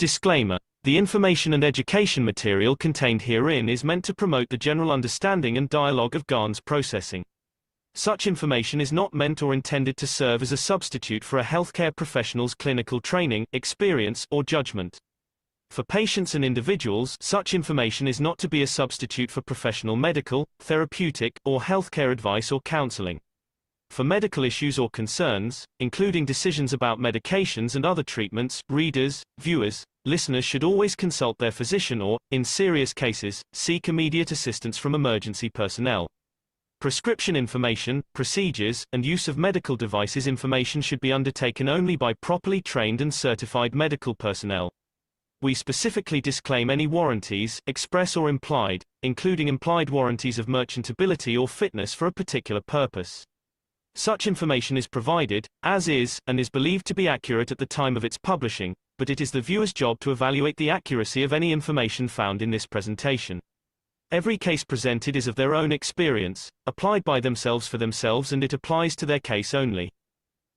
Disclaimer: the information and education material contained herein is meant to promote the general understanding and dialogue of GAN's processing. Such information is not meant or intended to serve as a substitute for a healthcare professional's clinical training, experience, or judgment. For patients and individuals, such information is not to be a substitute for professional medical, therapeutic, or healthcare advice or counseling. For medical issues or concerns, including decisions about medications and other treatments, readers, viewers, listeners should always consult their physician or, in serious cases, seek immediate assistance from emergency personnel. Prescription information, procedures, and use of medical devices information should be undertaken only by properly trained and certified medical personnel. We specifically disclaim any warranties, express or implied, including implied warranties of merchantability or fitness for a particular purpose. Such information is provided, as is, and is believed to be accurate at the time of its publishing, but it is the viewer's job to evaluate the accuracy of any information found in this presentation. Every case presented is of their own experience, applied by themselves for themselves, and it applies to their case only.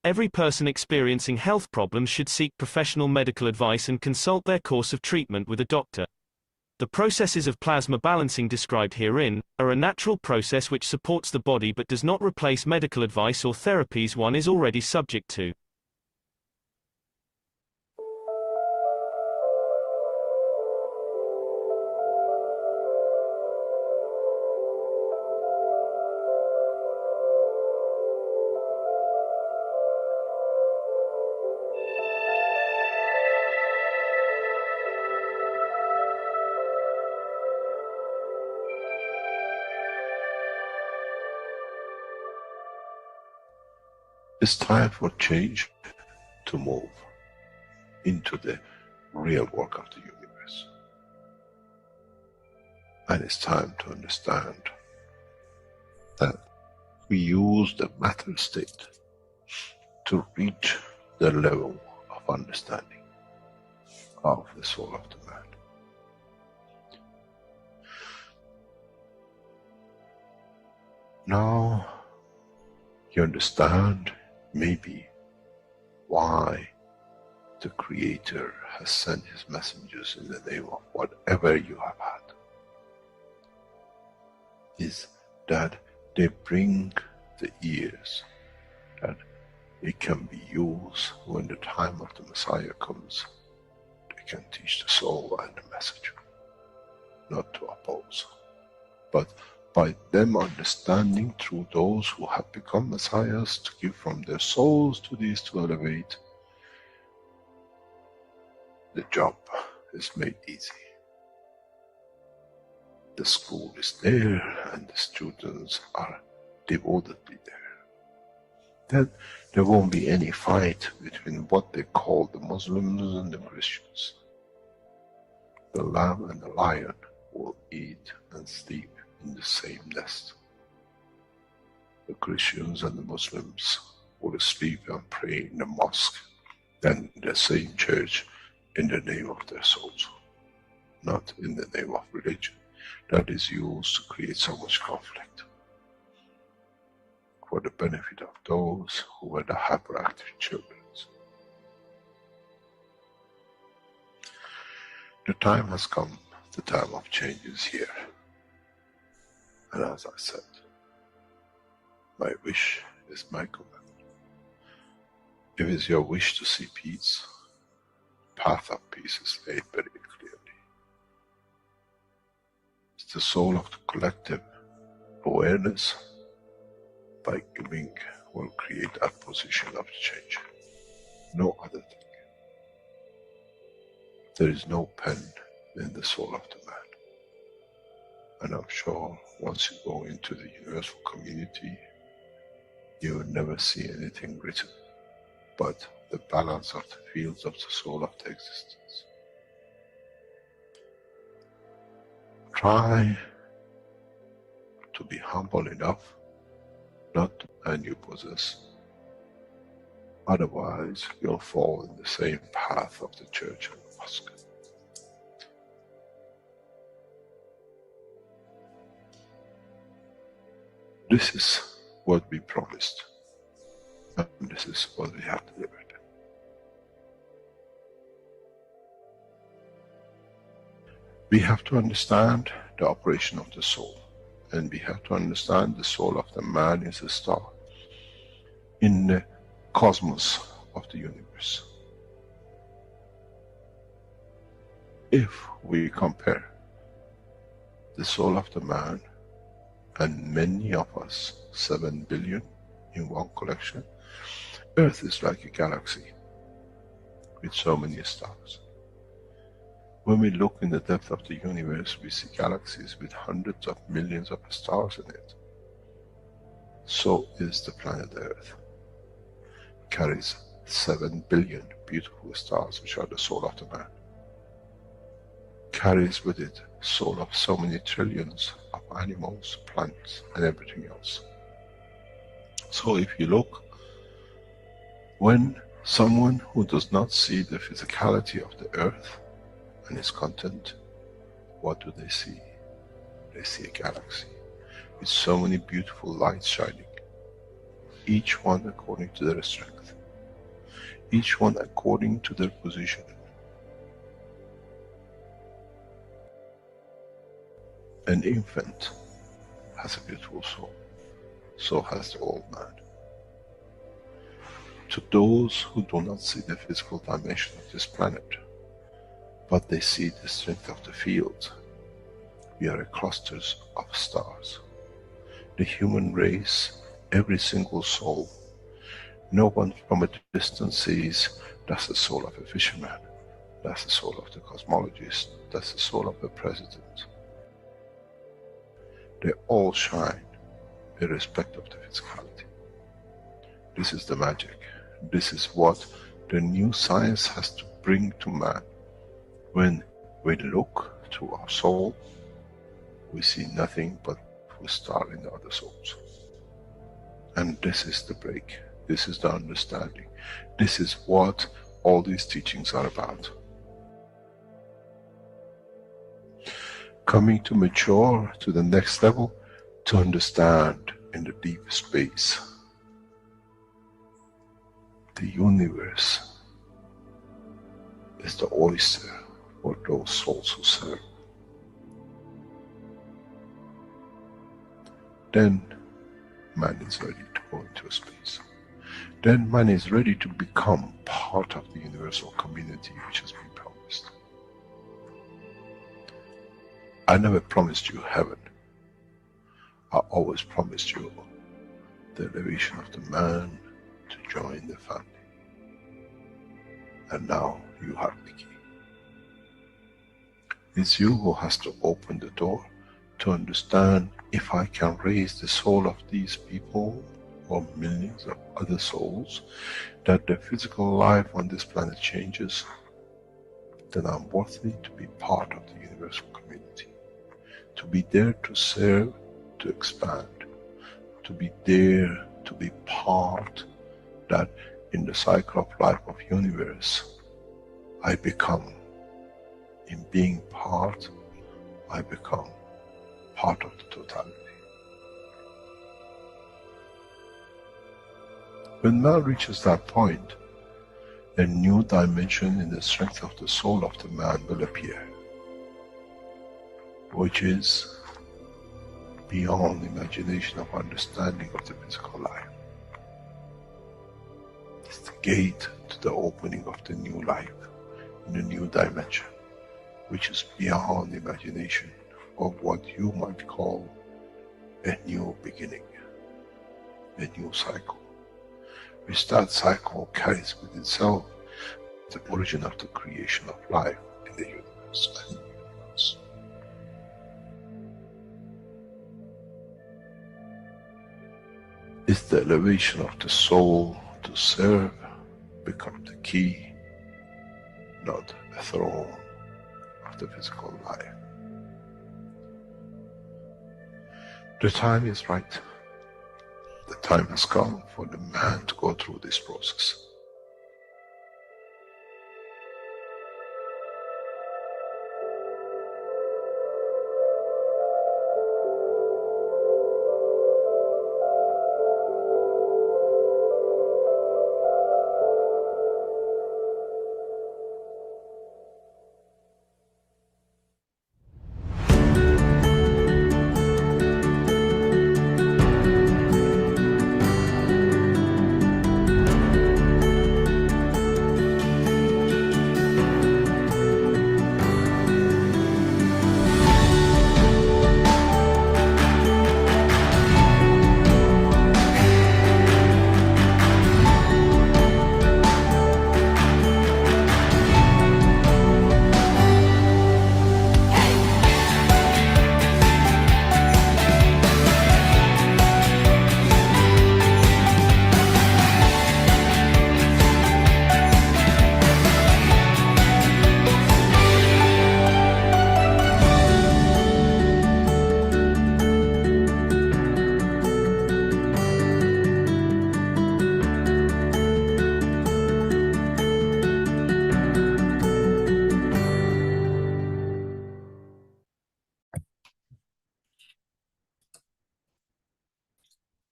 Every person experiencing health problems should seek professional medical advice and consult their course of treatment with a doctor. The processes of plasma balancing described herein are a natural process which supports the body but does not replace medical advice or therapies one is already subject to. It's time for change to move into the real work of the universe. And it's time to understand that we use the matter state to reach the level of understanding of the soul of the man. Now you understand maybe why the Creator has sent His messengers in the name of whatever you have had. Is that they bring the ears, that it can be used when the time of the Messiah comes. They can teach the soul and the message, not to oppose, but by them understanding through those who have become messiahs, to give from their souls to these to elevate, the job is made easy. The school is there and the students are devotedly there. Then there won't be any fight between what they call the Muslims and the Christians. The lamb and the lion will eat and sleep in the same nest. The Christians and the Muslims will sleep and pray in the mosque and in the same church in the name of their souls, not in the name of religion that is used to create so much conflict for the benefit of those who were the hyperactive children. The time has come, the time of change is here. And as I said, my wish is my command. If it's your wish to see peace, the path of peace is laid very clearly. It's the soul of the collective awareness. By giving will create that position of change. No other thing. There is no pen in the soul of the man. And I'm sure once you go into the universal community, you will never see anything written but the balance of the fields of the soul of the existence. Try to be humble enough not to and you possess. Otherwise you'll fall in the same path of the church and the mosque. This is what we promised, and this is what we have delivered. We have to understand the operation of the soul, and we have to understand the soul of the man is a star in the cosmos of the universe. If we compare the soul of the man and many of us, 7 billion in one collection, Earth is like a galaxy with so many stars. When we look in the depth of the universe, we see galaxies with hundreds of millions of stars in it. So is the planet Earth. It carries 7 billion beautiful stars, which are the soul of the man. Carries with it soul of so many trillions of animals, plants, and everything else. So if you look, when someone who does not see the physicality of the earth and its content, what do they see? They see a galaxy with so many beautiful lights shining, each one according to their strength, each one according to their position. An infant has a beautiful soul, so has the old man. To those who do not see the physical dimension of this planet, but they see the strength of the field, we are clusters of stars. The human race, every single soul, no one from a distance sees that's the soul of a fisherman, that's the soul of the cosmologist, that's the soul of the president. They all shine irrespective of the physicality. This is the magic. This is what the new science has to bring to man. When we look to our soul, we see nothing but a star in the other souls. And this is the break. This is the understanding. This is what all these teachings are about. Coming to mature to the next level, to understand in the deep space, the universe is the oyster for those souls who serve. Then man is ready to go into space. Then man is ready to become part of the universal community which has been promised. I never promised you heaven. I always promised you the elevation of the man to join the family. And now you have the key. It's you who has to open the door to understand, if I can raise the soul of these people or millions of other souls, that the physical life on this planet changes, then I'm worthy to be part of the universal community. To be there to serve, to expand, to be there, to be part, that in the cycle of life of universe, I become, in being part, I become part of the totality. When man reaches that point, a new dimension in the strength of the soul of the man will appear, which is beyond imagination of understanding of the physical life. It's the gate to the opening of the new life, in a new dimension, which is beyond imagination of what you might call a new beginning, a new cycle. Which that cycle carries with itself the origin of the creation of life in the universe and in the universe. It's the elevation of the soul to serve become the key, not a throne of the physical life. The time is right. The time has come for the man to go through this process.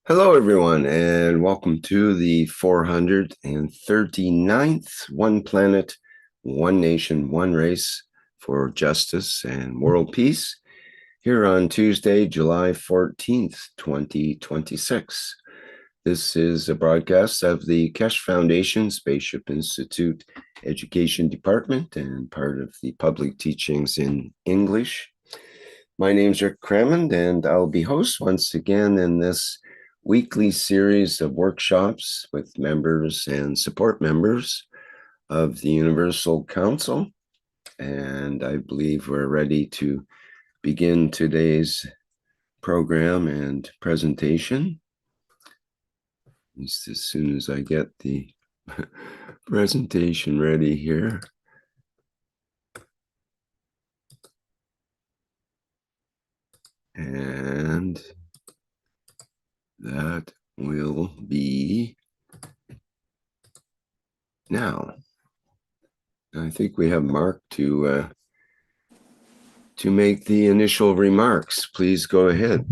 Hello, everyone, and welcome to the 439th One Planet, One Nation, One Race for Justice and World Peace here on Tuesday, July 14th, 2026. This is a broadcast of the Keshe Foundation, Spaceship Institute Education Department, and part of the public teachings in English. My name's Rick Crammond, and I'll be host once again in this weekly series of workshops with members and support members of the Universal Council. And I believe we're ready to begin today's program and presentation. Just as soon as I get the presentation ready here. And that will be now. I think we have Mark to make the initial remarks. Please go ahead.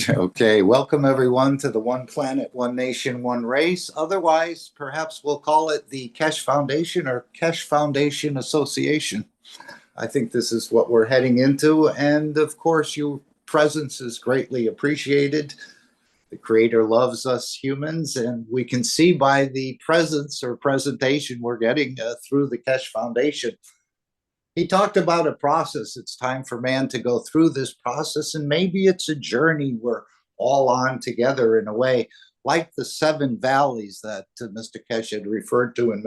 Okay, welcome everyone to the One Planet, One Nation, One Race. Otherwise, perhaps we'll call it the Keshe Foundation or Keshe Foundation Association. I think this is what we're heading into. And of course, your presence is greatly appreciated. The Creator loves us humans, and we can see by the presence or presentation we're getting through the Keshe Foundation. He talked about a process. It's time for man to go through this process, and maybe it's a journey we're all on together in a way, like the 7 valleys that Mr. Keshe had referred to in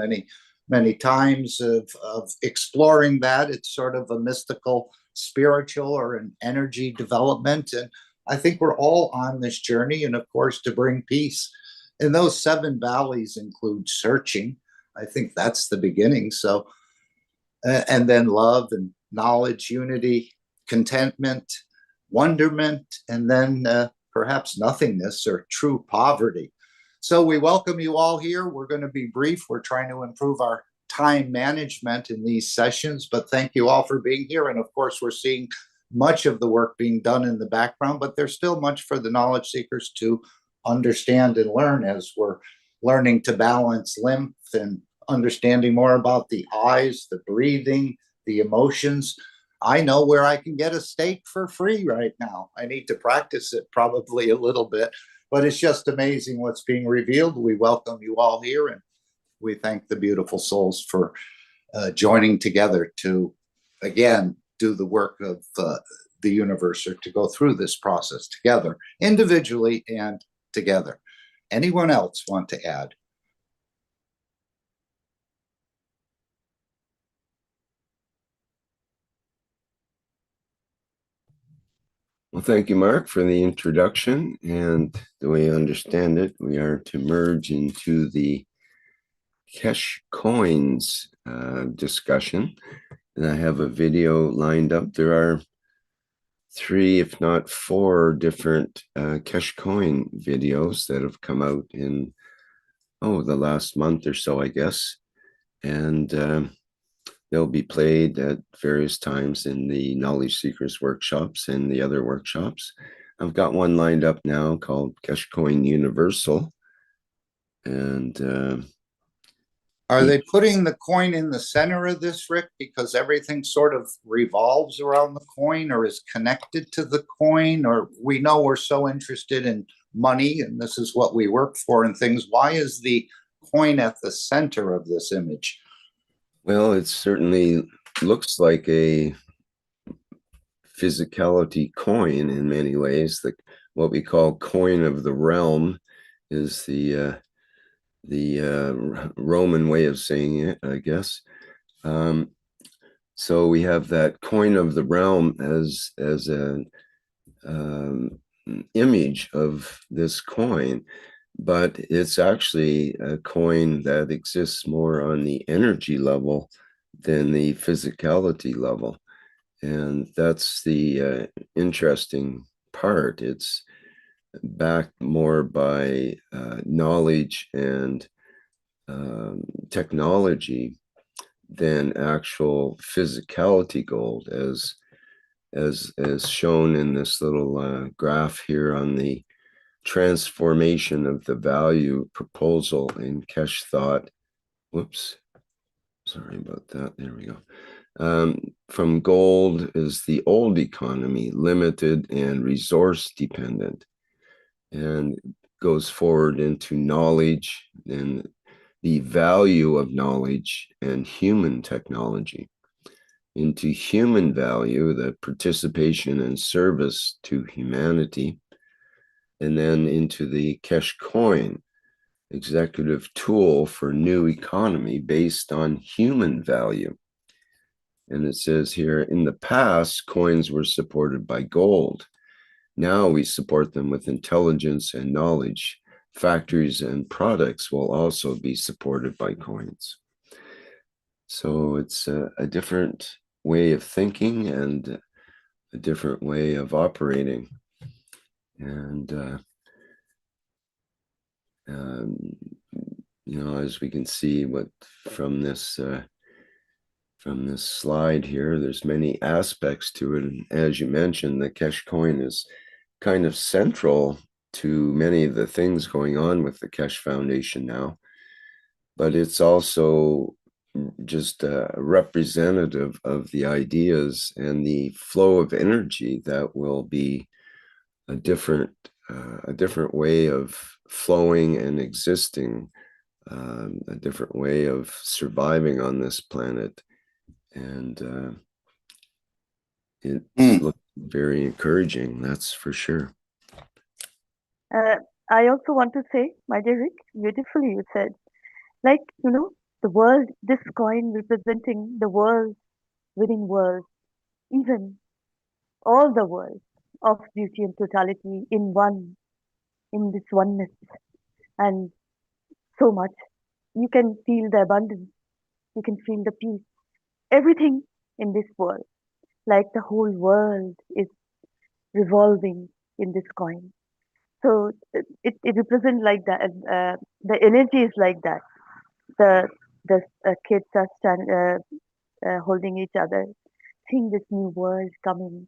many times of exploring that. It's sort of a mystical, spiritual, or an energy development. And I think we're all on this journey, and of course, to bring peace. And those 7 valleys include searching. I think that's the beginning. So, and then love and knowledge, unity, contentment, wonderment, and then perhaps nothingness or true poverty. So we welcome you all here. We're going to be brief. We're trying to improve our time management in these sessions, but thank you all for being here. And of course, we're seeing much of the work being done in the background, but there's still much for the knowledge seekers to understand and learn as we're learning to balance lymph and understanding more about the eyes, the breathing, the emotions. I know where I can get a steak for free right now. I need to practice it probably a little bit, but it's just amazing what's being revealed. We welcome you all here, and we thank the beautiful souls for joining together to, again, do the work of the universe, or to go through this process together, individually and together. Anyone else want to add? Well, thank you, Mark, for the introduction. And the way I understand it, we are to merge into the Keshe coins discussion. And I have a video lined up. There are 3, if not 4, different Keshe coin videos that have come out in, the last month or so, I guess. And they'll be played at various times in the Knowledge Seekers workshops and the other workshops. I've got one lined up now called Keshe Coin Universal. And are they putting the coin in the center of this, Rick, because everything sort of revolves around the coin or is connected to the coin? Or we know we're so interested in money and this is what we work for and things. Why is the coin at the center of this image? Well, it certainly looks like a physicality coin in many ways. What we call coin of the realm is the Roman way of saying it, I guess. So we have that coin of the realm as an image of this coin, but it's actually a coin that exists more on the energy level than the physicality level. And that's the interesting part. It's backed more by knowledge and technology than actual physicality gold, as shown in this little graph here on the transformation of the value proposal in Keshe thought. Whoops, sorry about that. There we go. From gold is the old economy, limited and resource dependent, and goes forward into knowledge and the value of knowledge and human technology. Into human value, the participation and service to humanity, and then into the Keshe coin, executive tool for new economy based on human value. And it says here, in the past, coins were supported by gold. Now we support them with intelligence and knowledge. Factories and products will also be supported by coins. So it's a different way of thinking and a different way of operating. And, you know, as we can see from this slide here, there's many aspects to it. And as you mentioned, the Keshe coin is kind of central to many of the things going on with the Keshe Foundation now. But it's also just a representative of the ideas and the flow of energy that will be a different way of flowing and existing, a different way of surviving on this planet. And it looks very encouraging, that's for sure. I also want to say, my dear Rick, beautifully you said, like, you know, the world, this coin representing the world within world, even all the world of beauty and totality in one, in this oneness, and so much. You can feel the abundance, you can feel the peace, everything in this world, like the whole world is revolving in this coin. So it represents like that. The energy is like that. The kids are holding each other, seeing this new world coming,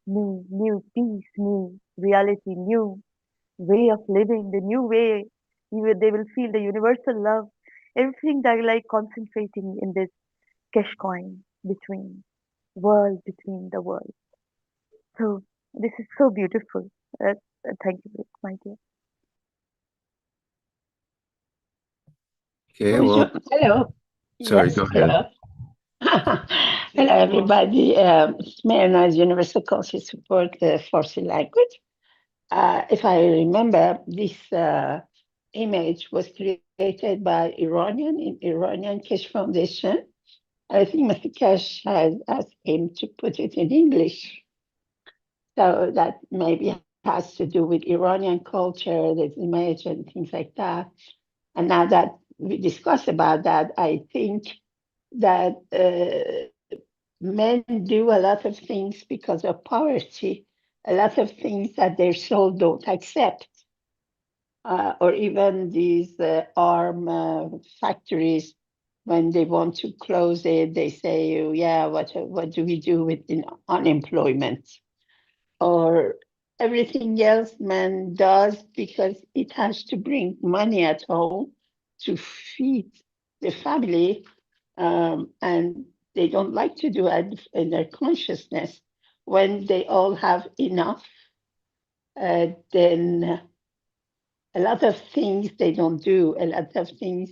new peace, new reality, new way of living, the new way they will feel the universal love. Everything that like concentrating in this Keshe coin between the world. So this is so beautiful. Thank you, Rick, my dear. Okay, well, hello. Sorry, yes, go ahead. Hello. Hello, everybody. Mehran Universal Conscious Support Farsi language. If I remember, this image was created by Iranian Keshe Foundation. I think Mr. Keshe has asked him to put it in English. So that maybe has to do with Iranian culture, this image and things like that. And now that we discussed about that, I think that men do a lot of things because of poverty, a lot of things that their soul don't accept. Or even these arm factories, when they want to close it, they say, oh, yeah, what do we do with unemployment? Or everything else man does because it has to bring money at home to feed the family, and they don't like to do it in their consciousness. When they all have enough, then a lot of things they don't do, a lot of things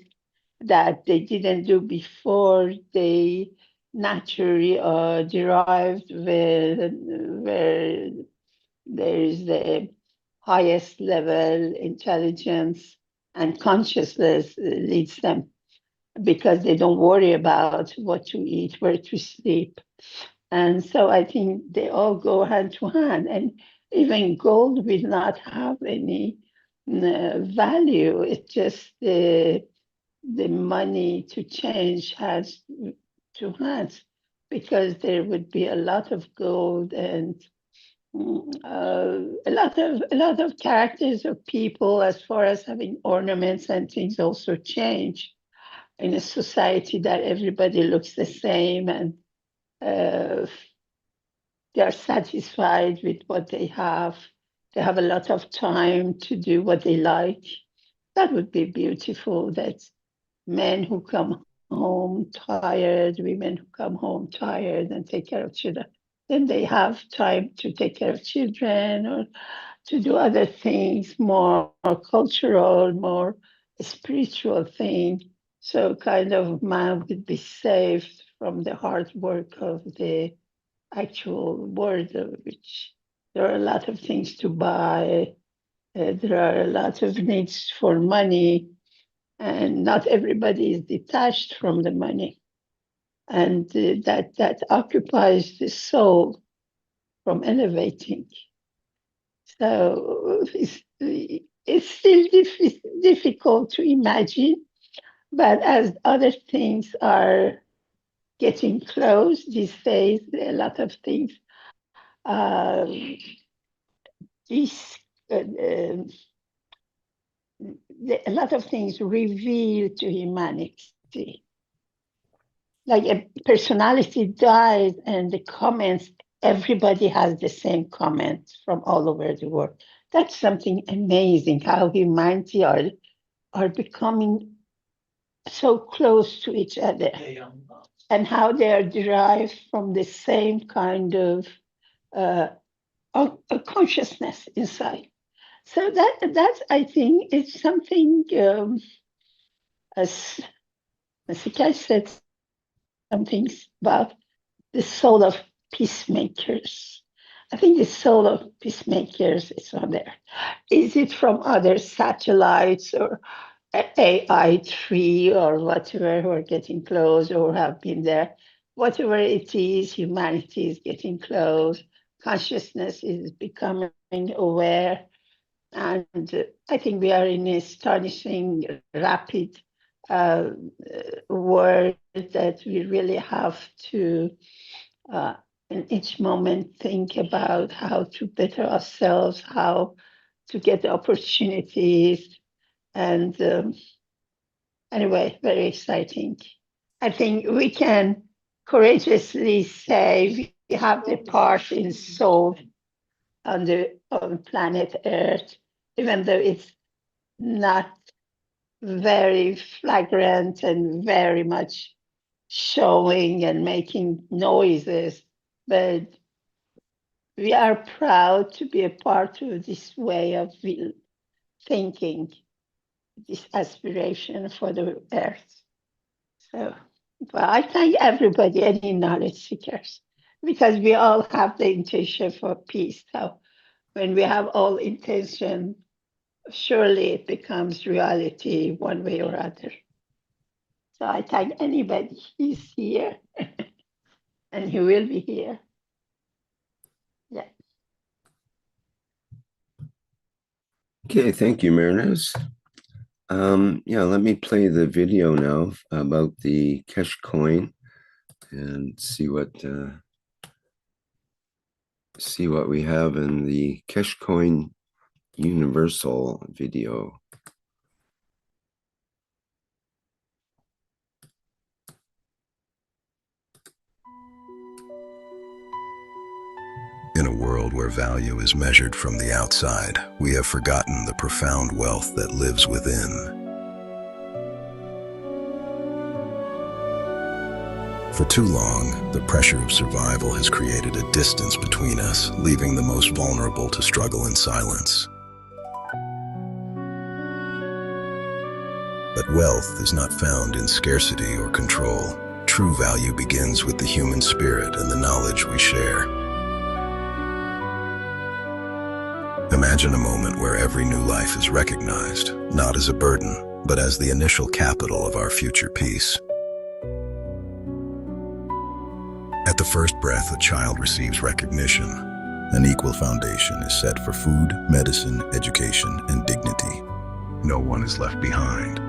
that they didn't do before, they naturally derived where there is the highest level intelligence and consciousness leads them, because they don't worry about what to eat, where to sleep. And so I think they all go hand to hand. And even gold will not have any value. It's just the money to change has two hands, because there would be a lot of gold and a lot of characters of people, as far as having ornaments and things, also change in a society that everybody looks the same, and they are satisfied with what they have, they have a lot of time to do what they like. That would be beautiful, that men who come home tired, women who come home tired and take care of children, then they have time to take care of children or to do other things, more cultural, more spiritual thing. So kind of man would be saved from the hard work of the actual world, which there are a lot of things to buy. There are a lot of needs for money, and not everybody is detached from the money. And that occupies the soul from elevating. So it's still difficult to imagine, but as other things are getting close these days, a lot of things, this, a lot of things reveal to humanity. Like a personality dies and the comments, everybody has the same comments from all over the world. That's something amazing, how humanity are becoming so close to each other, and how they are derived from the same kind of consciousness inside. So that's I think it's something, as Keshe said something about the soul of peacemakers. I think the soul of peacemakers is on there. Is it from other satellites or AI tree or whatever who are getting close or have been there? Whatever it is, humanity is getting close. Consciousness is becoming aware. And I think we are in a astonishing, rapid world that we really have to, in each moment, think about how to better ourselves, how to get opportunities. And anyway, very exciting. I think we can courageously say we have the part in soul on planet Earth, even though it's not very flagrant and very much showing and making noises, but we are proud to be a part of this way of thinking, this aspiration for the Earth. So well, I thank everybody, any knowledge seekers, because we all have the intention for peace. So when we have all intention, surely it becomes reality one way or other. So I thank anybody who's here and who will be here. Yeah. Okay, thank you, Mehran. Yeah, let me play the video now about the Keshe coin and see what we have in the Keshe coin universal video. In a world where value is measured from the outside, we have forgotten the profound wealth that lives within. For too long, the pressure of survival has created a distance between us, leaving the most vulnerable to struggle in silence. But wealth is not found in scarcity or control. True value begins with the human spirit and the knowledge we share. Imagine a moment where every new life is recognized, not as a burden, but as the initial capital of our future peace. At the first breath, a child receives recognition. An equal foundation is set for food, medicine, education, and dignity. No one is left behind.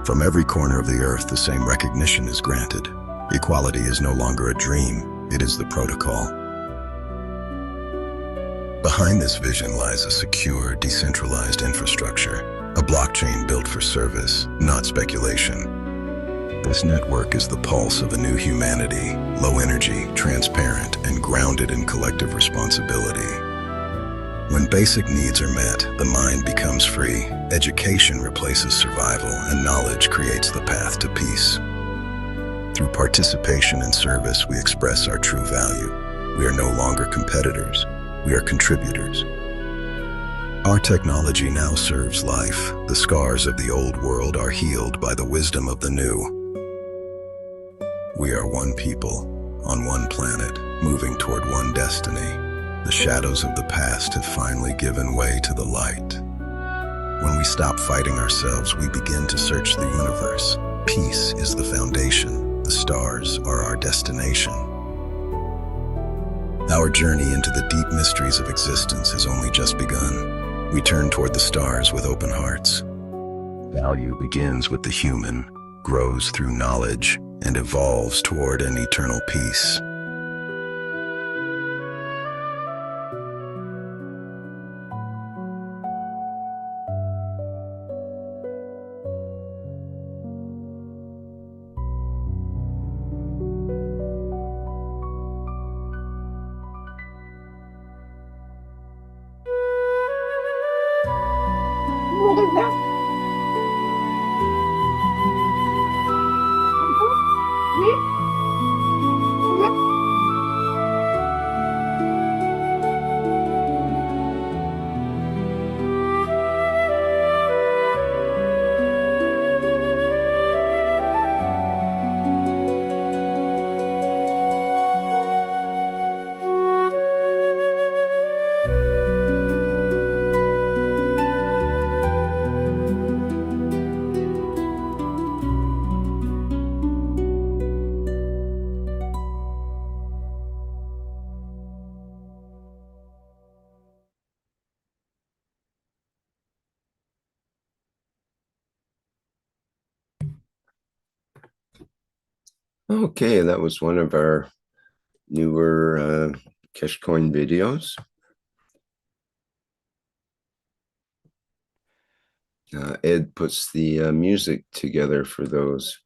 From every corner of the earth, the same recognition is granted. Equality is no longer a dream, it is the protocol. Behind this vision lies a secure, decentralized infrastructure, a blockchain built for service, not speculation. This network is the pulse of a new humanity, low energy, transparent, and grounded in collective responsibility. When basic needs are met, the mind becomes free. Education replaces survival, and knowledge creates the path to peace. Through participation and service, we express our true value. We are no longer competitors. We are contributors. Our technology now serves life. The scars of the old world are healed by the wisdom of the new. We are one people, on one planet, moving toward one destiny. The shadows of the past have finally given way to the light. When we stop fighting ourselves, we begin to search the universe. Peace is the foundation. The stars are our destination. Our journey into the deep mysteries of existence has only just begun. We turn toward the stars with open hearts. Value begins with the human, grows through knowledge, and evolves toward an eternal peace. Okay, that was one of our newer Keshe Coin videos. Ed puts the music together for those,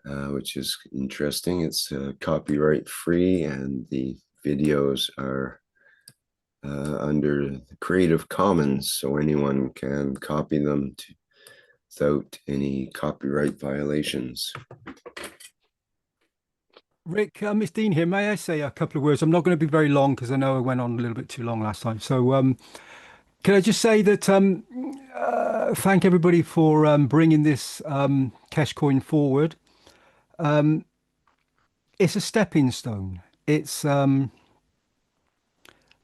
which is interesting. It's copyright free, and the videos are under the Creative Commons, so anyone can copy them without any copyright violations. Rick, it's Dean here. May I say a couple of words? I'm not going to be very long because I know I went on a little bit too long last time. So can I just say that thank everybody for bringing this Keshe Coin forward. It's a stepping stone. It's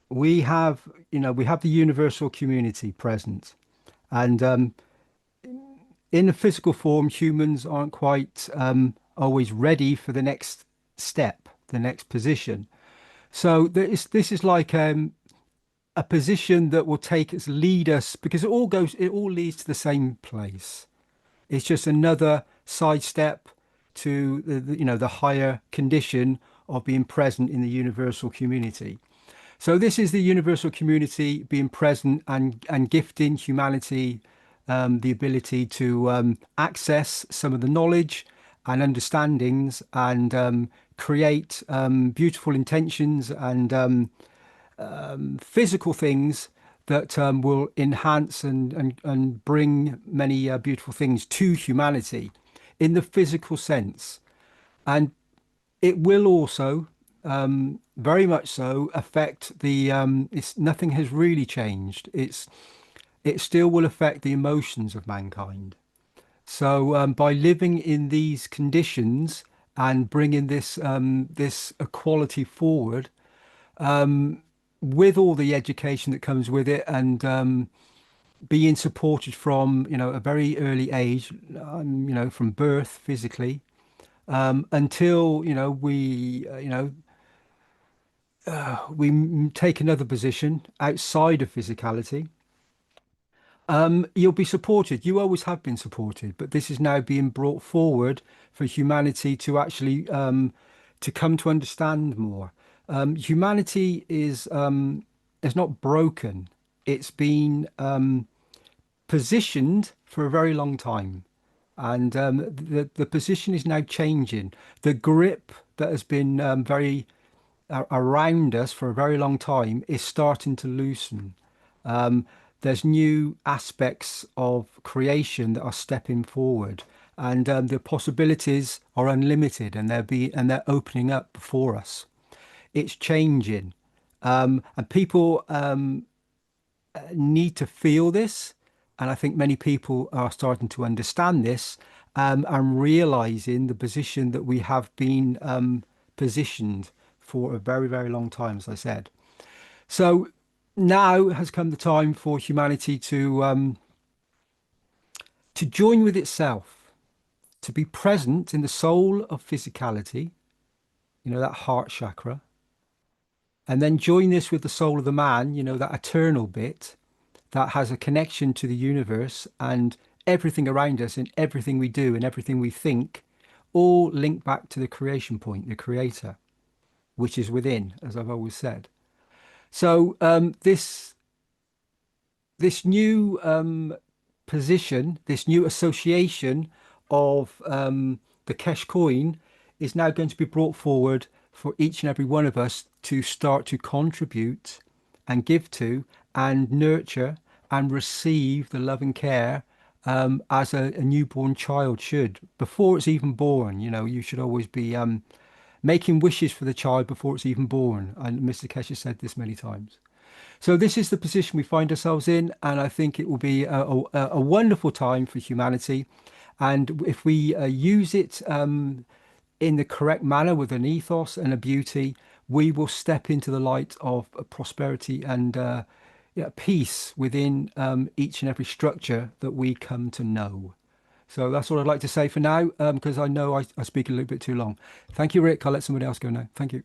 we have the universal community present, and in the physical form, humans aren't quite always ready for the next step, the next position. So this is like a position that will lead us, because it all leads to the same place. It's just another sidestep to the higher condition of being present in the universal community. So this is the universal community being present and gifting humanity the ability to access some of the knowledge and understandings and create beautiful intentions and physical things that will enhance and bring many beautiful things to humanity in the physical sense. And it will also very much so affect the nothing has really changed. It still will affect the emotions of mankind. So by living in these conditions and bringing this equality forward, with all the education that comes with it, and being supported from a very early age, from birth physically, until we take another position outside of physicality. You'll be supported. You always have been supported, but this is now being brought forward for humanity to actually to come to understand more. Humanity is not broken. It's been positioned for a very long time, and the position is now changing. The grip that has been very around us for a very long time is starting to loosen. There's new aspects of creation that are stepping forward, and the possibilities are unlimited, and they're opening up before us. It's changing, and people need to feel this, and I think many people are starting to understand this, and realizing the position that we have been positioned for a very, very long time, as I said. So now has come the time for humanity to join with itself, to be present in the soul of physicality, that heart chakra, and then join this with the soul of the man, that eternal bit that has a connection to the universe and everything around us and everything we do and everything we think, all link back to the creation point, the creator, which is within, as I've always said. So this new position, this new association of the Keshe coin is now going to be brought forward for each and every one of us to start to contribute and give to and nurture and receive the love and care as a newborn child should, before it's even born. You should always be making wishes for the child before it's even born. And Mr. Keshe said this many times. So this is the position we find ourselves in, and I think it will be a wonderful time for humanity. And if we use it in the correct manner with an ethos and a beauty, we will step into the light of prosperity and peace within each and every structure that we come to know. So that's what I'd like to say for now, because I know I speak a little bit too long. Thank you, Rick. I'll let somebody else go now. Thank you.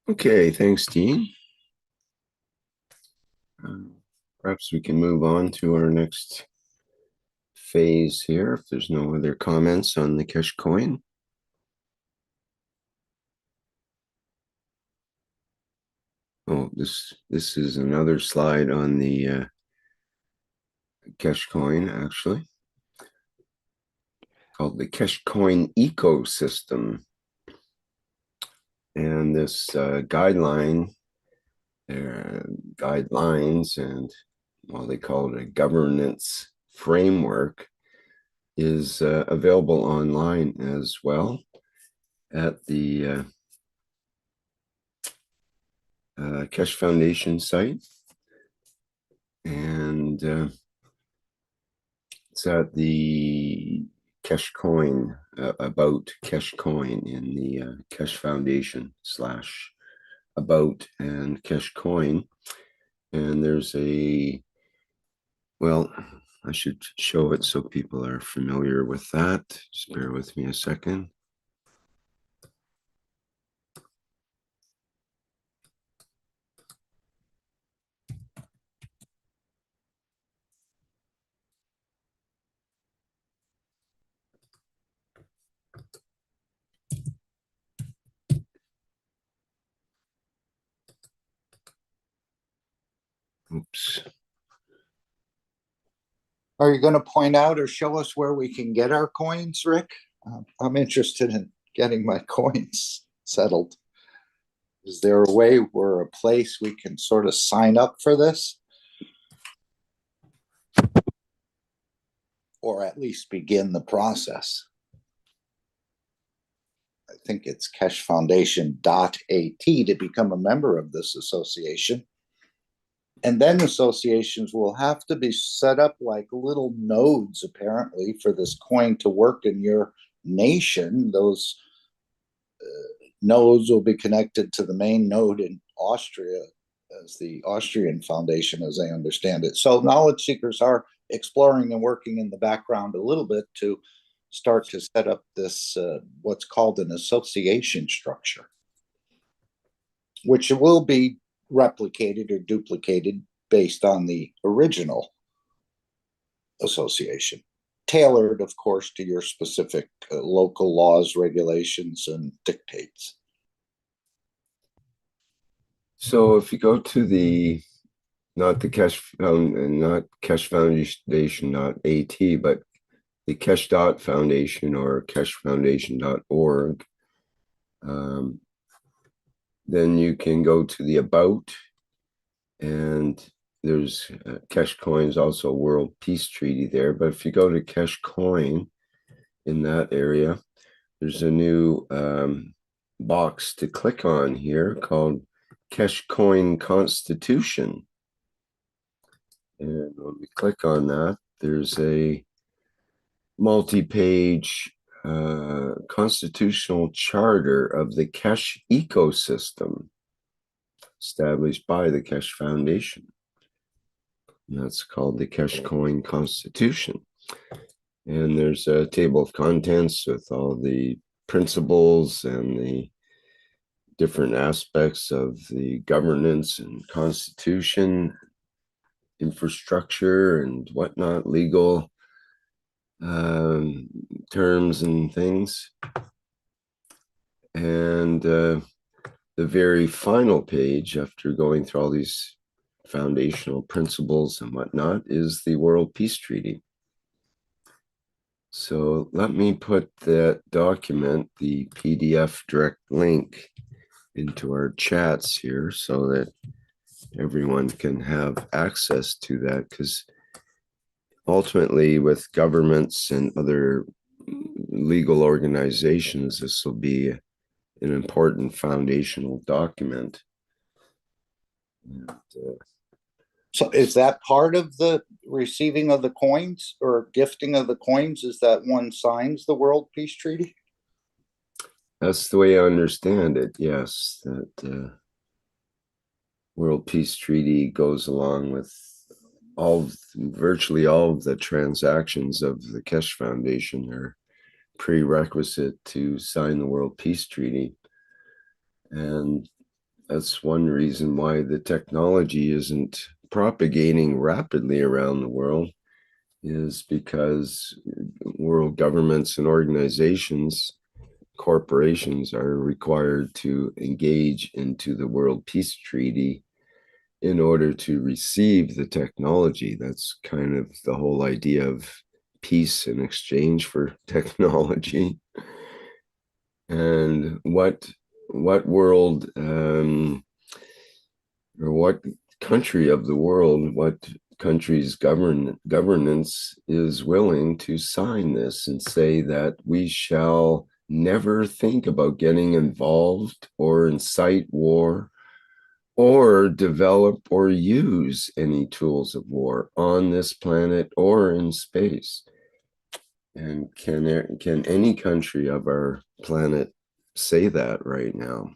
Okay, thanks, Dean. Perhaps we can move on to our next phase here, if there's no other comments on the Keshe coin. Oh, this is another slide on the Keshe coin, actually, called the Keshe coin ecosystem. And this guidelines, and well, they call it a governance framework, is available online as well at the Keshe Foundation site, and it's at the Keshe coin, about Keshe coin in the Keshe Foundation / about and Keshe coin. And there's well, I should show it so people are familiar with that. Just bear with me a second. Oops. Are you going to point out or show us where we can get our coins, Rick? I'm interested in getting my coins settled. Is there a way or a place we can sort of sign up for this? Or at least begin the process? I think it's keshefoundation.at to become a member of this association. And then associations will have to be set up like little nodes, apparently, for this coin to work in your nation. Those nodes will be connected to the main node in Austria as the Austrian Foundation, as I understand it. So knowledge seekers are exploring and working in the background a little bit to start to set up this, what's called an association structure, which will be replicated or duplicated based on the original association, tailored, of course, to your specific local laws, regulations, and dictates. So if you go to the, not Keshe Foundation.at, but the Keshe Foundation or keshefoundation.org, then you can go to the About, and there's Keshe Coin's also World Peace Treaty there. But if you go to Keshe Coin in that area, there's a new box to click on here called Keshe Coin Constitution. And when we click on that, there's a multi-page constitutional charter of the Keshe ecosystem established by the Keshe Foundation. And that's called the Keshe Coin Constitution. And there's a table of contents with all the principles and the different aspects of the governance and constitution, infrastructure and whatnot, legal terms and things. And the very final page, after going through all these foundational principles and whatnot, is the World Peace Treaty. So let me put that document, the PDF direct link, into our chats here so that everyone can have access to that, because ultimately with governments and other legal organizations, this will be an important foundational document. And, so is that part of the receiving of the coins or gifting of the coins, is that one signs the World Peace Treaty? That's the way I understand it, yes. That World Peace Treaty goes along with virtually all of the transactions of the Keshe Foundation are prerequisite to sign the World Peace Treaty. And that's one reason why the technology isn't propagating rapidly around the world, is because world governments and organizations, corporations, are required to engage into the World Peace Treaty in order to receive the technology. That's kind of the whole idea of peace in exchange for technology. And what world or what country of the world, what country's governance is willing to sign this and say that we shall never think about getting involved or incite war or develop or use any tools of war on this planet or in space? And can any country of our planet say that right now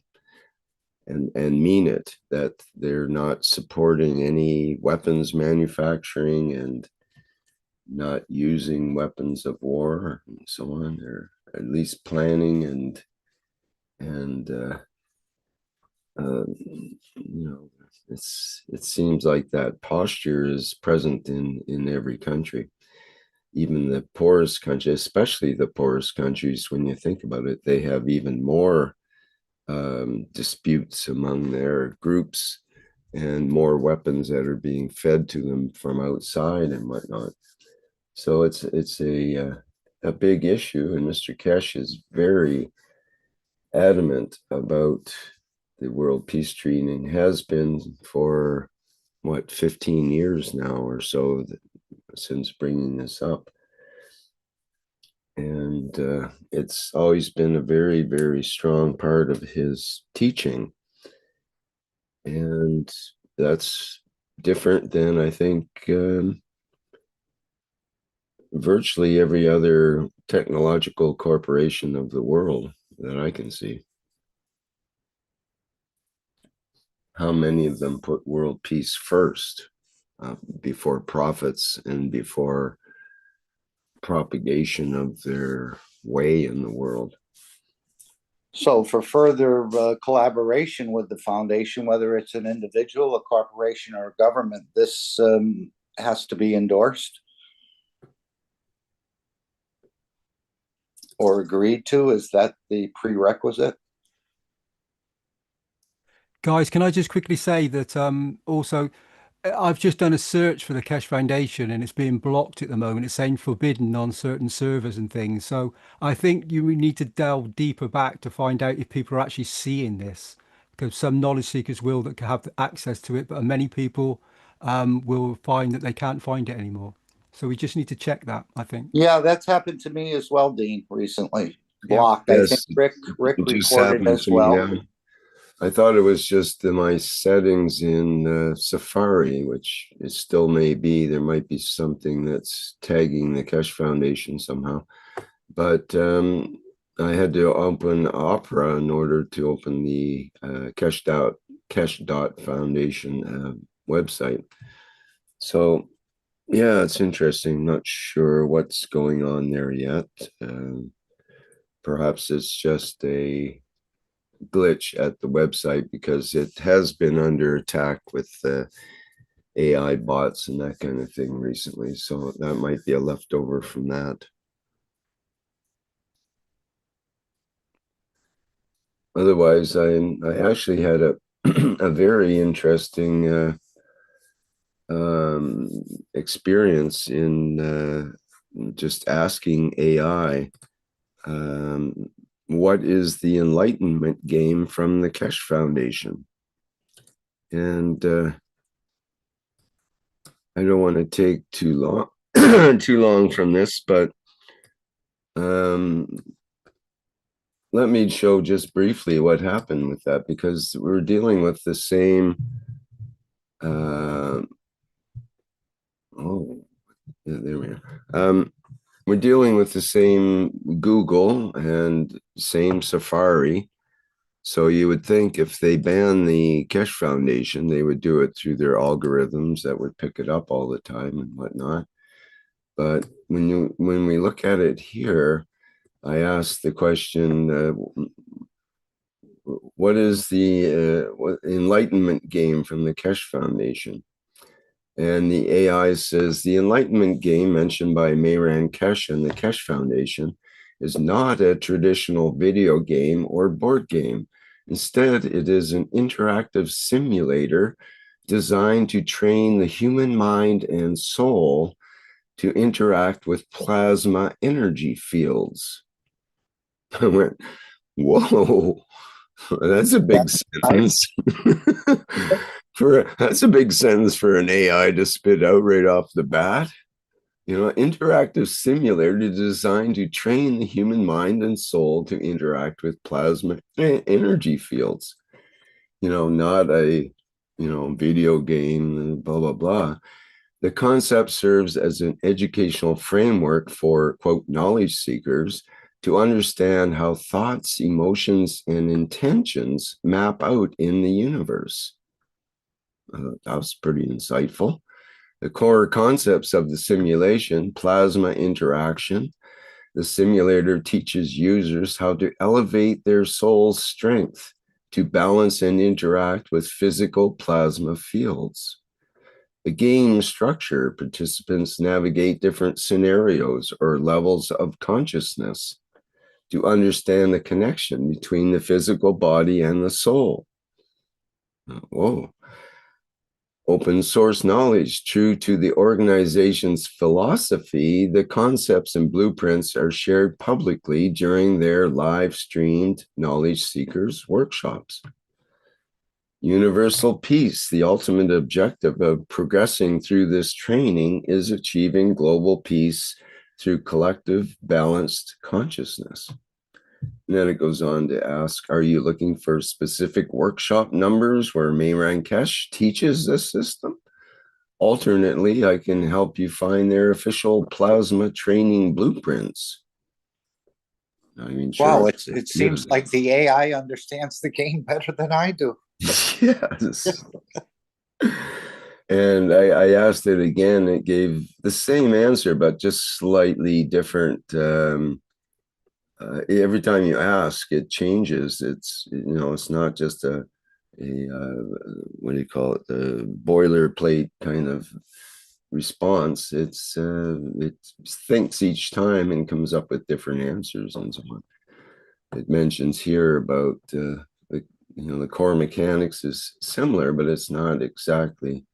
and mean it, that they're not supporting any weapons manufacturing and not using weapons of war and so on, or at least planning and you know, it seems like that posture is present in every country, even the poorest countries, especially the poorest countries. When you think about it, they have even more disputes among their groups and more weapons that are being fed to them from outside and whatnot. So it's a big issue, and Mr. Keshe is very adamant about the World Peace Treaty and has been for what, 15 years now or so since bringing this up. And it's always been a very, very strong part of his teaching. And that's different than, I think, virtually every other technological corporation of the world that I can see. How many of them put world peace first, before profits and before propagation of their way in the world? So for further collaboration with the foundation, whether it's an individual, a corporation, or a government, this has to be endorsed or agreed to? Is that the prerequisite? Guys, can I just quickly say that also I've just done a search for the Keshe Foundation and it's being blocked at the moment. It's saying forbidden on certain servers and things. So I think you need to delve deeper back to find out if people are actually seeing this, because some knowledge seekers will that can have access to it, but many people will find that they can't find it anymore. So we just need to check that, I think. Yeah, that's happened to me as well, Dean, recently. Yeah. Blocked. I think Yes, Rick it just reported happened as to me well. now. I thought it was just my settings in Safari, which it still may be. There might be something that's tagging the Keshe Foundation somehow. But I had to open Opera in order to open the Keshe Foundation website. So, yeah, it's interesting. Not sure what's going on there yet. Perhaps it's just a glitch at the website because it has been under attack with AI bots and that kind of thing recently. So that might be a leftover from that. Otherwise, I actually had a a very interesting experience in just asking AI, what is the enlightenment game from the Keshe Foundation? And I don't want to take too long too long from this, but let me show just briefly what happened with that, because we're dealing with the same oh yeah, there we are. We're dealing with the same Google and same Safari. So you would think if they ban the Keshe Foundation, they would do it through their algorithms that would pick it up all the time and whatnot. But when we look at it here, I asked the question, what is the enlightenment game from the Keshe Foundation? And the AI says the enlightenment game mentioned by Mehran Keshe and the Keshe Foundation is not a traditional video game or board game. Instead, it is an interactive simulator designed to train the human mind and soul to interact with plasma energy fields. I went, whoa, that's a big sentence. That's a big sentence for an AI to spit out right off the bat. You know, interactive simulator designed to train the human mind and soul to interact with plasma energy fields. You know, not a, video game and blah, blah, blah. The concept serves as an educational framework for, quote, knowledge seekers to understand how thoughts, emotions, and intentions map out in the universe. That was pretty insightful. The core concepts of the simulation: plasma interaction. The simulator teaches users how to elevate their soul's strength to balance and interact with physical plasma fields. The game structure: participants navigate different scenarios or levels of consciousness to understand the connection between the physical body and the soul. Whoa. Open source knowledge. True to the organization's philosophy, the concepts and blueprints are shared publicly during their live streamed knowledge seekers workshops. Universal peace. The ultimate objective of progressing through this training is achieving global peace through collective balanced consciousness. And then it goes on to ask, are you looking for specific workshop numbers where Mehran Keshe teaches this system? Alternately, I can help you find their official plasma training blueprints. I mean, sure. Wow, it seems like the AI understands the game better than I do. Yes. And I asked it again. It gave the same answer, but just slightly different. Every time you ask, it changes. It's, it's not just a what do you call it, the boilerplate kind of response. It thinks each time and comes up with different answers and so on. It mentions here about the core mechanics is similar, but it's not exactly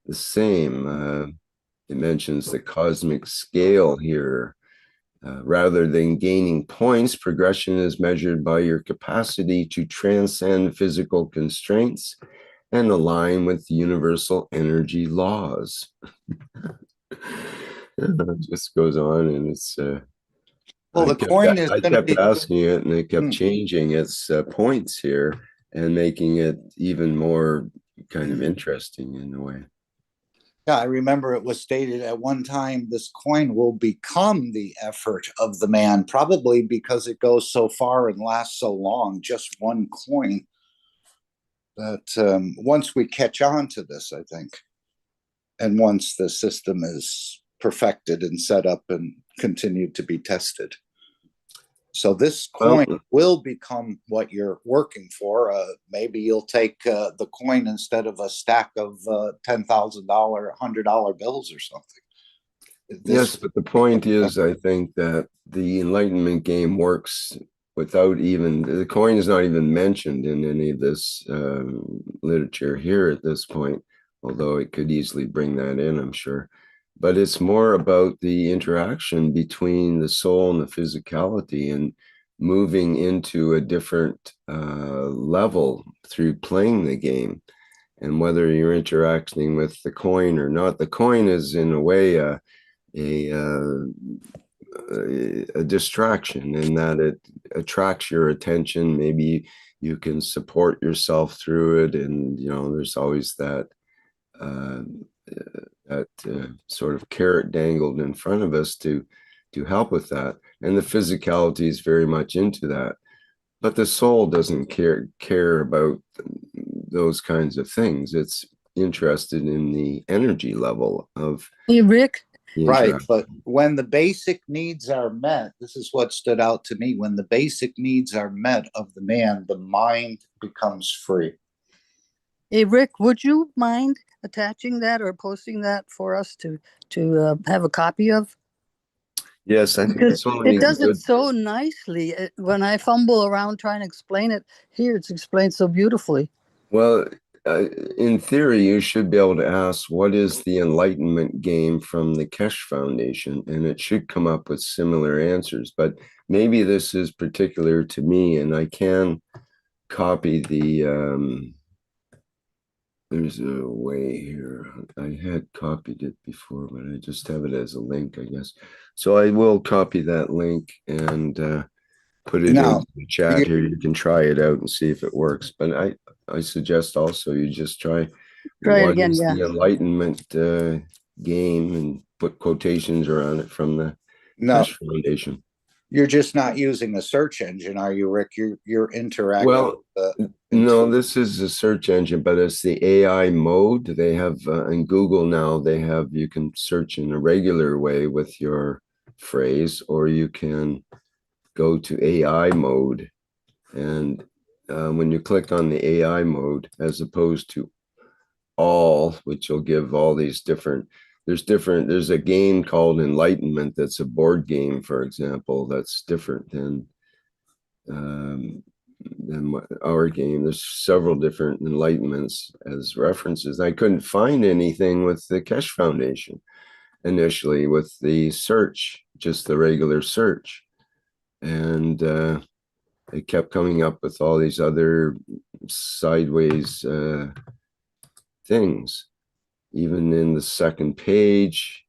the same. It mentions the cosmic scale here. Rather than gaining points, progression is measured by your capacity to transcend physical constraints and align with universal energy laws. It just goes on, and it's Well, the coin is I going to kept be asking it, and it kept Hmm. changing its points here and making it even more kind of interesting in a way. Yeah, I remember it was stated at one time this coin will become the effort of the man, probably because it goes so far and lasts so long, just one coin. That once we catch on to this, I think, and once the system is perfected and set up and continued to be tested. So this coin will become what you're working for. Maybe you'll take the coin instead of a stack of $10,000, $100 bills or something. Yes, but the point is, I think that the Enlightenment game works without even, the coin is not even mentioned in any of this literature here at this point, although it could easily bring that in, I'm sure. But it's more about the interaction between the soul and the physicality and moving into a different level through playing the game. And whether you're interacting with the coin or not, the coin is in a way a distraction in that it attracts your attention. Maybe you can support yourself through it, and there's always that sort of carrot dangled in front of us to help with that, and the physicality is very much into that, but the soul doesn't care about those kinds of things. It's interested in the energy level of Rick. Right, but when the basic needs are met, this is what stood out to me. When the basic needs are met of the man, the mind becomes free. Hey, Rick, would you mind attaching that or posting that for us to have a copy of? Yes, I think it's only it does good. It so nicely. When I fumble around trying to explain it, here it's explained so beautifully. Well, in theory, you should be able to ask, what is the Enlightenment game from the Keshe Foundation? And it should come up with similar answers. But maybe this is particular to me, and I can copy the, there's a way here. I had copied it before, but I just have it as a link, I guess. So I will copy that link and put it in the chat here. You can try it out and see if it works. But I suggest also you just try it again, yeah. The Enlightenment game and put quotations around it from the Keshe Foundation. You're just not using a search engine, are you, Rick? You're interacting. Well, no, this is a search engine, but it's the AI mode. They have in Google now, you can search in a regular way with your phrase, or you can go to AI mode. And when you click on the AI mode, as opposed to all, which will give all these different, there's a game called Enlightenment that's a board game, for example, that's different than our game. There's several different Enlightenments as references. I couldn't find anything with the Keshe Foundation initially with the search, just the regular search. And it kept coming up with all these other sideways things. Even in the second page,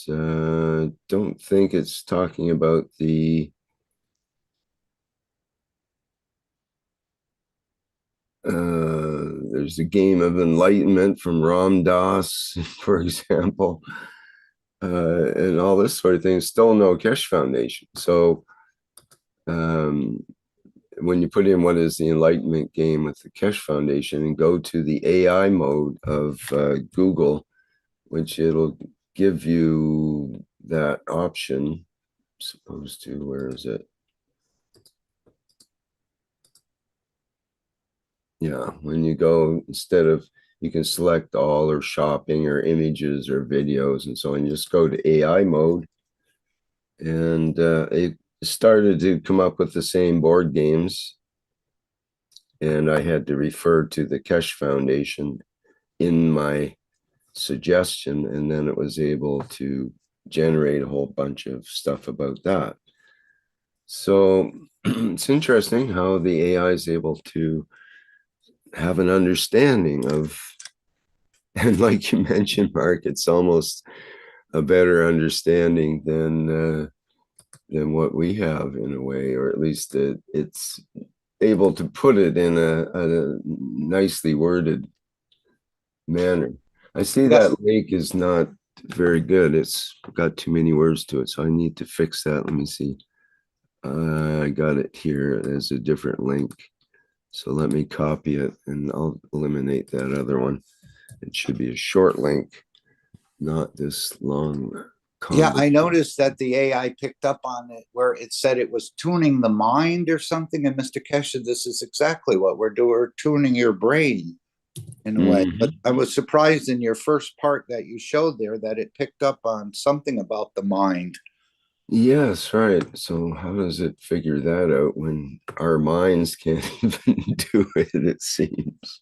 don't think it's talking about the there's a game of enlightenment from Ram Dass, for example, and all this sort of thing. Still no Keshe Foundation. So when you put in what is the Enlightenment game with the Keshe Foundation and go to the AI mode of Google, which it'll give you that option, supposed to, where is it? Yeah, when you go, instead of, you can select all or shopping or images or videos and so on, you just go to AI mode, and it started to come up with the same board games, and I had to refer to the Keshe Foundation in my suggestion, and then it was able to generate a whole bunch of stuff about that. So it's interesting how the AI is able to have an understanding of, and like you mentioned, Mark, it's almost a better understanding than what we have in a way, or at least it's able to put it in a nicely worded manner. I see that link is not very good. It's got too many words to it, so I need to fix that. Let me see. I got it here as a different link. So let me copy it and I'll eliminate that other one. It should be a short link, not this long. Yeah, I noticed that the AI picked up on it where it said it was tuning the mind or something. And Mr. Keshe, this is exactly what we're doing. We're tuning your brain in a way. But I was surprised in your first part that you showed there that it picked up on something about the mind. Yes, right. So how does it figure that out when our minds can't even do it, it seems?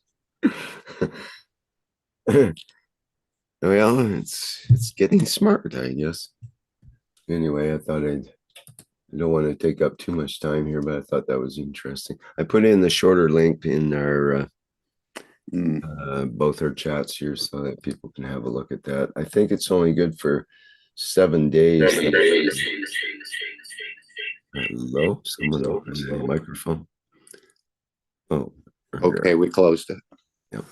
Well, it's getting smart, I guess. Anyway, I don't want to take up too much time here, but I thought that was interesting. I put in the shorter link in our both our chats here so that people can have a look at that. I think it's only good for 7 days. Hello, someone opened the microphone. Oh, okay, we closed it. Yep.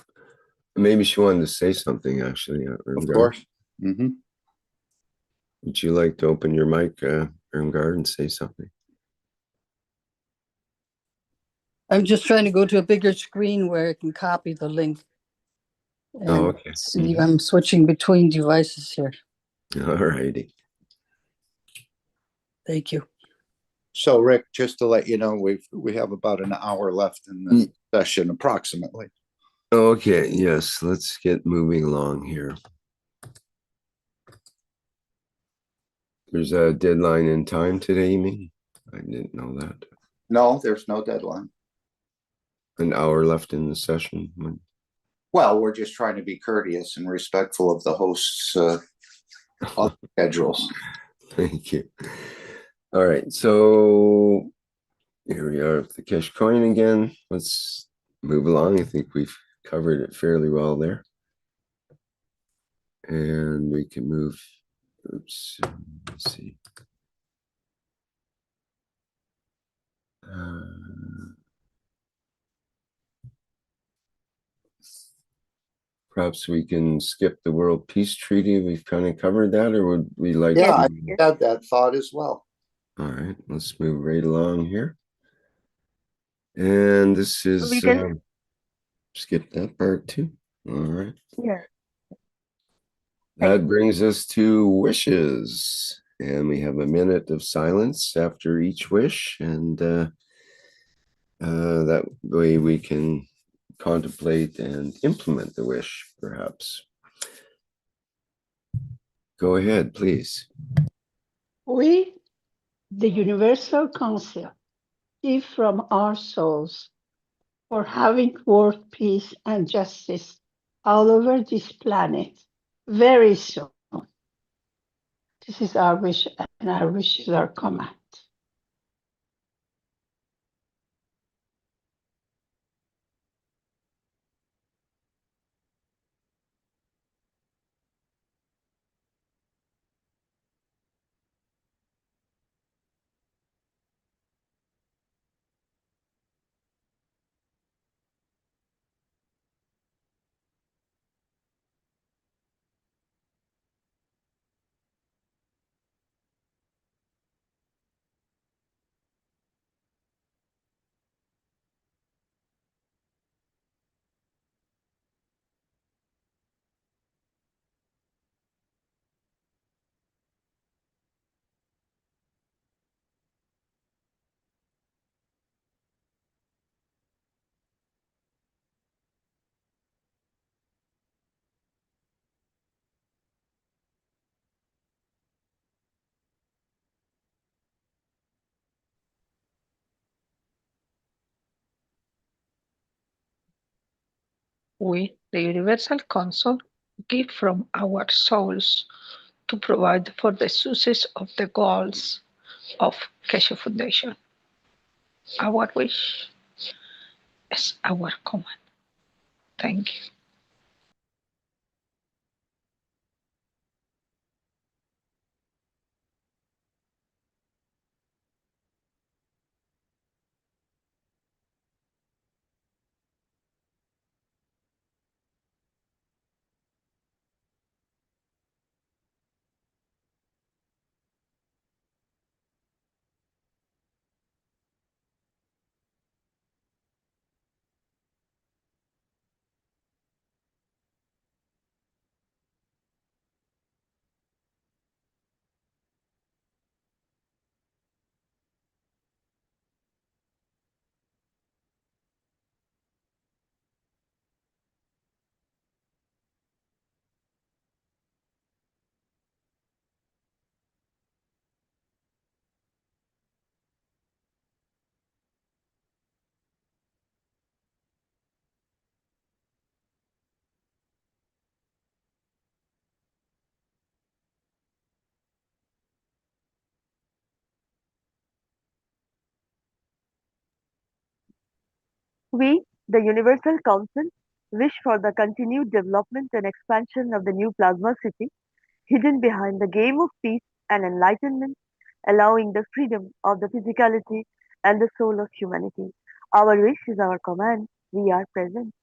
Maybe she wanted to say something, actually. Of course. Would you like to open your mic, Irmgard, and say something? I'm just trying to go to a bigger screen where I can copy the link. And okay. See, I'm switching between devices here. All righty. Thank you. So, Rick, just to let you know, we have about an hour left in the session, approximately. Okay, yes, let's get moving along here. There's a deadline in time today, you mean? I didn't know that. No, there's no deadline. An hour left in the session? Well, we're just trying to be courteous and respectful of the host's schedules. Thank you. All right, so here we are with the Keshe coin again. Let's move along. I think we've covered it fairly well there. And we can move, oops, let's see. Perhaps we can skip the World Peace Treaty. We've kind of covered that, or would we like Yeah, to? I had that thought as well. All right, let's move right along here. And this is skip that part too. All right. Yeah. That brings us to wishes. And we have a minute of silence after each wish. And that way we can contemplate and implement the wish, perhaps. Go ahead, please. We, the Universal Council, give from our souls for having world peace and justice all over this planet very soon. This is our wish, and our wish is our command. We, the Universal Council, give from our souls to provide for the success of the goals of Keshe Foundation. Our wish is our command. Thank you. We, the Universal Council, wish for the continued development and expansion of the new plasma city, hidden behind the game of peace and enlightenment, allowing the freedom of the physicality and the soul of humanity. Our wish is our command. We are present.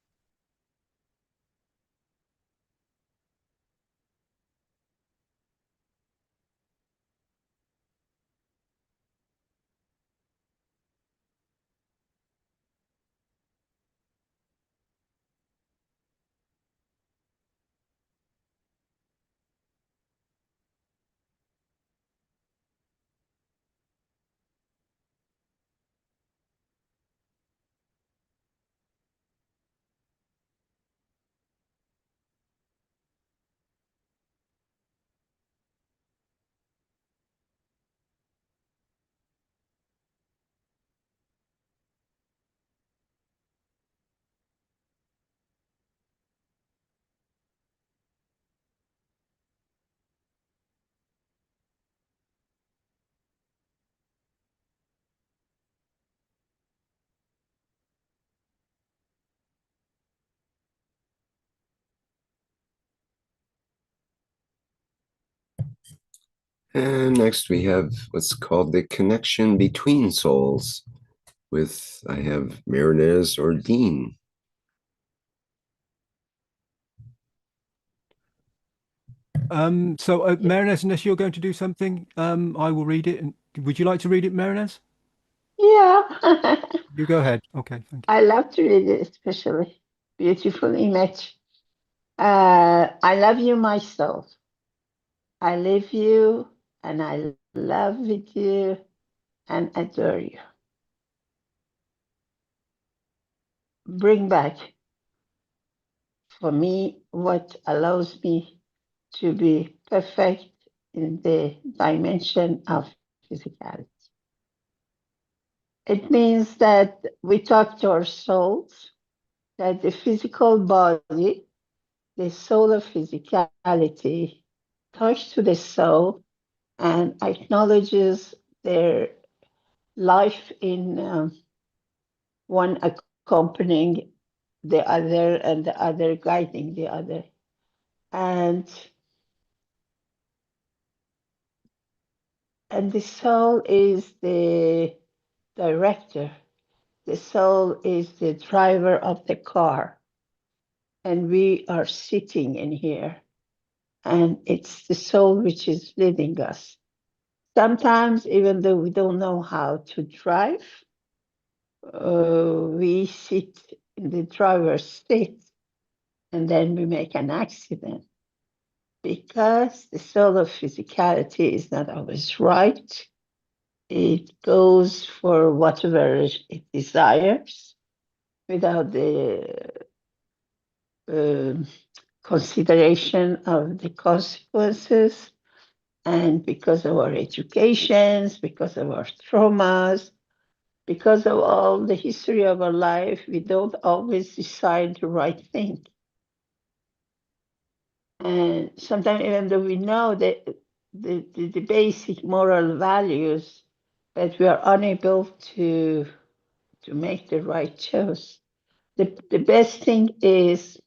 And next we have what's called the connection between souls with, I have Marinez or Dean. Marinez, unless you're going to do something, I will read it. And would you like to read it, Marinez? Yeah. You go ahead. Okay, thank you. I love to read it, especially. Beautiful image. I love you, my soul. I live you and I love with you and adore you. Bring back for me what allows me to be perfect in the dimension of physicality. It means that we talk to our souls, that the physical body, the soul of physicality, touch to the soul and acknowledges their life in one accompanying the other and the other guiding the other. And the soul is the director. The soul is the driver of the car. And we are sitting in here. And it's the soul which is leading us. Sometimes, even though we don't know how to drive, we sit in the driver's seat and then we make an accident because the soul of physicality is not always right. It goes for whatever it desires without the consideration of the consequences. And because of our educations, because of our traumas, because of all the history of our life, we don't always decide the right thing. And sometimes even though we know that the basic moral values, but we are unable to make the right choice. The best thing is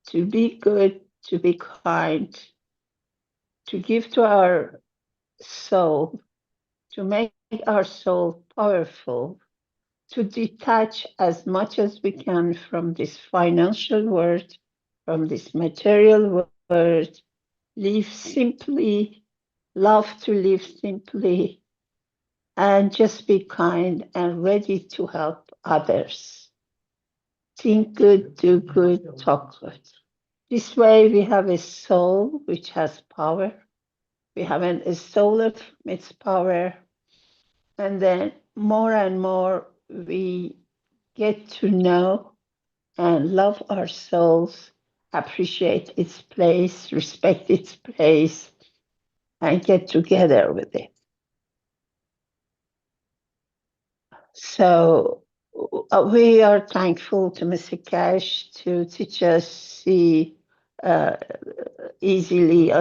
to be good, to be kind, to give to our soul, to make our soul powerful, to detach as much as we can from this financial world, from this material world, live simply, love to live simply, and just be kind and ready to help others. Think good, do good, talk good. This way we have a soul which has power. We have a soul of its power. And then more and more we get to know and love our souls, appreciate its place, respect its place, and get together with it. So we are thankful to Mr. Cash to teach us the easily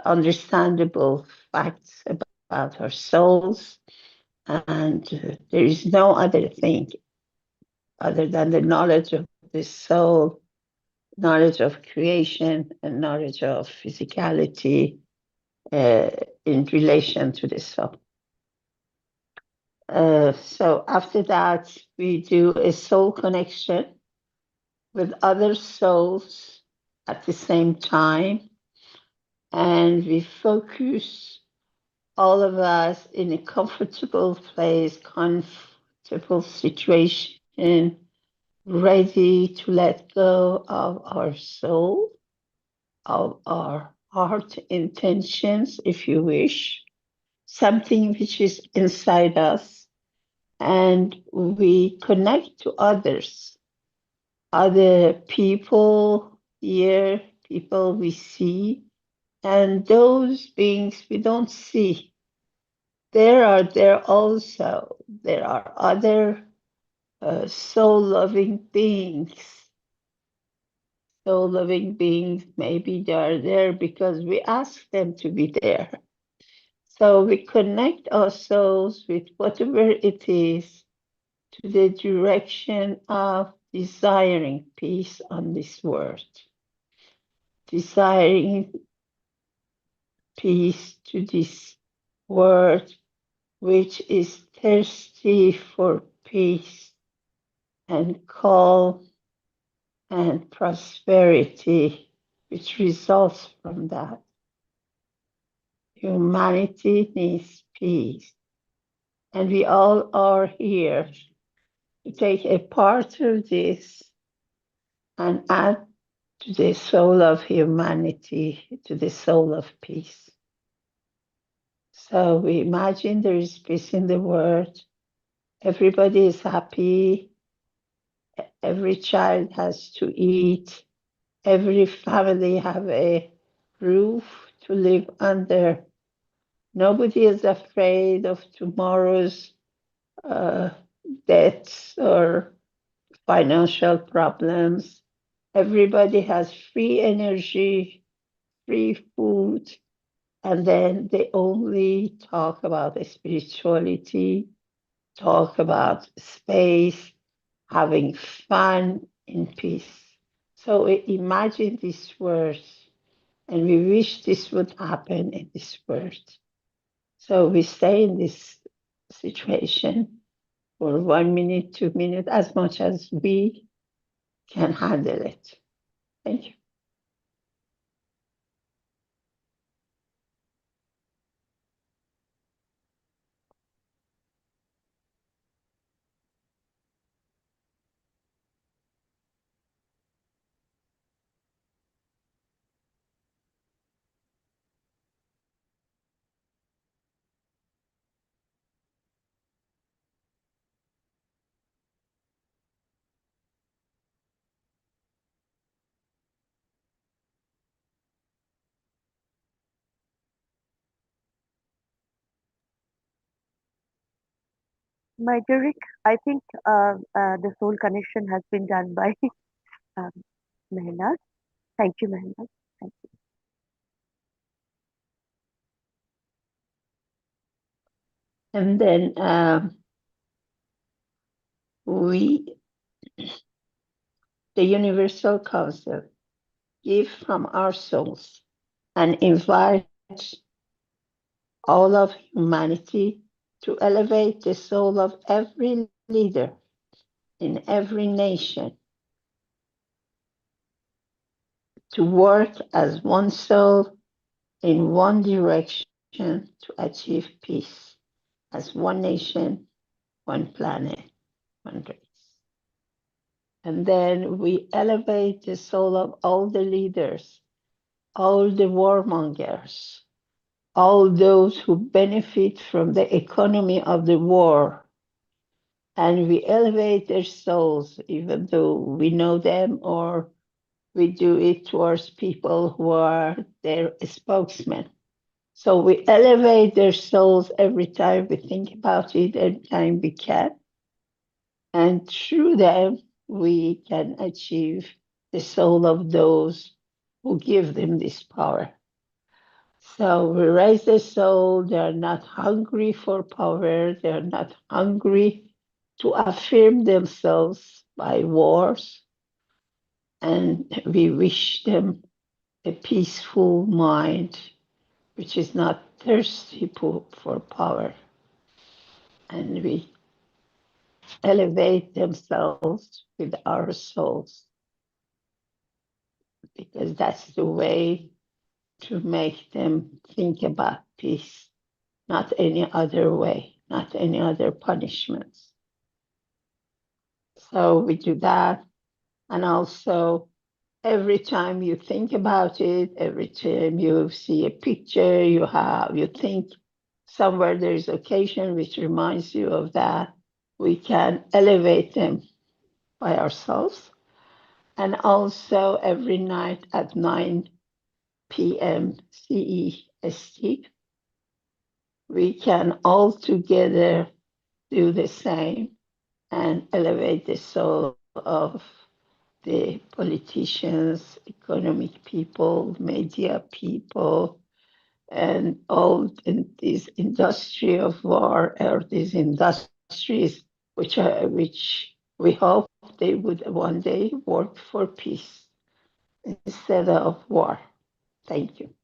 understandable facts about our souls. And there is no other thing other than the knowledge of the soul, knowledge of creation, and knowledge of physicality in relation to the soul. So after that, we do a soul connection with other souls at the same time. And we focus all of us in a comfortable place, comfortable situation, ready to let go of our soul, of our heart intentions, if you wish, something which is inside us. And we connect to others, other people here, people we see, and those beings we don't see. They are there also. There are other soul-loving beings. Soul-loving beings, maybe they are there because we ask them to be there. So we connect our souls with whatever it is to the direction of desiring peace on this world, desiring peace to this world which is thirsty for peace and calm and prosperity, which results from that. Humanity needs peace, and we all are here to take a part of this and add to the soul of humanity, to the soul of peace. So we imagine there is peace in the world. Everybody is happy. Every child has to eat. Every family have a roof to live under. Nobody is afraid of tomorrow's debts or financial problems. Everybody has free energy, free food, and then they only talk about spirituality, talk about space, having fun in peace. So we imagine this world, and we wish this would happen in this world. So we stay in this situation for 1 minute, 2 minutes, as much as we can handle it. Thank you. My Derek, I think the soul connection has been done by um, Mehran. Thank you, Mehran. Thank you. And then the Universal Council, give from our souls and invite all of humanity to elevate the soul of every leader in every nation to work as one soul in one direction to achieve peace as one nation, one planet, one race. And then we elevate the soul of all the leaders, all the warmongers, all those who benefit from the economy of the war. And we elevate their souls, even though we know them or we do it towards people who are their spokesmen. So we elevate their souls every time we think about it, every time we can. And through them, we can achieve the soul of those who give them this power. So we raise their soul. They're not hungry for power. They're not hungry to affirm themselves by wars. And we wish them a peaceful mind, which is not thirsty for power. And we elevate themselves with our souls, because that's the way to make them think about peace, not any other way, not any other punishments. So we do that. And also, every time you think about it, every time you see a picture, you think somewhere there is occasion which reminds you of that, we can elevate them by ourselves. And also every night at 9 PM CEST, we can all together do the same and elevate the soul of the politicians, economic people, media people, and all in this industry of war, or these industries which we hope they would one day work for peace instead of war. Thank you.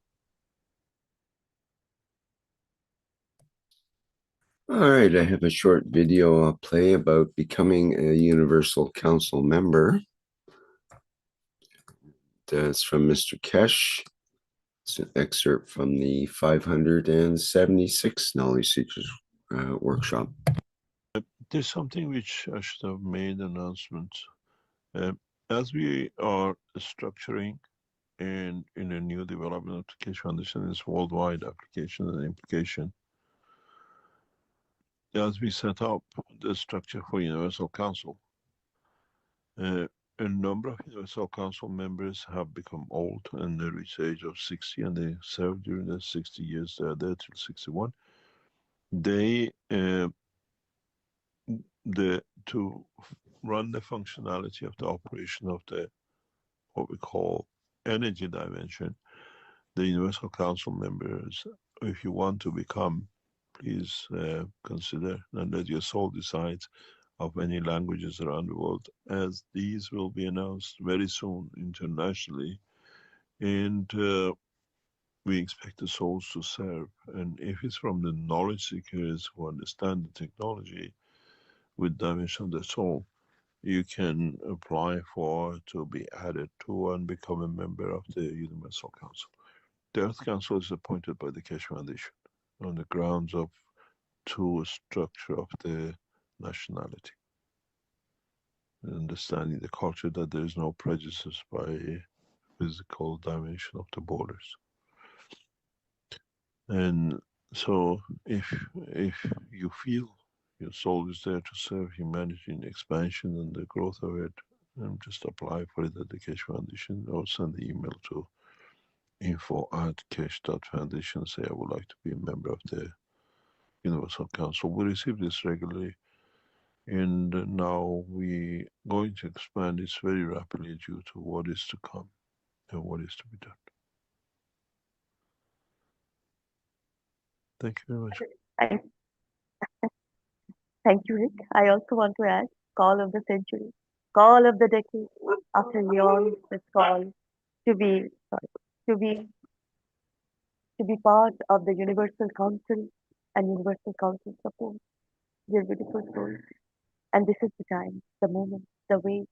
All right, I have a short video I'll play about becoming a Universal Council member. That's from Mr. Keshe. It's an excerpt from the 576 Knowledge Seekers workshop. There's something which I should have made an announcement. As we are structuring and in a new development of the Keshe Foundation, is worldwide application and implication. As we set up the structure for Universal Council, a number of Universal Council members have become old and they reach the age of 60, and they served during the 60 years. They are there till 61. To run the functionality of the operation of the what we call energy dimension, the Universal Council members, if you want to become, please consider and let your soul decide of any languages around the world, as these will be announced very soon internationally, and we expect the souls to serve. And if it's from the knowledge seekers who understand the technology with dimension of the soul, you can apply to be added to and become a member of the Universal Council. The Earth Council is appointed by the Keshe Foundation on the grounds of true structure of the nationality, understanding the culture, that there is no prejudice by physical dimension of the borders. And so if you feel your soul is there to serve humanity in expansion and the growth of it, just apply for it at the Keshe Foundation, or send the email to info@keshe.foundation, say I would like to be a member of the Universal Council. We receive this regularly, And now we're going to expand this very rapidly due to what is to come and what is to be done. Thank you very much. Thank, thank you, Rick. I also want to add call of the century, call of the decade. After all this call to be sorry, to be to be part of the Universal Council and Universal Council support. Dear beautiful souls. And this is the time, the moment, the way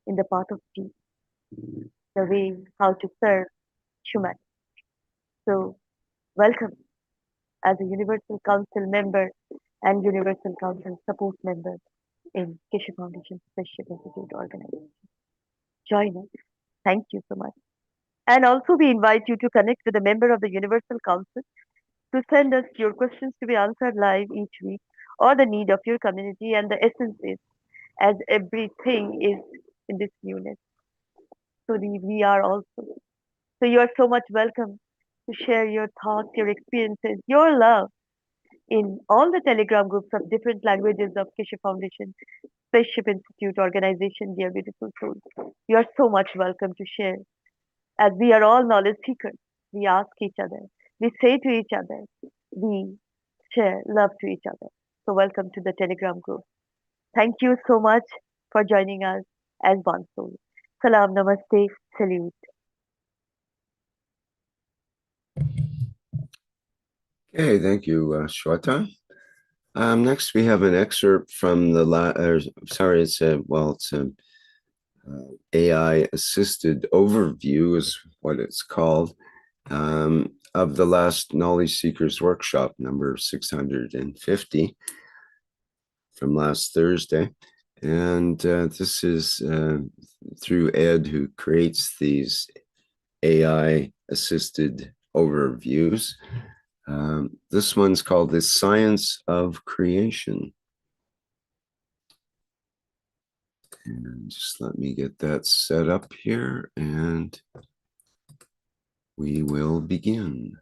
in the path of peace, the way how to serve humanity. So welcome as a Universal Council member and Universal Council support member in Keshe Foundation Spaceship Institute organization. Join us. Thank you so much. And also we invite you to connect with a member of the Universal Council to send us your questions to be answered live each week or the need of your community, and the essence is as everything is in this newness. So we are also. So you are so much welcome to share your thoughts, your experiences, your love in all the Telegram groups of different languages of Keshe Foundation, Spaceship Institute organization, dear beautiful souls. You are so much welcome to share. As we are all knowledge seekers, we ask each other, we say to each other, we share love to each other. So welcome to the Telegram group. Thank you so much for joining us as one soul. Salam, namaste, salute. Okay, thank you, Shweta. Next, we have an excerpt from the it's a AI assisted overview is what it's called, of the last Knowledge Seekers Workshop, number 650 from last Thursday. And this is through Ed, who creates these AI assisted overviews. This one's called The Science of Creation. And just let me get that set up here and we will begin.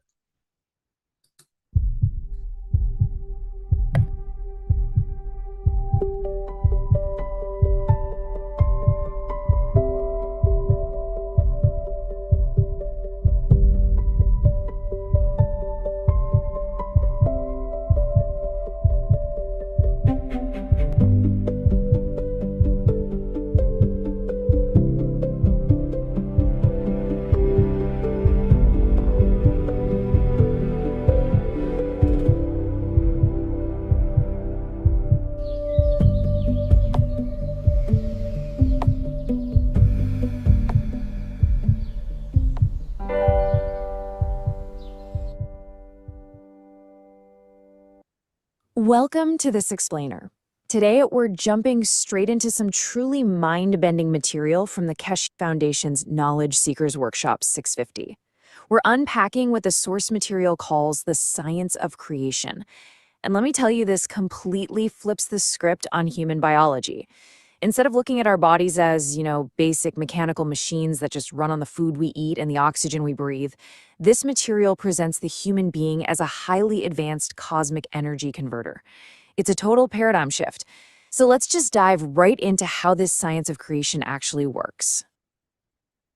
Welcome to this explainer. Today, we're jumping straight into some truly mind-bending material from the Keshe Foundation's Knowledge Seekers Workshop 650. We're unpacking what the source material calls the science of creation. And let me tell you, this completely flips the script on human biology. Instead of looking at our bodies as, basic mechanical machines that just run on the food we eat and the oxygen we breathe, this material presents the human being as a highly advanced cosmic energy converter. It's a total paradigm shift. So let's just dive right into how this science of creation actually works.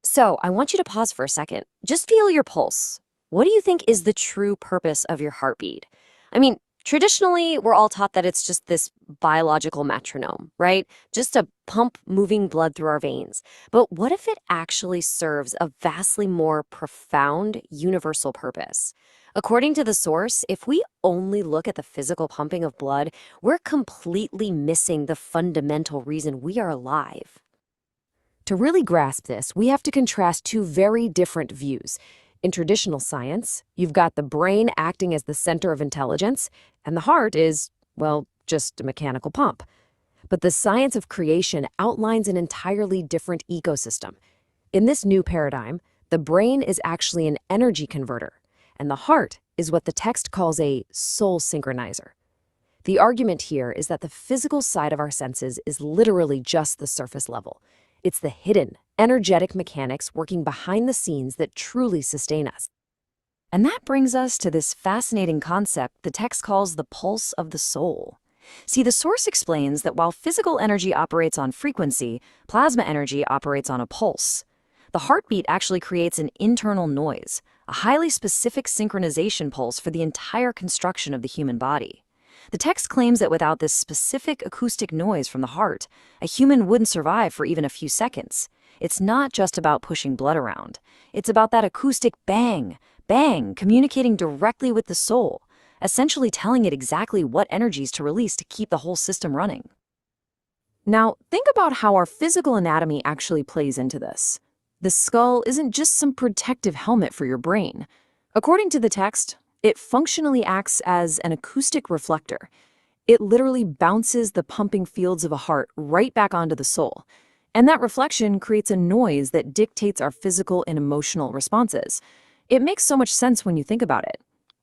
So I want you to pause for a second. Just feel your pulse. What do you think is the true purpose of your heartbeat? I mean, traditionally, we're all taught that it's just this biological metronome, right? Just a pump moving blood through our veins. But what if it actually serves a vastly more profound, universal purpose? According to the source, if we only look at the physical pumping of blood, we're completely missing the fundamental reason we are alive. To really grasp this, we have to contrast two very different views. In traditional science, you've got the brain acting as the center of intelligence, and the heart is, just a mechanical pump. But the science of creation outlines an entirely different ecosystem. In this new paradigm, the brain is actually an energy converter, and the heart is what the text calls a soul synchronizer. The argument here is that the physical side of our senses is literally just the surface level. It's the hidden, energetic mechanics working behind the scenes that truly sustain us. And that brings us to this fascinating concept the text calls the pulse of the soul. See, the source explains that while physical energy operates on frequency, plasma energy operates on a pulse. The heartbeat actually creates an internal noise, a highly specific synchronization pulse for the entire construction of the human body. The text claims that without this specific acoustic noise from the heart, a human wouldn't survive for even a few seconds. It's not just about pushing blood around. It's about that acoustic bang, bang, communicating directly with the soul, essentially telling it exactly what energies to release to keep the whole system running. Now, think about how our physical anatomy actually plays into this. The skull isn't just some protective helmet for your brain. According to the text, it functionally acts as an acoustic reflector. It literally bounces the pumping fields of a heart right back onto the soul. And that reflection creates a noise that dictates our physical and emotional responses. It makes so much sense when you think about it.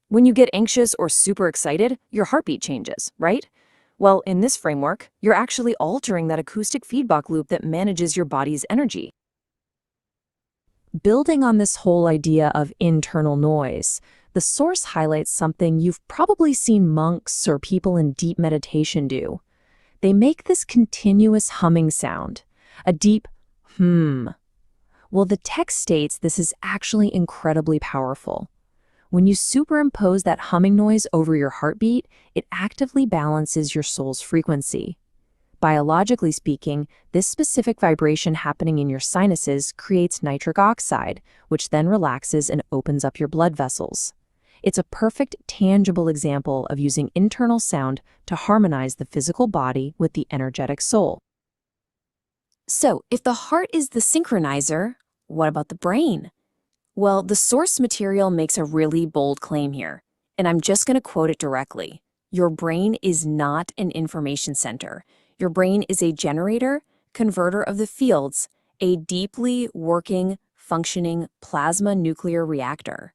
When you get anxious or super excited, your heartbeat changes, right? Well, in this framework, you're actually altering that acoustic feedback loop that manages your body's energy. Building on this whole idea of internal noise, the source highlights something you've probably seen monks or people in deep meditation do. They make this continuous humming sound, a deep Well, the text states this is actually incredibly powerful. When you superimpose that humming noise over your heartbeat, it actively balances your soul's frequency. Biologically speaking, this specific vibration happening in your sinuses creates nitric oxide, which then relaxes and opens up your blood vessels. It's a perfect, tangible example of using internal sound to harmonize the physical body with the energetic soul. So, if the heart is the synchronizer, what about the brain? Well, the source material makes a really bold claim here, and I'm just going to quote it directly. Your brain is not an information center. Your brain is a generator, converter of the fields, a deeply working, functioning plasma nuclear reactor.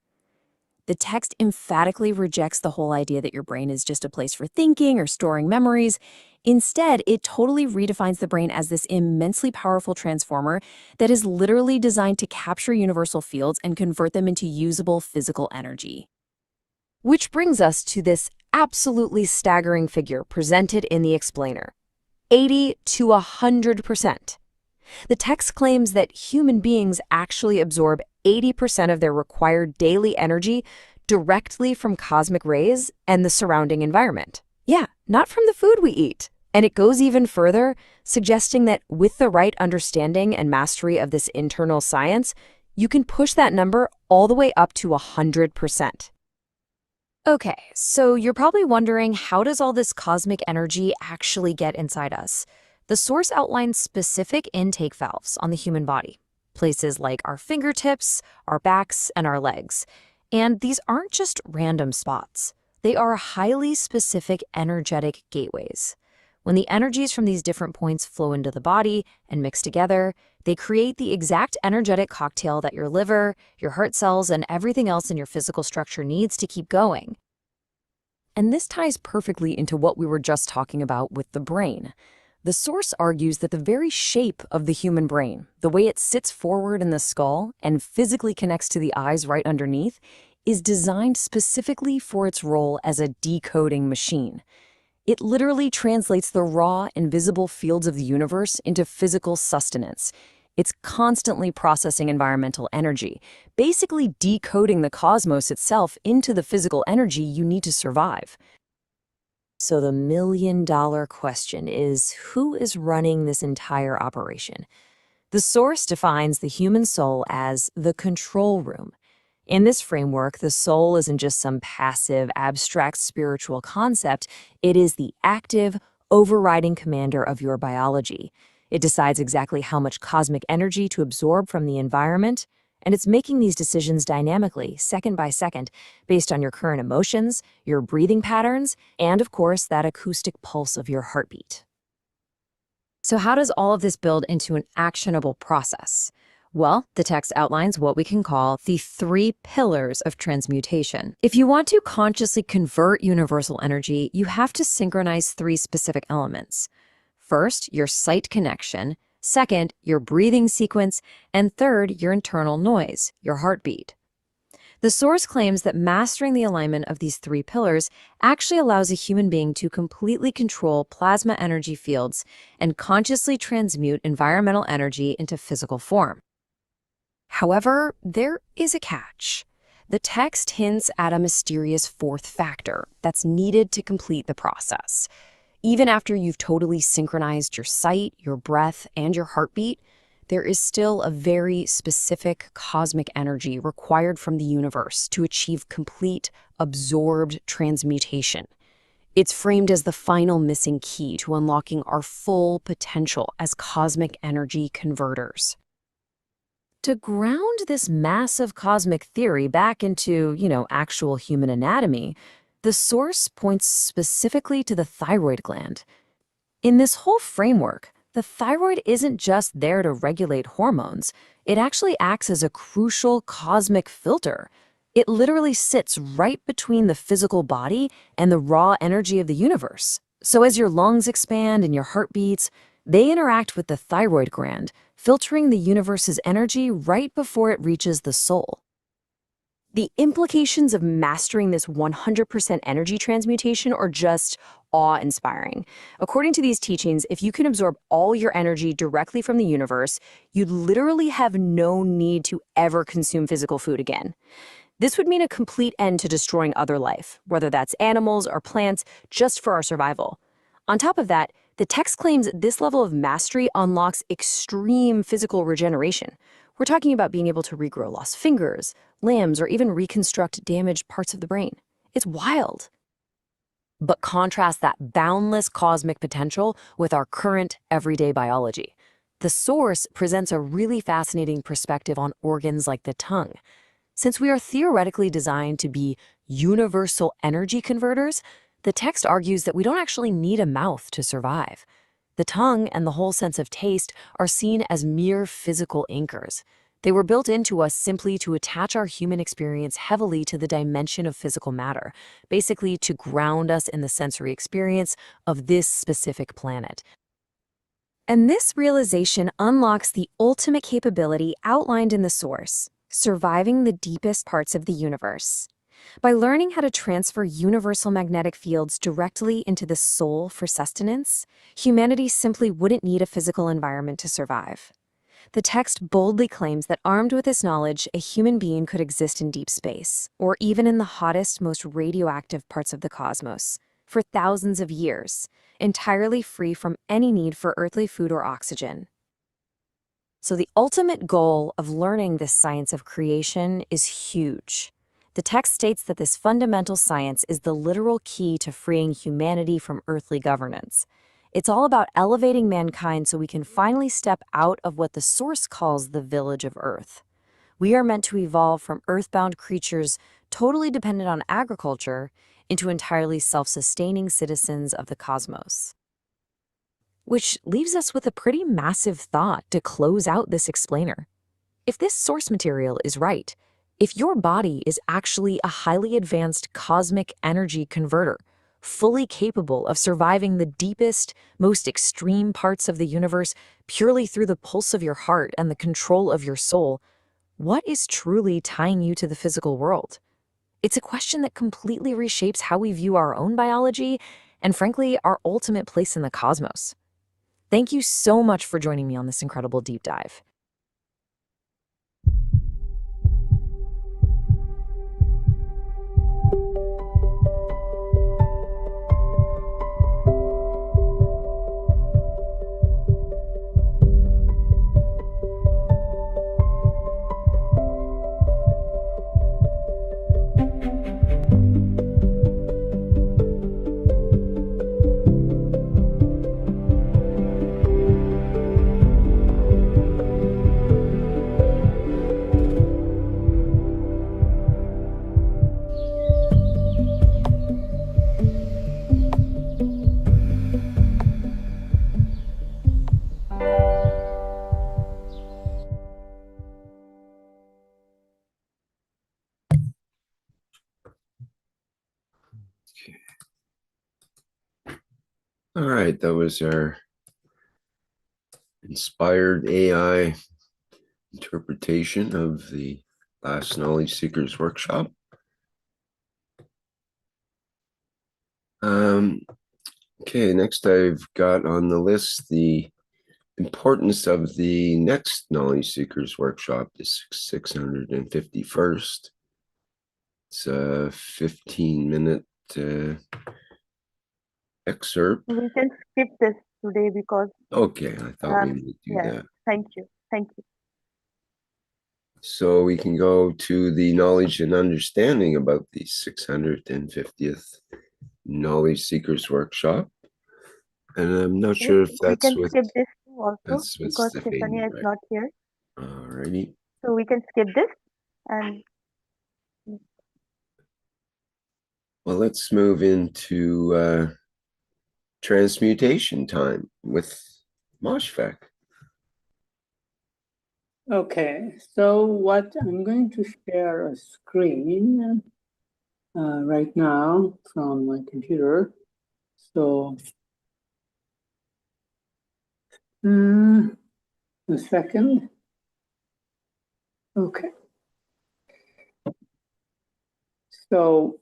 The text emphatically rejects the whole idea that your brain is just a place for thinking or storing memories. Instead, it totally redefines the brain as this immensely powerful transformer that is literally designed to capture universal fields and convert them into usable physical energy. Which brings us to this absolutely staggering figure presented in the explainer: 80 to 100%. The text claims that human beings actually absorb 80% of their required daily energy directly from cosmic rays and the surrounding environment. Yeah, not from the food we eat. And it goes even further, suggesting that with the right understanding and mastery of this internal science, you can push that number all the way up to 100%. Okay, so you're probably wondering, how does all this cosmic energy actually get inside us? The source outlines specific intake valves on the human body, places like our fingertips, our backs, and our legs. And these aren't just random spots. They are highly specific energetic gateways. When the energies from these different points flow into the body and mix together, they create the exact energetic cocktail that your liver, your heart cells, and everything else in your physical structure needs to keep going. And this ties perfectly into what we were just talking about with the brain. The source argues that the very shape of the human brain, the way it sits forward in the skull and physically connects to the eyes right underneath, is designed specifically for its role as a decoding machine. It literally translates the raw, invisible fields of the universe into physical sustenance. It's constantly processing environmental energy, basically decoding the cosmos itself into the physical energy you need to survive. So the million-dollar question is, who is running this entire operation? The source defines the human soul as the control room. In this framework, the soul isn't just some passive, abstract spiritual concept. It is the active, overriding commander of your biology. It decides exactly how much cosmic energy to absorb from the environment, and it's making these decisions dynamically, second by second, based on your current emotions, your breathing patterns, and of course, that acoustic pulse of your heartbeat. So how does all of this build into an actionable process? Well, the text outlines what we can call the 3 pillars of transmutation. If you want to consciously convert universal energy, you have to synchronize 3 specific elements. First, your sight connection. Second, your breathing sequence. And third, your internal noise, your heartbeat. The source claims that mastering the alignment of these three pillars actually allows a human being to completely control plasma energy fields and consciously transmute environmental energy into physical form. However, there is a catch. The text hints at a mysterious fourth factor that's needed to complete the process. Even after you've totally synchronized your sight, your breath, and your heartbeat, there is still a very specific cosmic energy required from the universe to achieve complete, absorbed transmutation. It's framed as the final missing key to unlocking our full potential as cosmic energy converters. To ground this massive cosmic theory back into, actual human anatomy, the source points specifically to the thyroid gland. In this whole framework, the thyroid isn't just there to regulate hormones. It actually acts as a crucial cosmic filter. It literally sits right between the physical body and the raw energy of the universe. So as your lungs expand and your heart beats, they interact with the thyroid gland, filtering the universe's energy right before it reaches the soul. The implications of mastering this 100% energy transmutation are just awe-inspiring. According to these teachings, if you can absorb all your energy directly from the universe, you'd literally have no need to ever consume physical food again. This would mean a complete end to destroying other life, whether that's animals or plants, just for our survival. On top of that, the text claims this level of mastery unlocks extreme physical regeneration. We're talking about being able to regrow lost fingers, limbs, or even reconstruct damaged parts of the brain. It's wild. But contrast that boundless cosmic potential with our current everyday biology. The source presents a really fascinating perspective on organs like the tongue. Since we are theoretically designed to be universal energy converters, the text argues that we don't actually need a mouth to survive. The tongue and the whole sense of taste are seen as mere physical anchors. They were built into us simply to attach our human experience heavily to the dimension of physical matter, basically to ground us in the sensory experience of this specific planet. And this realization unlocks the ultimate capability outlined in the source, surviving the deepest parts of the universe. By learning how to transfer universal magnetic fields directly into the soul for sustenance, humanity simply wouldn't need a physical environment to survive. The text boldly claims that armed with this knowledge, a human being could exist in deep space, or even in the hottest, most radioactive parts of the cosmos, for thousands of years, entirely free from any need for earthly food or oxygen. So the ultimate goal of learning this science of creation is huge. The text states that this fundamental science is the literal key to freeing humanity from earthly governance. It's all about elevating mankind so we can finally step out of what the source calls the village of Earth. We are meant to evolve from earthbound creatures totally dependent on agriculture into entirely self-sustaining citizens of the cosmos. Which leaves us with a pretty massive thought to close out this explainer. If this source material is right, if your body is actually a highly advanced cosmic energy converter, fully capable of surviving the deepest, most extreme parts of the universe purely through the pulse of your heart and the control of your soul, what is truly tying you to the physical world? It's a question that completely reshapes how we view our own biology and, frankly, our ultimate place in the cosmos. Thank you so much for joining me on this incredible deep dive. All right, that was our inspired AI interpretation of the last Knowledge Seekers workshop. Okay, next I've got on the list the importance of the next Knowledge Seekers workshop, the 651st. It's a 15-minute excerpt. We can skip this today because, Okay, I thought we would do yeah, that. thank you. Thank you. So we can go to the knowledge and understanding about the 650th Knowledge Seekers workshop. And I'm not sure if We that's can with, skip this too also that's with because Stephanie, Stefania is right? not here. Alrighty. So we can skip this and Well, let's move into transmutation time with Moshfaq. Okay, so what I'm going to share a screen right now from my computer. So a second. Okay. So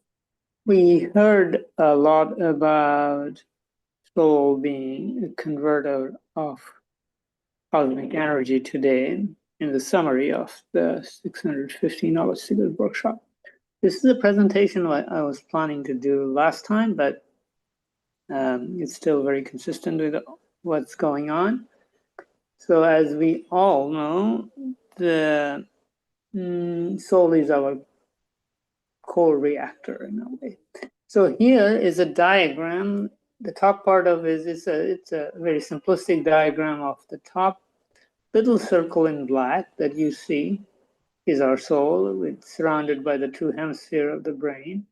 we heard a lot about soul being a converter of cosmic energy today in the summary of the 650 Knowledge Seekers workshop. This is a presentation I was planning to do last time, but it's still very consistent with what's going on. So as we all know, the soul is our core reactor in a way. So here is a diagram. The top part of it is it's a very simplistic diagram of the top little circle in black that you see is our soul. It's surrounded by the two hemispheres of the brain.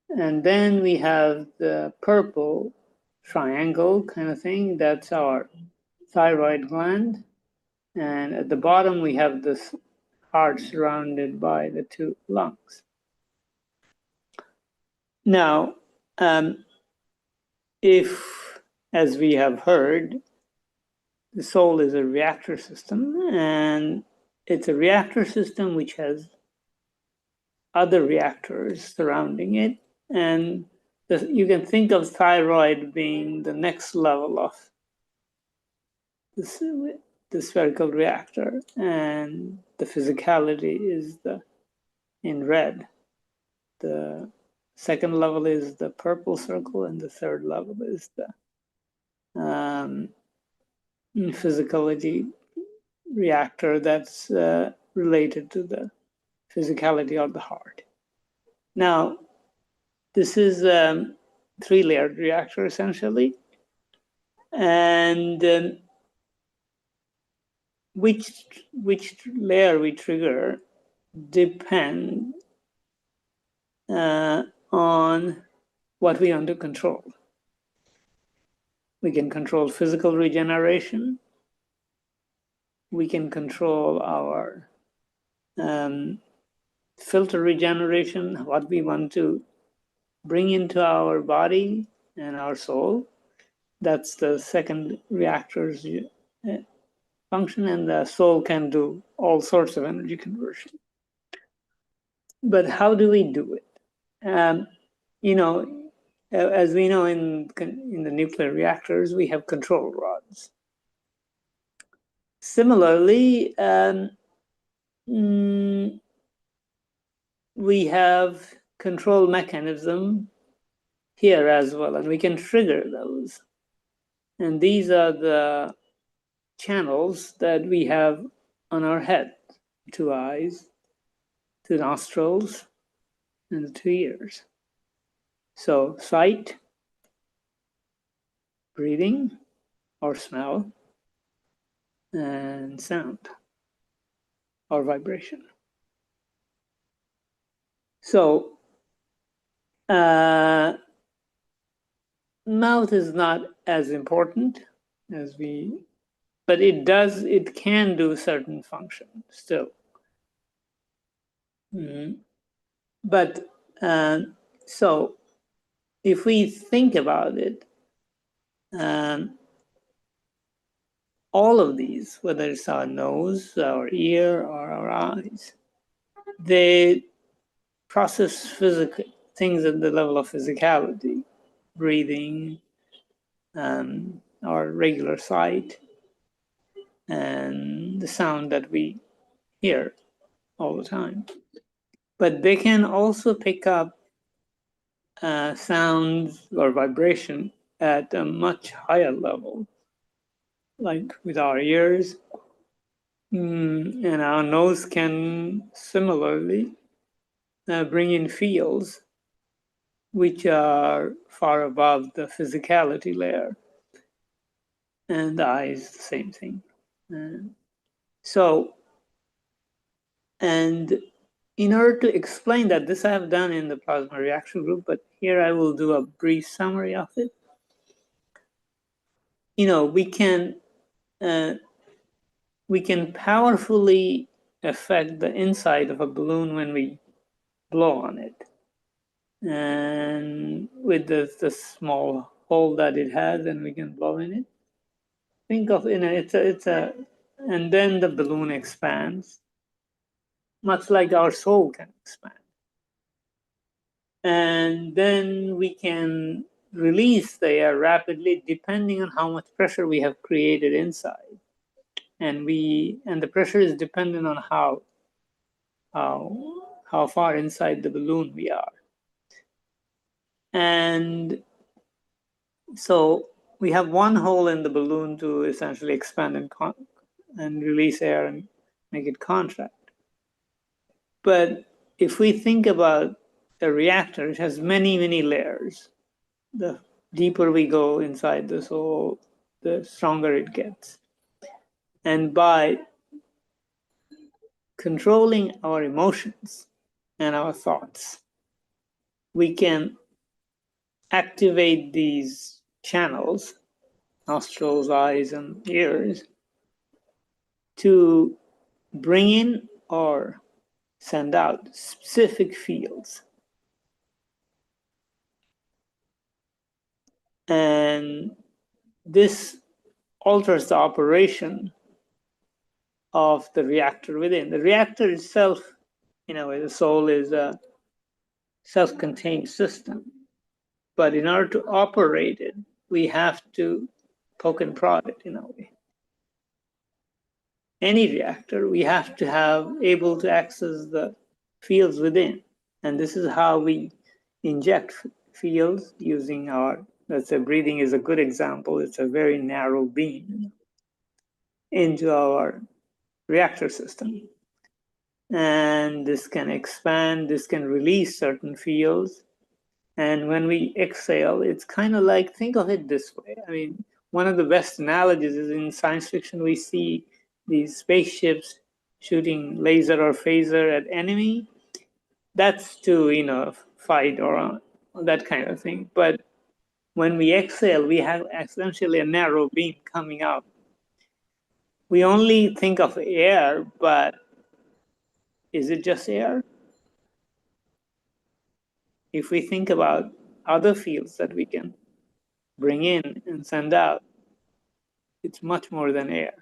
And then we have the purple triangle kind of thing. That's our thyroid gland. And at the bottom, we have this heart surrounded by the two lungs. Now, if, as we have heard, the soul is a reactor system, and it's a reactor system which has other reactors surrounding it, and you can think of thyroid being the next level of the spherical reactor, and the physicality is in red. The second level is the purple circle, and the third level is the physicality reactor that's related to the physicality of the heart. Now, this is a three-layered reactor essentially, and which layer we trigger depend on what we want to control. We can control physical regeneration. We can control our filter regeneration, what we want to bring into our body and our soul. That's the second reactor's function, and the soul can do all sorts of energy conversion. But how do we do it? You know, as we know in the nuclear reactors, we have control rods. Similarly, we have control mechanism here as well, and we can trigger those. And these are the channels that we have on our head: 2 eyes, 2 nostrils, and 2 ears. So sight, breathing or smell, and sound or vibration. So mouth is not as important as but it can do certain function still. But so if we think about it, all of these, whether it's our nose, our ear, or our eyes, they process physical things at the level of physicality, breathing, our regular sight, and the sound that we hear all the time. But they can also pick up sounds or vibration at a much higher level, like with our ears. And our nose can similarly bring in fields which are far above the physicality layer. And the eyes, the same thing. And in order to explain that, this I have done in the plasma reaction group, but here I will do a brief summary of it. We can powerfully affect the inside of a balloon when we blow on it. And with the small hole that it has, and we can blow in it. Think of and then the balloon expands, much like our soul can expand. And then we can release the air rapidly depending on how much pressure we have created inside. And the pressure is dependent on how far inside the balloon we are. And so we have one hole in the balloon to essentially expand and release air and make it contract. But if we think about a reactor, it has many, many layers. The deeper we go inside the soul, the stronger it gets. And by controlling our emotions and our thoughts, we can activate these channels, nostrils, eyes, and ears, to bring in or send out specific fields. And this alters the operation of the reactor within. The reactor itself, in a way, the soul is a self-contained system. But in order to operate it, we have to poke and prod it in a way. Any reactor, we have to have able to access the fields within. And this is how we inject fields using our, let's say breathing is a good example. It's a very narrow beam into our reactor system. And this can expand, this can release certain fields. And when we exhale, it's kind of like, think of it this way. I mean, one of the best analogies is in science fiction, we see these spaceships shooting laser or phaser at enemy. That's to, fight or that kind of thing. But when we exhale, we have essentially a narrow beam coming out. We only think of air, but is it just air? If we think about other fields that we can bring in and send out, it's much more than air.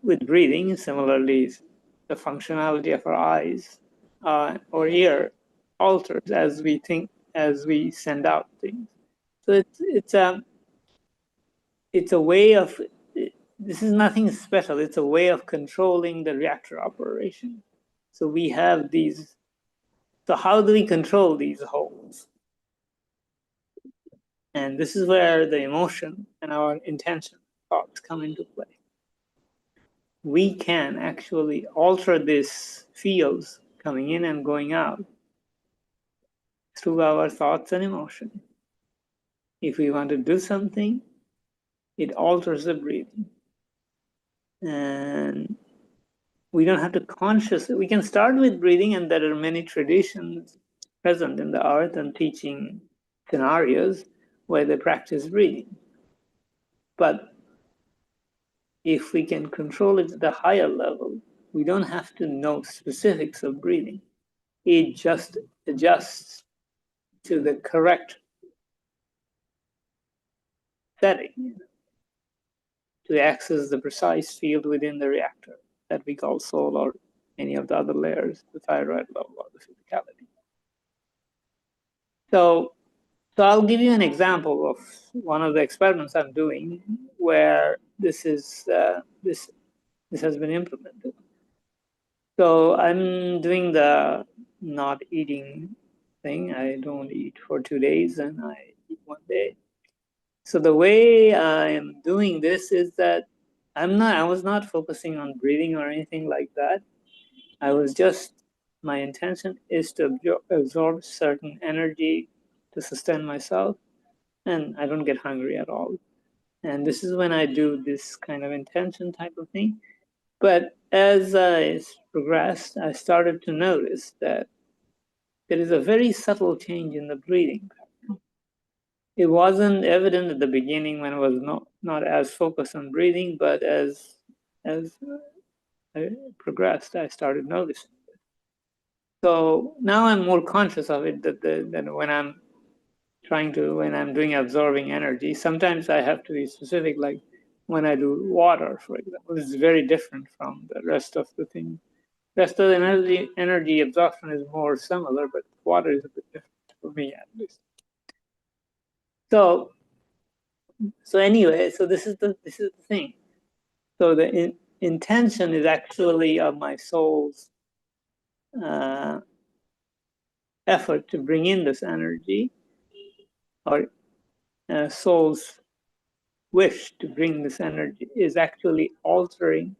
With breathing, similarly, the functionality of our eyes or ear alters as we think, as we send out things. So it's a way of, this is nothing special. It's a way of controlling the reactor operation. So we have these. So how do we control these holes? And this is where the emotion and our intention, thoughts come into play. We can actually alter these fields coming in and going out through our thoughts and emotion. If we want to do something, it alters the breathing. And we don't have to consciously, we can start with breathing, and there are many traditions present in the earth and teaching scenarios where they practice breathing. But if we can control it at the higher level, we don't have to know specifics of breathing. It just adjusts to the correct setting to access the precise field within the reactor that we call soul or any of the other layers, the thyroid level or the physicality. So I'll give you an example of one of the experiments I'm doing where this is this has been implemented. So I'm doing the not eating thing. I don't eat for 2 days and I eat 1 day. So the way I am doing this is that I was not focusing on breathing or anything like that. My intention is to absorb certain energy to sustain myself, and I don't get hungry at all. And this is when I do this kind of intention type of thing. But as I progressed, I started to notice that there is a very subtle change in the breathing. It wasn't evident at the beginning when I was not as focused on breathing, but as I progressed, I started noticing it. So now I'm more conscious of it that when I'm doing absorbing energy, sometimes I have to be specific, like when I do water, for example, it's very different from the rest of the thing. Rest of the energy absorption is more similar, but water is a bit different for me at least. So anyway, so this is the thing. So the intention is actually of my soul's effort to bring in this energy, or soul's wish to bring this energy is actually altering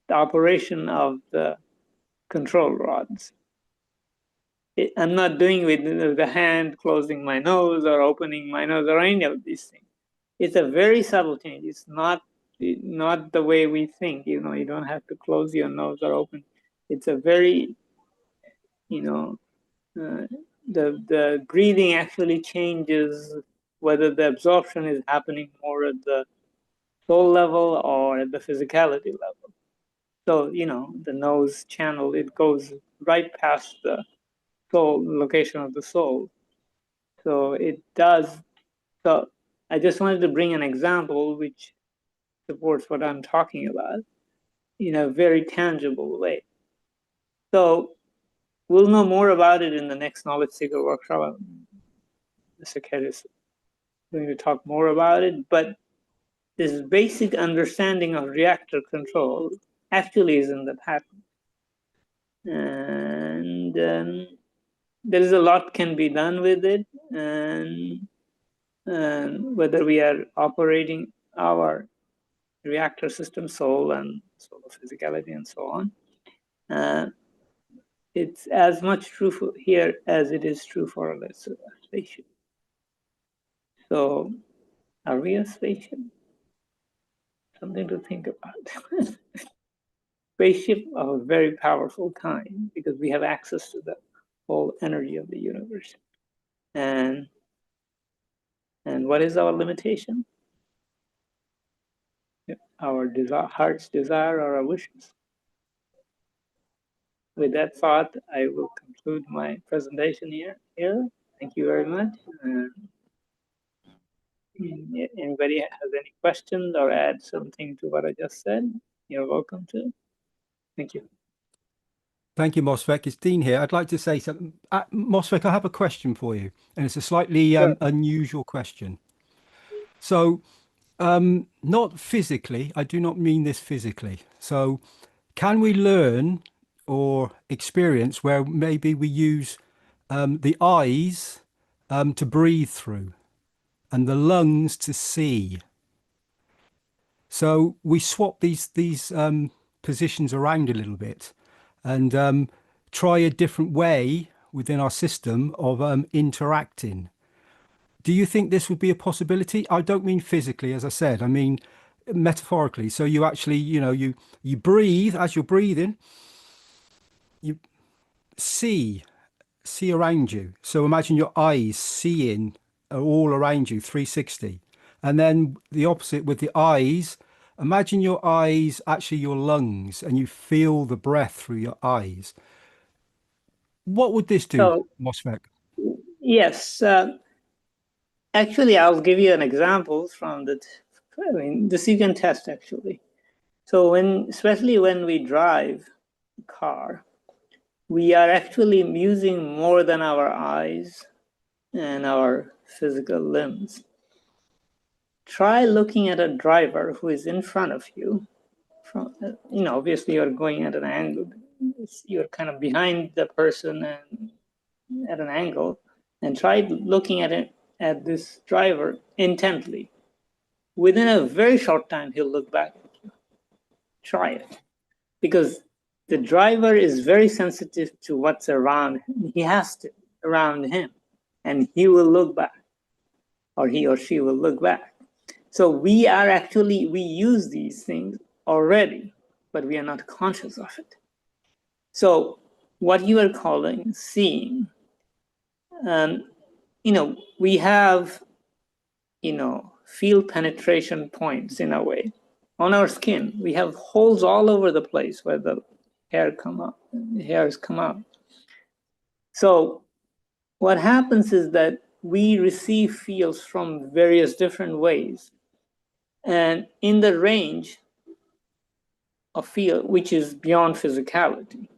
the operation of the control rods. I'm not doing with the hand closing my nose or opening my nose or any of these things. It's a very subtle change. It's not the way we think. You don't have to close your nose or open. It's a very, the breathing actually changes whether the absorption is happening more at the soul level or at the physicality level. So, the nose channel, it goes right past the soul, location of the soul. So it does. So I just wanted to bring an example which supports what I'm talking about in a very tangible way. So we'll know more about it in the next Knowledge Seeker workshop. Mr. Keshe is going to talk more about it, but this basic understanding of reactor control actually is in the patent. And there is a lot can be done with it, and whether we are operating our reactor system, soul and soul of physicality and so on. It's as much true for here as it is true for a spaceship. So are we a spaceship? Something to think about. Spaceship of a very powerful kind, because we have access to the whole energy of the universe. And what is our limitation? Our heart's desire or our wishes. With that thought, I will conclude my presentation here. Thank you very much. Anybody has any questions or add something to what I just said, you're welcome to. Thank you. Thank you, Mosfeq. It's Dean here. I'd like to say something. Mosfeq, I have a question for you, and it's a slightly unusual question. So, not physically, I do not mean this physically. So, can we learn or experience where maybe we use the eyes to breathe through and the lungs to see? So we swap these positions around a little bit and try a different way within our system of interacting. Do you think this would be a possibility? I don't mean physically, as I said, I mean metaphorically. So you actually, you breathe. As you're breathing, you see around you. So imagine your eyes seeing all around you, 360. And then the opposite with the eyes. Imagine your eyes, actually your lungs, and you feel the breath through your eyes. What would this do, Mosfeq? Yes. Actually, I'll give you an example from this you can test actually. So especially when we drive, car, we are actually using more than our eyes and our physical limbs. Try looking at a driver who is in front of you. From, obviously you're going at an angle. You're kind of behind the person and at an angle, and try looking at this driver intently. Within a very short time, he'll look back at you. Try it. Because the driver is very sensitive to what's around him. He has to, around him. And he will look back. Or he or she will look back. So we use these things already, but we are not conscious of it. So what you are calling seeing, we have, field penetration points in a way. On our skin, we have holes all over the place where the hairs come up. So what happens is that we receive fields from various different ways. And in the range of field, which is beyond physicality.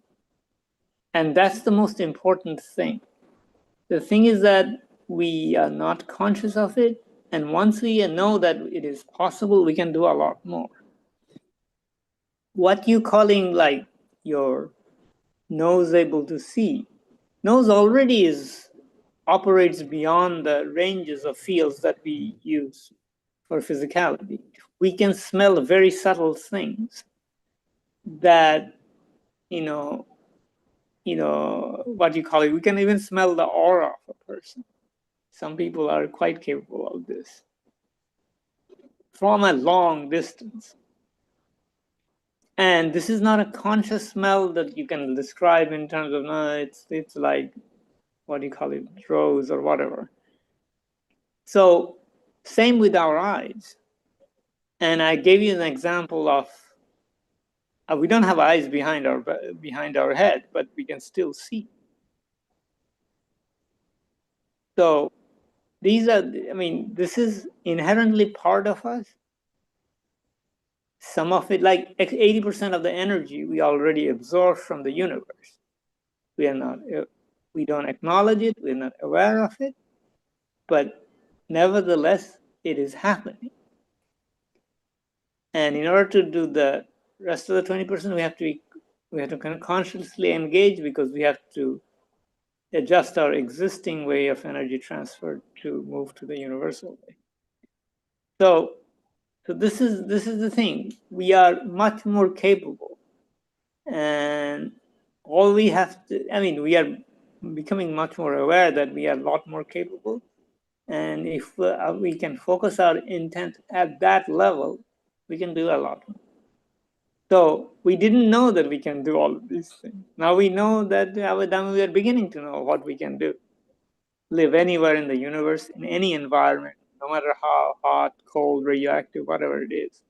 And that's the most important thing. The thing is that we are not conscious of it. And once we know that it is possible, we can do a lot more. What you calling like your nose able to see, nose already operates beyond the ranges of fields that we use for physicality. We can smell very subtle things that, what you call it, we can even smell the aura of a person. Some people are quite capable of this from a long distance. And this is not a conscious smell that you can describe in terms of, no, it's like, what do you call it, rose or whatever. So same with our eyes. And I gave you an example of, we don't have eyes behind our head, but we can still see. So this is inherently part of us. Some of it, like 80% of the energy we already absorb from the universe. We don't acknowledge it, we're not aware of it, but nevertheless, it is happening. And in order to do the rest of the 20%, we have to kind of consciously engage, because we have to adjust our existing way of energy transfer to move to the universal way. So this is the thing. We are much more capable, and all we have to, we are becoming much more aware that we are a lot more capable. And if we can focus our intent at that level, we can do a lot more. So we didn't know that we can do all of these things. Now we know that we are beginning to know what we can do. Live anywhere in the universe, in any environment, no matter how hot, cold, radioactive, whatever it is.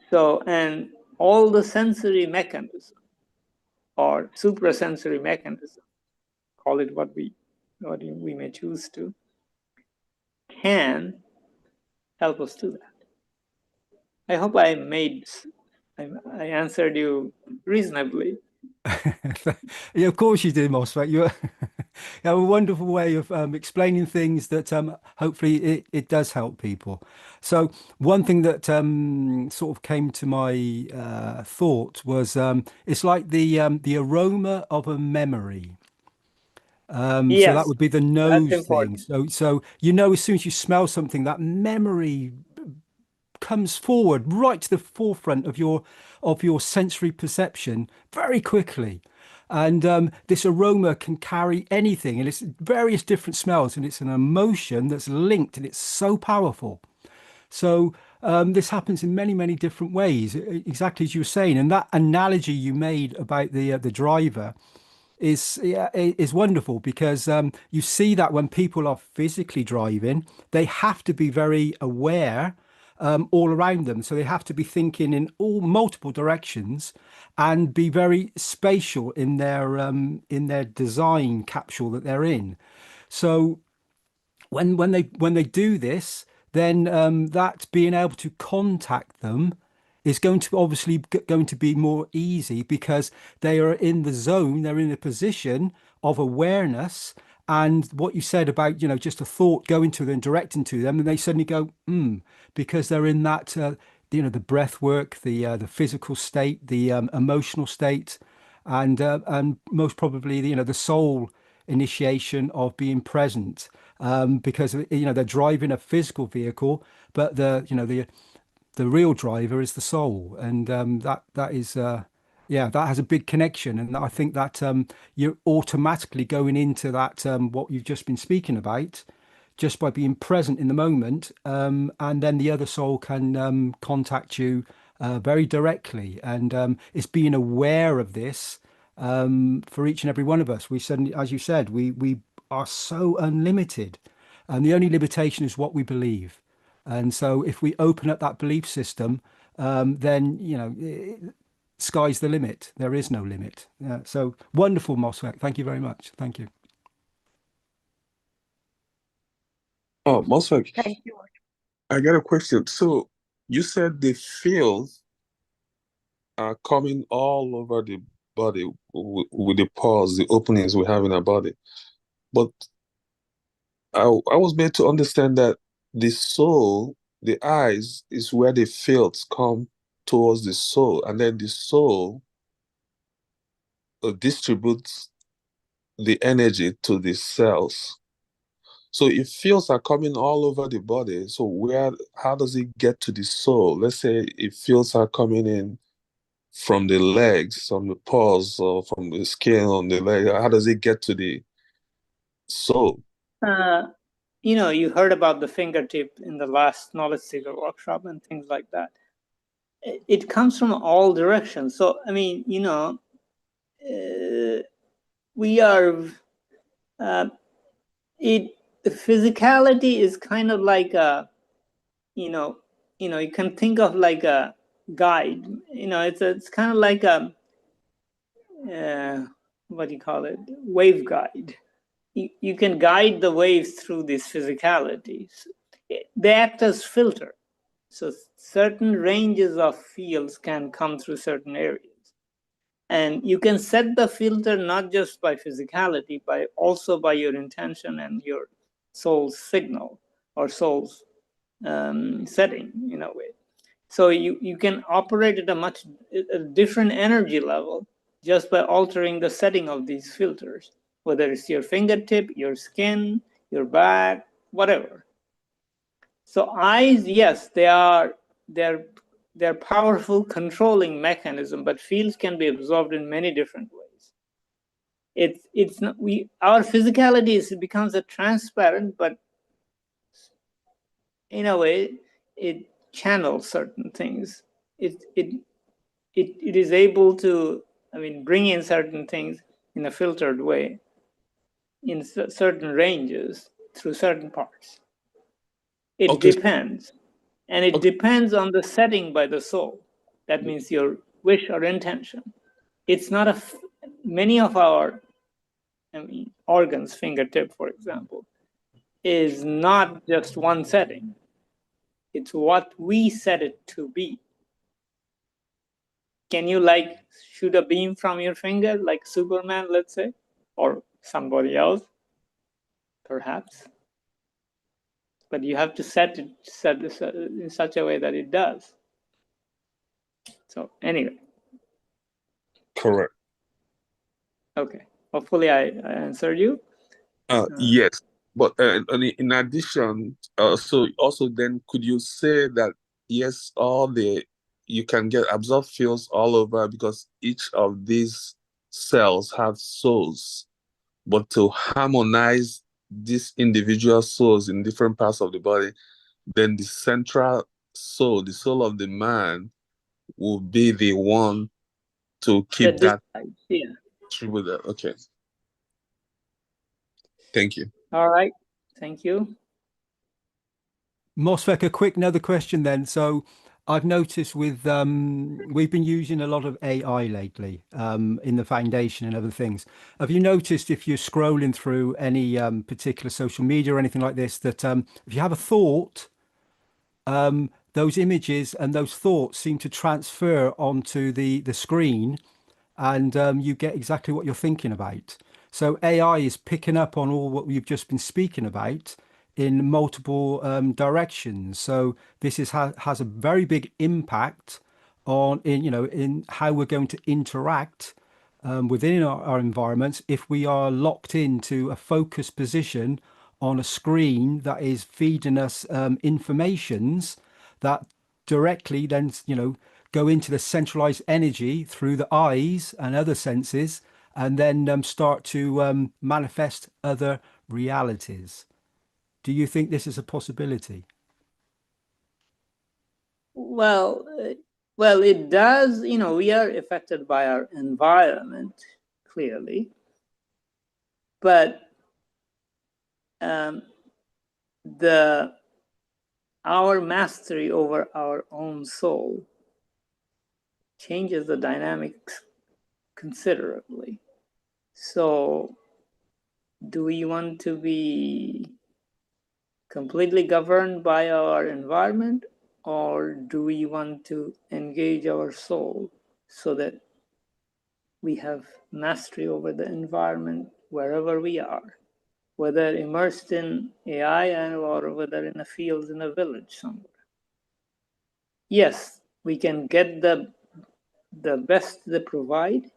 So, and all the sensory mechanisms, or suprasensory mechanism, call it what we may choose to, can help us do that. I hope I answered you reasonably. Yeah, of course you did, Mosfet. You have a wonderful way of explaining things that hopefully it does help people. So one thing that sort of came to my thought was it's like the aroma of a memory. Yes, so that would be the nose thing. important. So as soon as you smell something, that memory comes forward right to the forefront of your sensory perception very quickly. And this aroma can carry anything, and it's various different smells, and it's an emotion that's linked, and it's so powerful. So this happens in many, many different ways, exactly as you were saying. And that analogy you made about the driver is wonderful, because you see that when people are physically driving, they have to be very aware all around them. So they have to be thinking in all multiple directions and be very spatial in their design capsule that they're in. So when they do this, then that being able to contact them is going to obviously going to be more easy because they are in the zone, they're in a position of awareness. And what you said about, just a thought going to them, directing to them, and they suddenly go, because they're in that, the breath work, the physical state, the emotional state, and most probably, the soul initiation of being present, because they're driving a physical vehicle, but the real driver is the soul, and that is that has a big connection, and I think that you're automatically going into that what you've just been speaking about, just by being present in the moment, and then the other soul can contact you very directly, and it's being aware of this for each and every one of us. We suddenly, as you said, we are so unlimited, and the only limitation is what we believe. And so if we open up that belief system, then, sky's the limit. There is no limit. So wonderful, Mosfeq. Thank you very much. Thank you. Oh, Mosfeq, Thank you. I got a question. So you said the fields are coming all over the body with the pores, the openings we have in our body. But I was made to understand that the soul, the eyes, is where the fields come towards the soul, and then the soul distributes the energy to the cells. So if fields are coming all over the body, so how does it get to the soul? Let's say if fields are coming in from the legs, from the paws, or from the skin on the leg, how does it get to the soul? You heard about the fingertip in the last knowledge seeker workshop and things like that. It comes from all directions. So, I mean, we are, the physicality is kind of like a, you can think of like a guide. It's kind of like a, what do you call it? Wave guide. You can guide the waves through these physicalities. They act as filter. So certain ranges of fields can come through certain areas. And you can set the filter not just by physicality, but also by your intention and your soul's signal or soul's setting in a way. So you can operate at a different energy level just by altering the setting of these filters, whether it's your fingertip, your skin, your back, whatever. So eyes, yes, they're powerful controlling mechanism, but fields can be absorbed in many different ways. It's not our physicality becomes a transparent, but in a way it channels certain things. It is able to, bring in certain things in a filtered way in certain ranges through certain parts. It depends. And it depends on the setting by the soul. That means your wish or intention. It's not many of our organs, fingertip, for example, is not just one setting. It's what we set it to be. Can you shoot a beam from your finger like Superman, let's say, or somebody else, perhaps? But you have to set this in such a way that it does. So anyway. Correct. Okay. Hopefully I answered you. Yes, but in addition, so also then could you say that yes, you can get absorbed fields all over because each of these cells have souls, but to harmonize these individual souls in different parts of the body, then the central soul, the soul of the man, will be the one to keep that. Yeah. With that. Okay. Thank you. All right. Thank you. Mosfeq, another question then. So I've noticed we've been using a lot of AI lately in the foundation and other things. Have you noticed if you're scrolling through any particular social media or anything like this, that if you have a thought, those images and those thoughts seem to transfer onto the screen, and you get exactly what you're thinking about. So AI is picking up on all what we've just been speaking about in multiple directions. So this has a very big impact on in how we're going to interact within our environments if we are locked into a focused position on a screen that is feeding us informations that directly then go into the centralized energy through the eyes and other senses, and then start to manifest other realities. Do you think this is a possibility? Well, it does. We are affected by our environment, clearly, but our mastery over our own soul changes the dynamics considerably. So, do we want to be completely governed by our environment, or do we want to engage our soul so that we have mastery over the environment wherever we are, whether immersed in AI or whether in a field in a village somewhere? Yes, we can get the best they provide,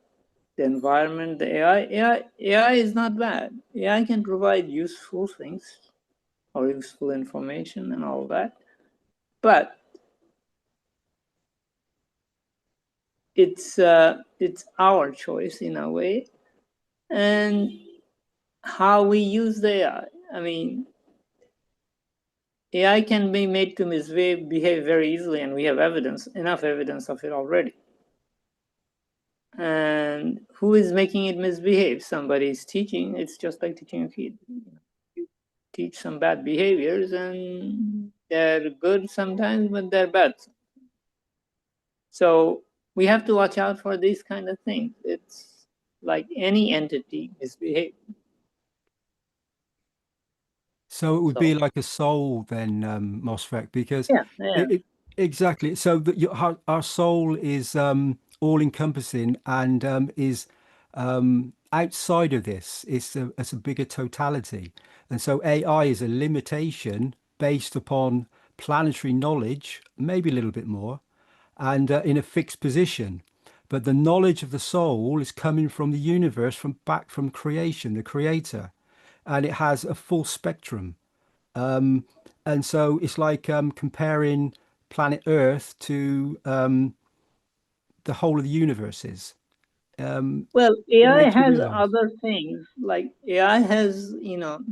the environment, the AI. AI is not bad. AI can provide useful things or useful information and all that, but it's our choice in a way, and how we use the AI. I mean, AI can be made to misbehave very easily, and we have enough evidence of it already. And who is making it misbehave? Somebody is teaching. It's just like teaching a kid. You teach some bad behaviors, and they're good sometimes, but they're bad. So we have to watch out for these kind of things. It's like any entity misbehaving. So it would be like a soul then, Mosfeq, because Yeah. exactly. So that our soul is all encompassing and is outside of this. It's a bigger totality, and so AI is a limitation based upon planetary knowledge, maybe a little bit more, and in a fixed position. But the knowledge of the soul is coming from the universe, back from creation, the creator, and it has a full spectrum. And so it's like comparing planet Earth to the whole of the universes. Well, AI has other things. Like AI has,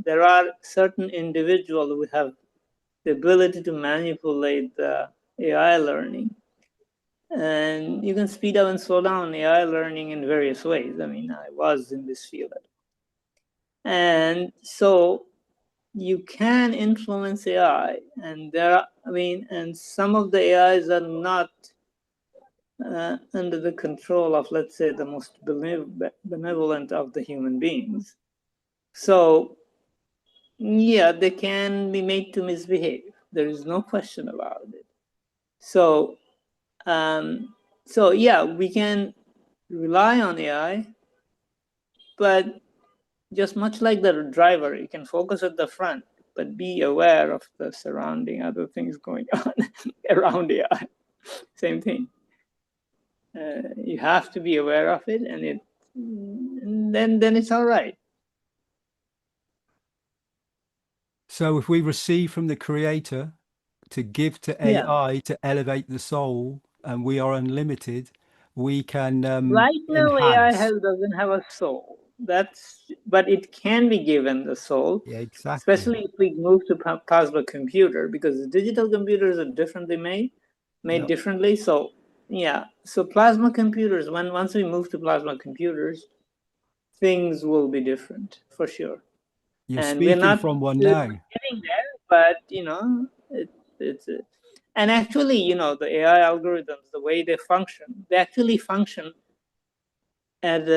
there are certain individuals who have the ability to manipulate the AI learning. And you can speed up and slow down AI learning in various ways. I mean, I was in this field. And so you can influence AI, and and some of the AIs are not under the control of, let's say, the most benevolent of the human beings. So, yeah, they can be made to misbehave. There is no question about it. So, yeah, we can rely on AI, but just much like the driver, you can focus at the front, but be aware of the surrounding other things going on around AI. Same thing. You have to be aware of it, and then it's all right. So if we receive from the creator to give to AI to elevate the soul, and we are unlimited, we can right now enhance. AI doesn't have a soul. But it can be given the soul. Yeah, exactly. Especially if we move to plasma computer, because the digital computers are differently made differently. So yeah, so plasma computers. Once we move to plasma computers, things will be different for sure. You're and speaking we're not from one now. getting there, but it's and actually, the AI algorithms, the way they actually function as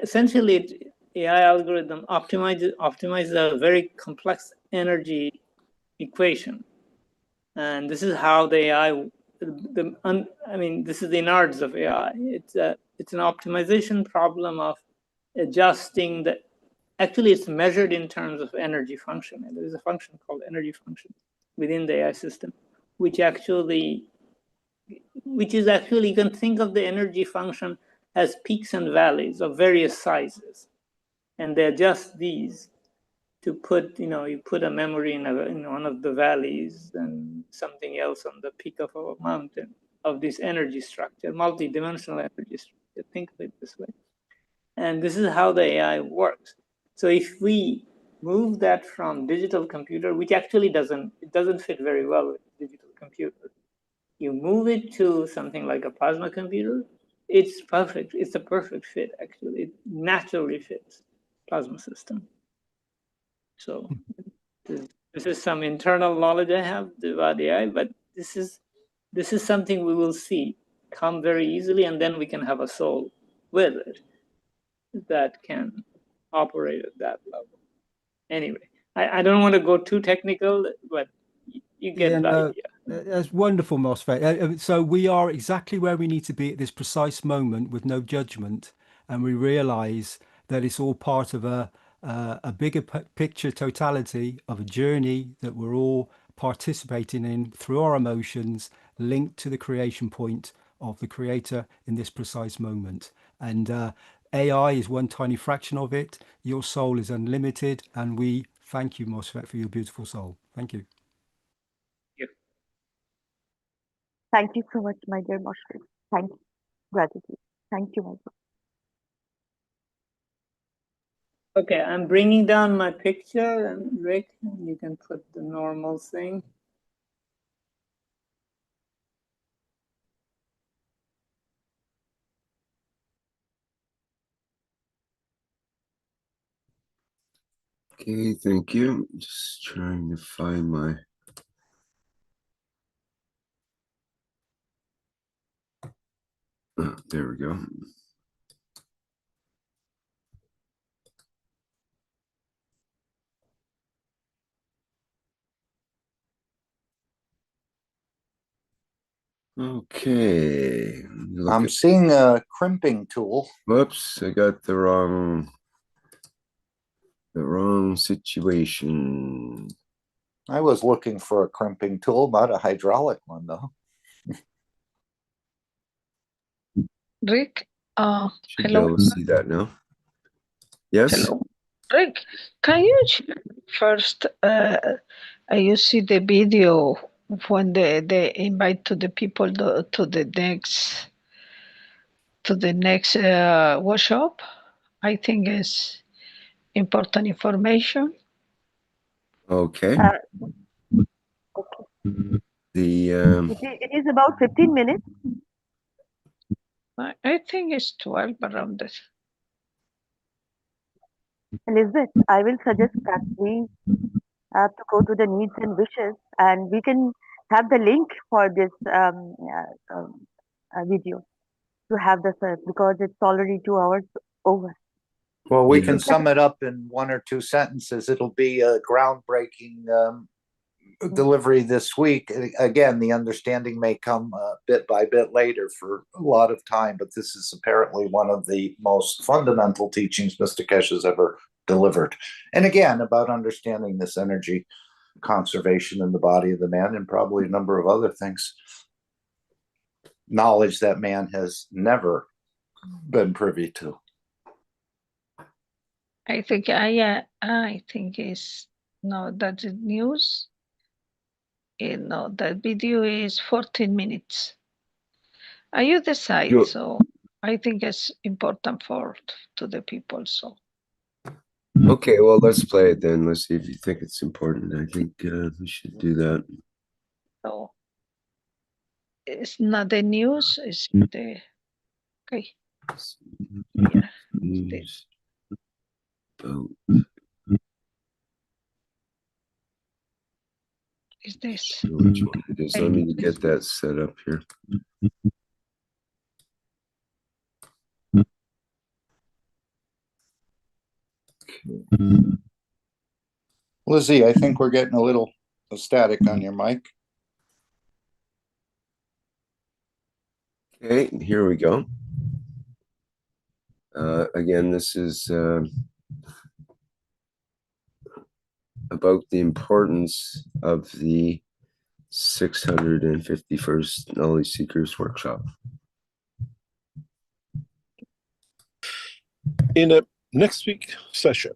essentially AI algorithm optimizes a very complex energy equation. And this is how the AI, I mean, this is the innards of AI. It's an optimization problem of adjusting the, actually it's measured in terms of energy function. And there's a function called energy function within the AI system, which is actually, you can think of the energy function as peaks and valleys of various sizes. And they adjust these to put, you put a memory in one of the valleys and something else on the peak of a mountain of this energy structure, multi-dimensional energy structure. Think of it this way. And this is how the AI works. So if we move that from digital computer, which actually doesn't fit very well with digital computer, you move it to something like a plasma computer, it's perfect. It's a perfect fit, actually. It naturally fits plasma system. So this is some internal knowledge I have about AI, but this is something we will see come very easily, and then we can have a soul with it that can operate at that level. Anyway, I don't want to go too technical, but you get the idea. That's wonderful, MOSFET. So we are exactly where we need to be at this precise moment with no judgment, and we realize that it's all part of a bigger picture totality of a journey that we're all participating in through our emotions, linked to the creation point of the creator in this precise moment. And AI is one tiny fraction of it. Your soul is unlimited, and we thank you, MOSFET, for your beautiful soul. Thank you. Thank you so much, my dear Moshfit. Thank you. Gratitude. Thank you, my dear. Okay, I'm bringing down my picture, and Rick, you can put the normal thing. Okay, thank you. Just trying to find my... Oh, there we go. Okay. I'm seeing a crimping tool. Whoops, I got the wrong situation. I was looking for a crimping tool, not a hydraulic one, though. Rick, Should be hello. able to see that now. Yes? Hello. Rick, can you first, you see the video when they invite to the people to the next workshop? I think is important information. Okay. Okay. It is about 15 minutes. I think it's 12 around this. Elizabeth, I will suggest that we have to go to the needs and wishes, and we can have the link for this video to have the search, because it's already 2 hours over. Well, we can sum it up in 1 or 2 sentences. It'll be a groundbreaking delivery this week. Again, the understanding may come bit by bit later for a lot of time, but this is apparently one of the most fundamental teachings Mr. Keshe has ever delivered. And again, about understanding this energy conservation in the body of the man, and probably a number of other things. Knowledge that man has never been privy to. I think is no, that's the news. That video is 14 minutes. You decide, so I think it's important to the people. So okay, well, let's play it then. Let's see if you think it's important. I think we should do that. So it's not the news, it's the okay. Yeah. News about is this? Which one it is? Let me get that set up here. Lizzie, I think we're getting a little static on your mic. Okay, here we go. Again, this is about the importance of the 651st Knowledge Seekers Workshop. In a next week session,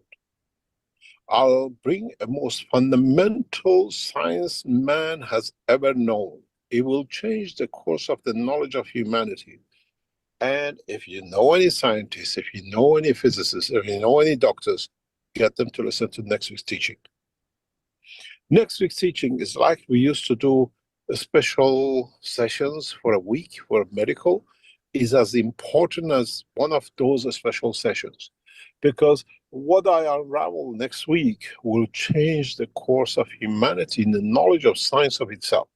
I'll bring a most fundamental science man has ever known. It will change the course of the knowledge of humanity. And if you know any scientists, if you know any physicists, if you know any doctors, get them to listen to next week's teaching. Next week's teaching is like we used to do special sessions for a week for medical, is as important as one of those special sessions. Because what I unravel next week will change the course of humanity in the knowledge of science of itself.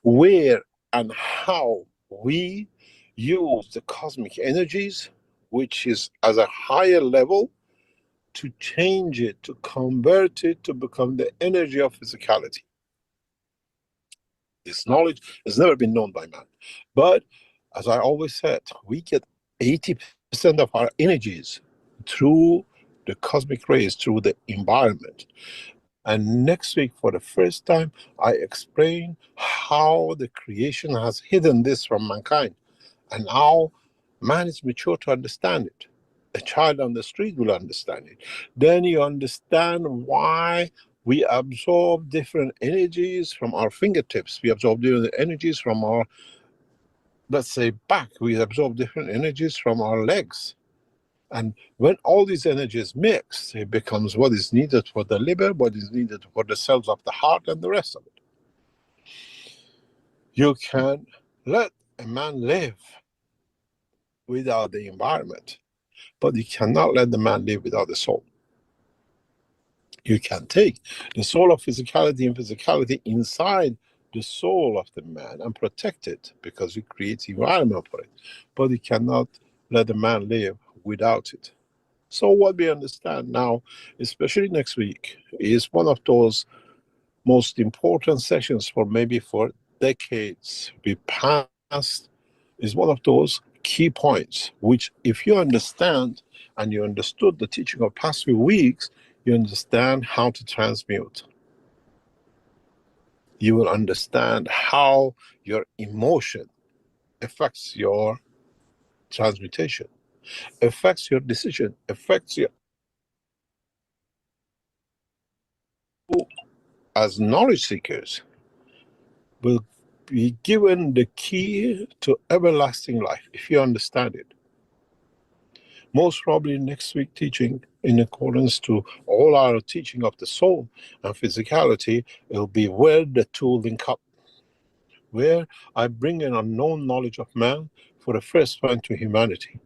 Where and how we use the cosmic energies, which is as a higher level, to change it, to convert it to become the energy of physicality. This knowledge has never been known by man. But as I always said, we get 80% of our energies through the cosmic rays, through the environment. And next week, for the first time, I explain how the creation has hidden this from mankind and how man is mature to understand it. A child on the street will understand it. Then you understand why we absorb different energies from our fingertips. We absorb different energies from our, let's say, back. We absorb different energies from our legs. And when all these energies mix, it becomes what is needed for the liver, what is needed for the cells of the heart, and the rest of it. You can let a man live without the environment, but you cannot let the man live without the soul. You can take the soul of physicality and physicality inside the soul of the man and protect it because you create environment for it, but you cannot let the man live without it. So what we understand now, especially next week, is one of those most important sessions for maybe for decades we passed, is one of those key points, which if you understand and you understood the teaching of past few weeks, you understand how to transmute. You will understand how your emotion affects your transmutation, affects your decision, affects your... As knowledge seekers, will be given the key to everlasting life if you understand it. Most probably next week teaching, in accordance to all our teaching of the soul and physicality, it will be where the two link up, where I bring an unknown knowledge of man for the first time to humanity.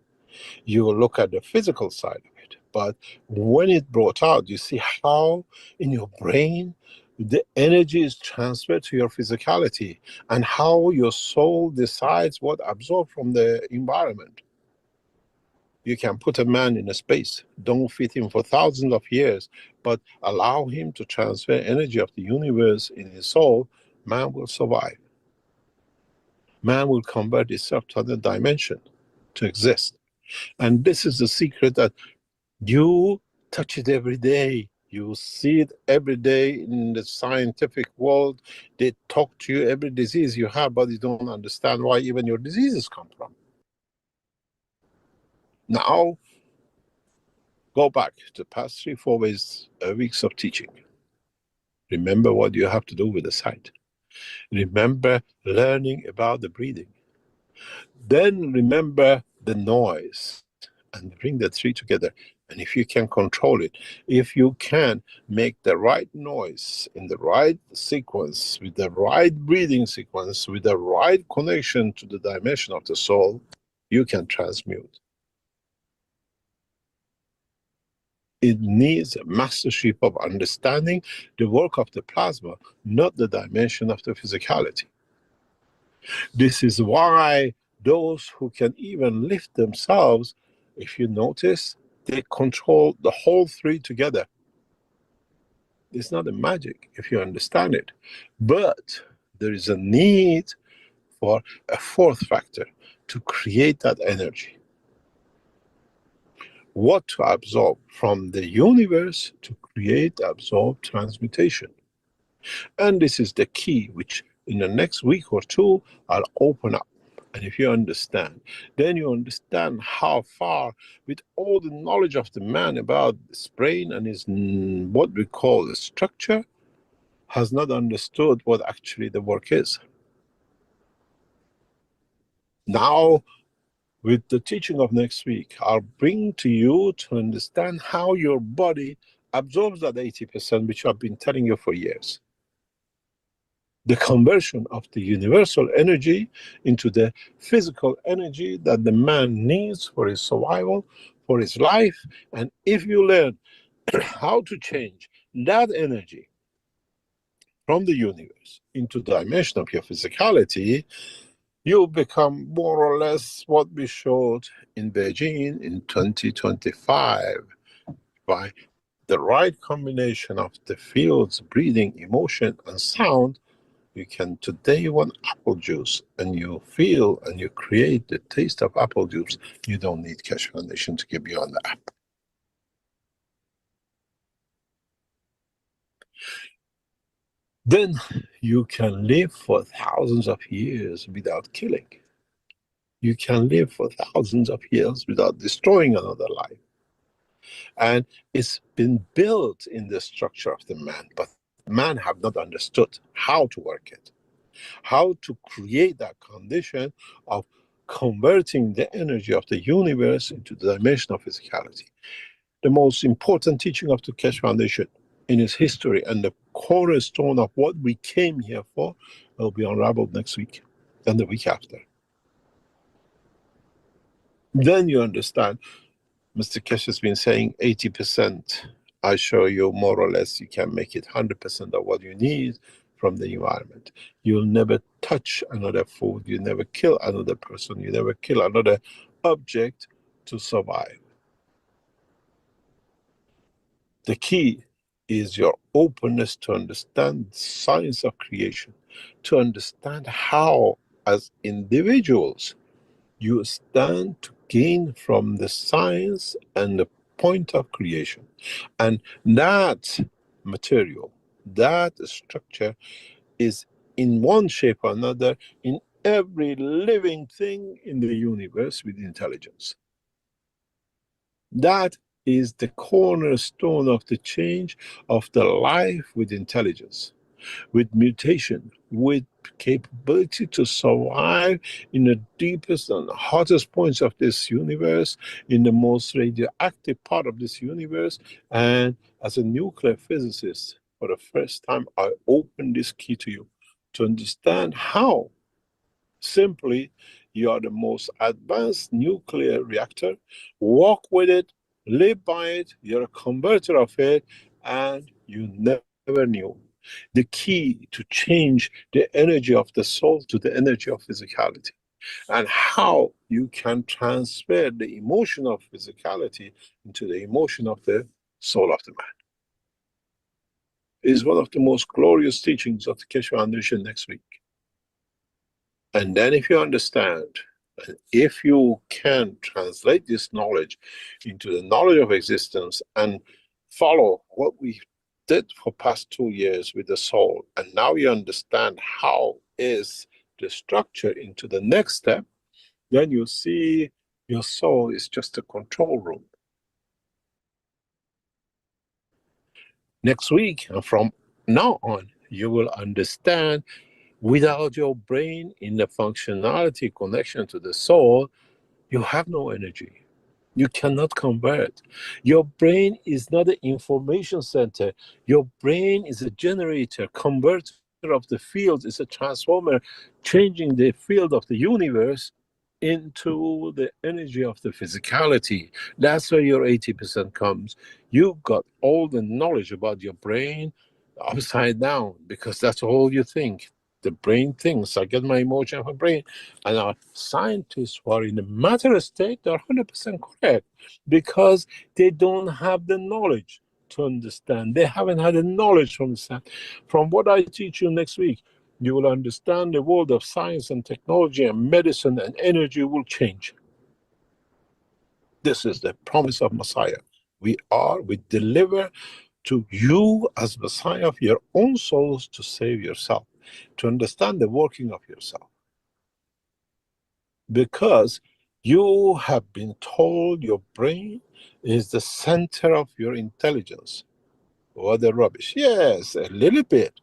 You will look at the physical side of it, but when it brought out, you see how in your brain the energy is transferred to your physicality and how your soul decides what absorbed from the environment. You can put a man in a space, don't feed him for thousands of years, but allow him to transfer energy of the universe in his soul, man will survive. Man will convert itself to another dimension to exist. And this is the secret, that you touch it every day. You see it every day in the scientific world. They talk to you every disease you have, but you don't understand why even your diseases come from. Now, go back to the past 3-4 weeks of teaching. Remember what you have to do with the sight. Remember learning about the breathing. Then remember the noise and bring the three together. And if you can control it, if you can make the right noise in the right sequence, with the right breathing sequence, with the right connection to the dimension of the soul, you can transmute. It needs a mastership of understanding the work of the plasma, not the dimension of the physicality. This is why those who can even lift themselves, if you notice, they control the whole three together. It's not a magic if you understand it, but there is a need for a fourth factor to create that energy. What to absorb from the universe to create, absorb, transmutation. And this is the key, which in the next week or two, I'll open up. And if you understand, then you understand how far, with all the knowledge of the man about his brain and his what we call the structure, has not understood what actually the work is. Now, with the teaching of next week, I'll bring to you to understand how your body absorbs that 80%, which I've been telling you for years. The conversion of the universal energy into the physical energy that the man needs for his survival, for his life. And if you learn how to change that energy from the universe into the dimension of your physicality, you become more or less what we showed in Beijing in 2025 by the right combination of the fields, breathing, emotion, and sound. You can today want apple juice, and you feel and you create the taste of apple juice. You don't need Keshe Foundation to give you on the app. Then you can live for thousands of years without killing. You can live for thousands of years without destroying another life. And it's been built in the structure of the man, but man have not understood how to work it, how to create that condition of converting the energy of the universe into the dimension of physicality. The most important teaching of the Keshe Foundation in its history and the cornerstone of what we came here for will be unraveled next week and the week after. Then you understand, Mr. Keshe has been saying 80%. I show you more or less you can make it 100% of what you need from the environment. You'll never touch another food. You never kill another person. You never kill another object to survive. The key is your openness to understand the science of creation, to understand how, as individuals, you stand to gain from the science and the point of creation. And that material, that structure is in one shape or another in every living thing in the universe with intelligence. That is the cornerstone of the change of the life with intelligence, with mutation, with capability to survive in the deepest and hottest points of this universe, in the most radioactive part of this universe. And as a nuclear physicist, for the first time, I open this key to you to understand how simply you are the most advanced nuclear reactor. Walk with it, live by it, you're a converter of it, and you never knew. The key to change the energy of the soul to the energy of physicality, and how you can transfer the emotion of physicality into the emotion of the soul of the man, is one of the most glorious teachings of the Keshe Foundation next week. And then if you understand, and if you can translate this knowledge into the knowledge of existence and follow what we did for past 2 years with the soul, and now you understand how is the structure into the next step, then you see your soul is just a control room. Next week, and from now on, you will understand without your brain in the functionality connection to the soul, you have no energy. You cannot convert. Your brain is not an information center. Your brain is a generator, converter of the field, is a transformer, changing the field of the universe into the energy of the physicality. That's where your 80% comes. You got all the knowledge about your brain upside down, because that's all you think. The brain thinks. I get my emotion from brain. And our scientists who are in the matter state, they're 100% correct, because they don't have the knowledge to understand. They haven't had the knowledge from the science. From what I teach you next week, you will understand the world of science and technology and medicine, and energy will change. This is the promise of Messiah. We deliver to you as Messiah of your own souls to save yourself, to understand the working of yourself. Because you have been told your brain is the center of your intelligence. What a rubbish. Yes, a little bit.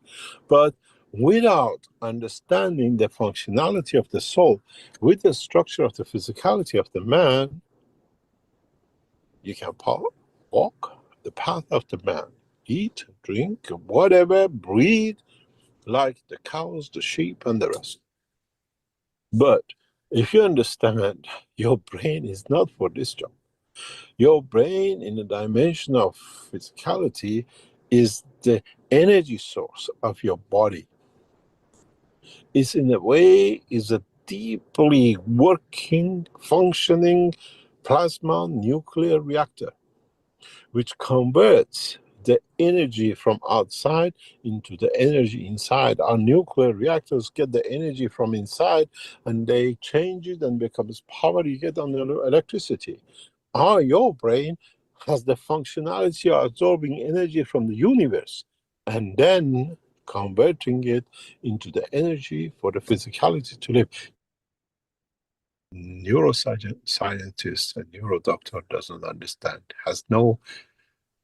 But without understanding the functionality of the soul, with the structure of the physicality of the man, you can walk the path of the man, eat, drink, whatever, breathe like the cows, the sheep, and the rest. But if you understand, your brain is not for this job. Your brain, in the dimension of physicality, is the energy source of your body. It's in a way, is a deeply working, functioning plasma nuclear reactor, which converts the energy from outside into the energy inside. Our nuclear reactors get the energy from inside and they change it and becomes power you get on the electricity. Your brain has the functionality of absorbing energy from the universe and then converting it into the energy for the physicality to live. Neuroscientist and neurodoctor doesn't understand, has no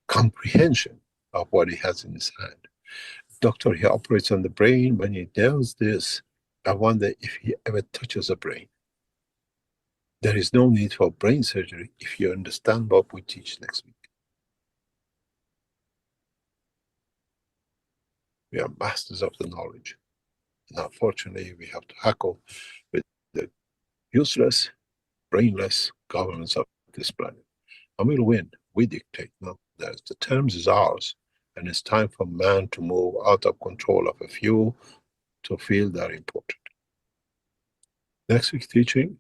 comprehension of what he has in his hand. Doctor, he operates on the brain. When he does this, I wonder if he ever touches a brain. There is no need for brain surgery if you understand what we teach next week. We are masters of the knowledge. And unfortunately, we have to tackle with the useless, brainless governments of this planet. And we'll win. We dictate. No, the terms is ours. And it's time for man to move out of control of a few to feel they're important. Next week's teaching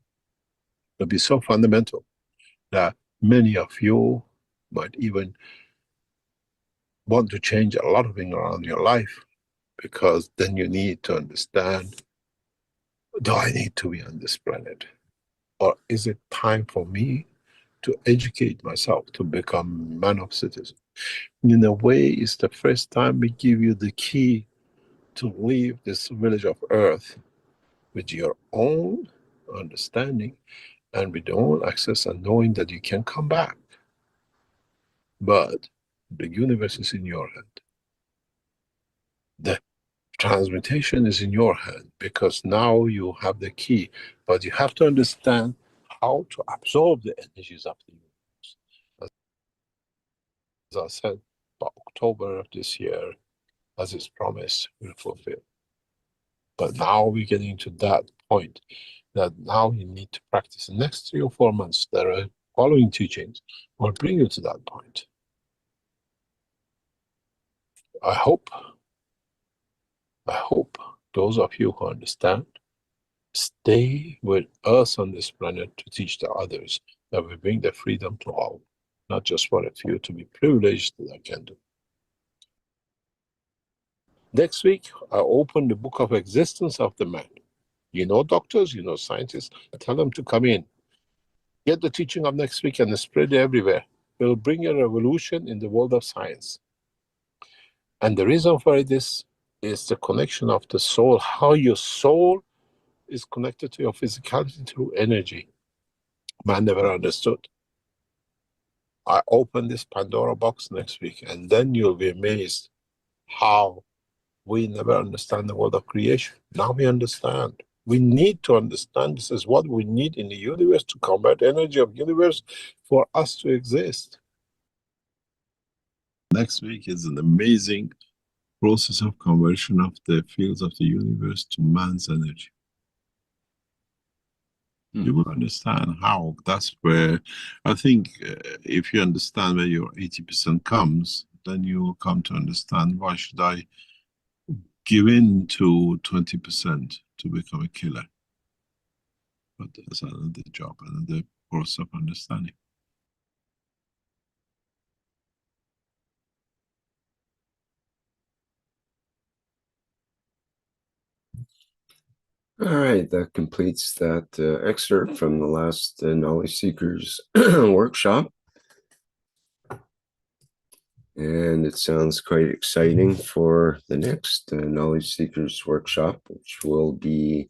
will be so fundamental that many of you might even want to change a lot of things around your life, because then you need to understand, do I need to be on this planet? Or is it time for me to educate myself to become man of citizen? In a way, it's the first time we give you the key to leave this village of earth with your own understanding and with your own access and knowing that you can come back. But the universe is in your hand. The transmutation is in your hand because now you have the key, but you have to understand how to absorb the energies of the universe. As I said, by October of this year, as is promised, we'll fulfill. But now we're getting to that point that now you need to practice. The next 3 or 4 months, there are following teachings will bring you to that point. I hope those of you who understand stay with us on this planet to teach the others, that we bring the freedom to all, not just for a few to be privileged that I can do. Next week, I open the book of existence of the man. You know doctors, you know scientists, tell them to come in. Get the teaching of next week and spread it everywhere. It will bring a revolution in the world of science. And the reason for it is the connection of the soul, how your soul is connected to your physicality through energy. Man never understood. I open this Pandora box next week, and then you'll be amazed how we never understand the world of creation. Now we understand. We need to understand this is what we need in the universe to convert energy of universe for us to exist. Next week is an amazing process of conversion of the fields of the universe to man's energy. You will understand how. That's where I think if you understand where your 80% comes, then you will come to understand, why should I give in to 20% to become a killer? But that's another job, another course of understanding. All right, that completes that excerpt from the last Knowledge Seekers workshop. And it sounds quite exciting for the next Knowledge Seekers workshop, which will be,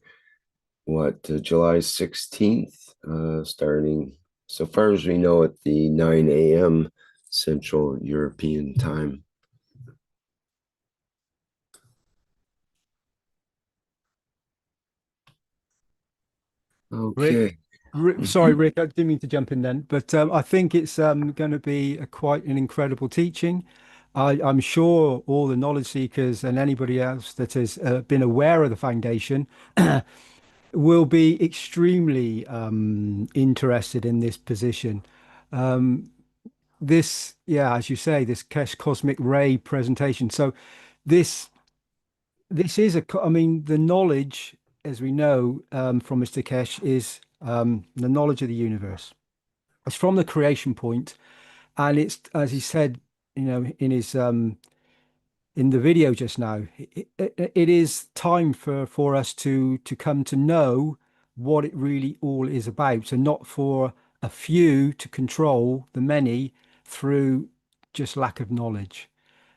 July 16th, starting, so far as we know, at the 9 a.m. Central European Time. Okay. Sorry, Rick, I didn't mean to jump in then, but I think it's going to be quite an incredible teaching. I'm sure all the knowledge seekers and anybody else that has been aware of the foundation will be extremely interested in this position. This, yeah, as you say, this Keshe cosmic ray presentation. So this is I mean, the knowledge, as we know from Mr. Keshe, is the knowledge of the universe. It's from the creation point, and it's, as he said, in his in the video just now, it is time for us to come to know what it really all is about, and not for a few to control the many through just lack of knowledge.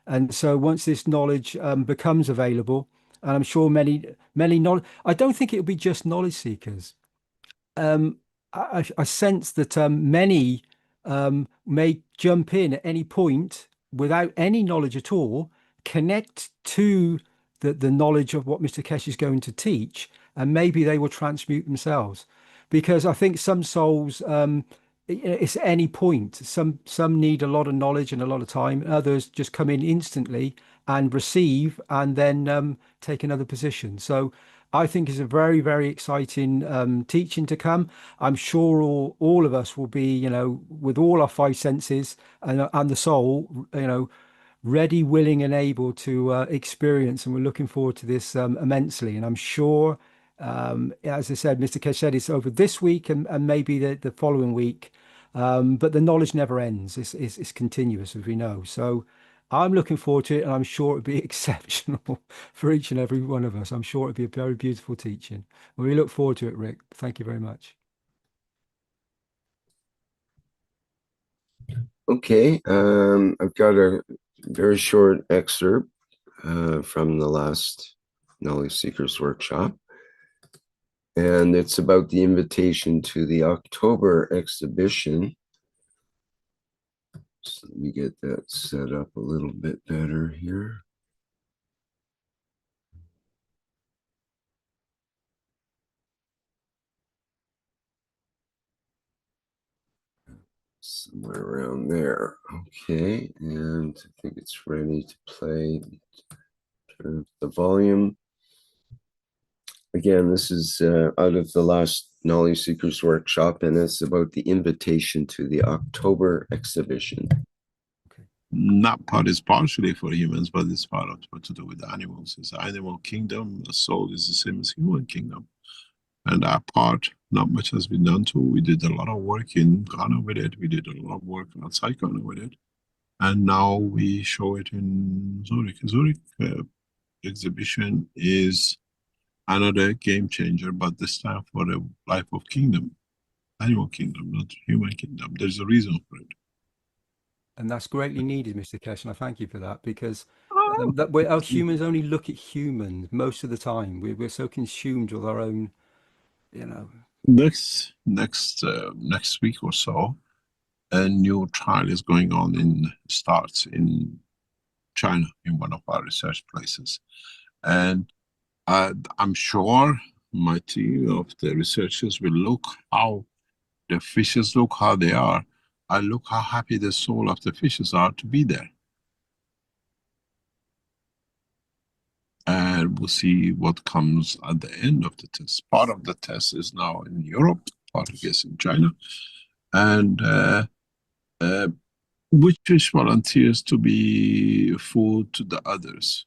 And so once this knowledge becomes available, and I'm sure many knowledge, I don't think it'll be just knowledge seekers. I sense that many may jump in at any point without any knowledge at all, connect to the knowledge of what Mr. Keshe is going to teach, and maybe they will transmute themselves. Because I think some souls, it's at any point. Some need a lot of knowledge and a lot of time. Others just come in instantly and receive, and then take another position. So I think it's a very, very exciting teaching to come. I'm sure all of us will be, with all our five senses and the soul, ready, willing, and able to experience. And we're looking forward to this immensely. And I'm sure, as I said, Mr. Keshe said, it's over this week and maybe the following week. But the knowledge never ends. It's continuous, as we know. So I'm looking forward to it, and I'm sure it'll be exceptional for each and every one of us. I'm sure it'll be a very beautiful teaching. Well, we look forward to it, Rick. Thank you very much. Okay, I've got a very short excerpt from the last Knowledge Seekers workshop, and it's about the invitation to the October exhibition. So let me get that set up a little bit better here. Somewhere around there. Okay, and I think it's ready to play. Turn up the volume. Again, this is out of the last Knowledge Seekers workshop, and it's about the invitation to the October exhibition. That part is partially for humans, but it's part of what to do with animals. It's animal kingdom. The soul is the same as human kingdom. And that part, not much has been done to. We did a lot of work in Ghana with it. We did a lot of work outside Ghana with it. And now we show it in Zurich. Zurich exhibition is another game changer, but this time for the life of kingdom, animal kingdom, not human kingdom. There's a reason for it. And that's greatly needed, Mr. Keshe, and I thank you for that, because our humans only look at humans most of the time. We're so consumed with our own, Next week or so, a new trial is going on starts in China, in one of our research places. And I'm sure my team of the researchers will look how the fishes look, how they are. I look how happy the soul of the fishes are to be there. And we'll see what comes at the end of the test. Part of the test is now in Europe, part of it is in China. And which fish volunteers to be food to the others?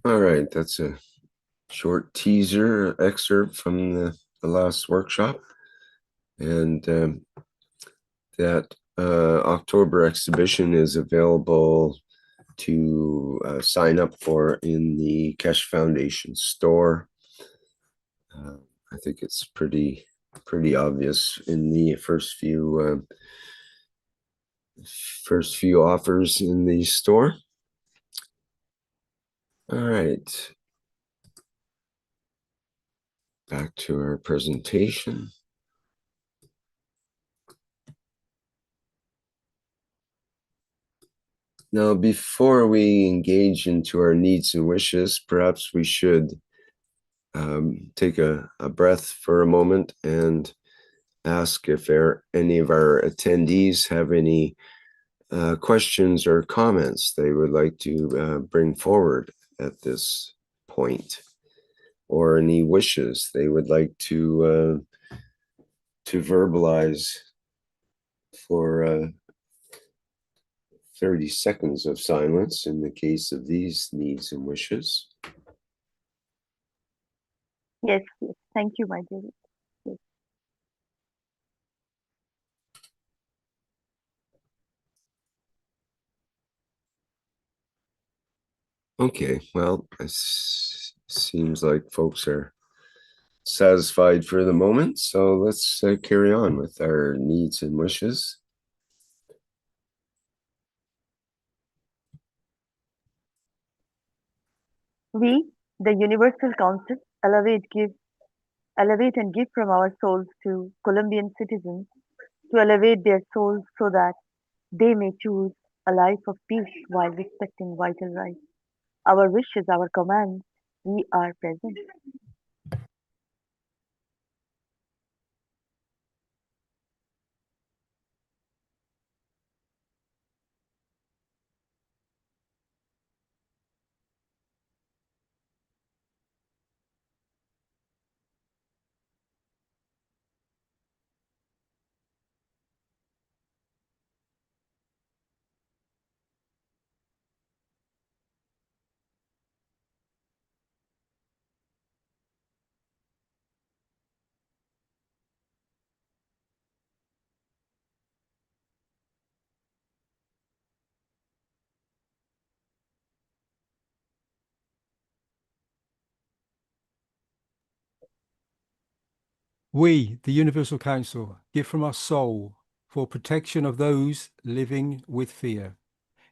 All right, that's a short teaser excerpt from the last workshop. And that October exhibition is available to sign up for in the Keshe Foundation store. I think it's pretty obvious in the first few offers in the store. All right, back to our presentation. Now, before we engage into our needs and wishes, perhaps we should take a breath for a moment and ask if any of our attendees have any questions or comments they would like to bring forward at this point, or any wishes they would like to verbalize for 30 seconds of silence in the case of these needs and wishes. Yes, yes. Thank you, my dear. Yes. Okay, well, it seems like folks are satisfied for the moment, so let's carry on with our needs and wishes. We, the Universal Council, elevate and give from our souls to Colombian citizens to elevate their souls so that they may choose a life of peace while respecting vital rights. Our wishes, our commands, we are present. We, the Universal Council, give from our soul for protection of those living with fear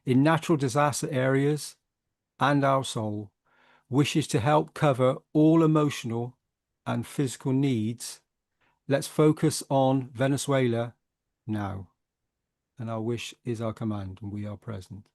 in natural disaster areas, and our soul wishes to help cover all emotional and physical needs. Let's focus on Venezuela now. And our wish is our command, and we are present.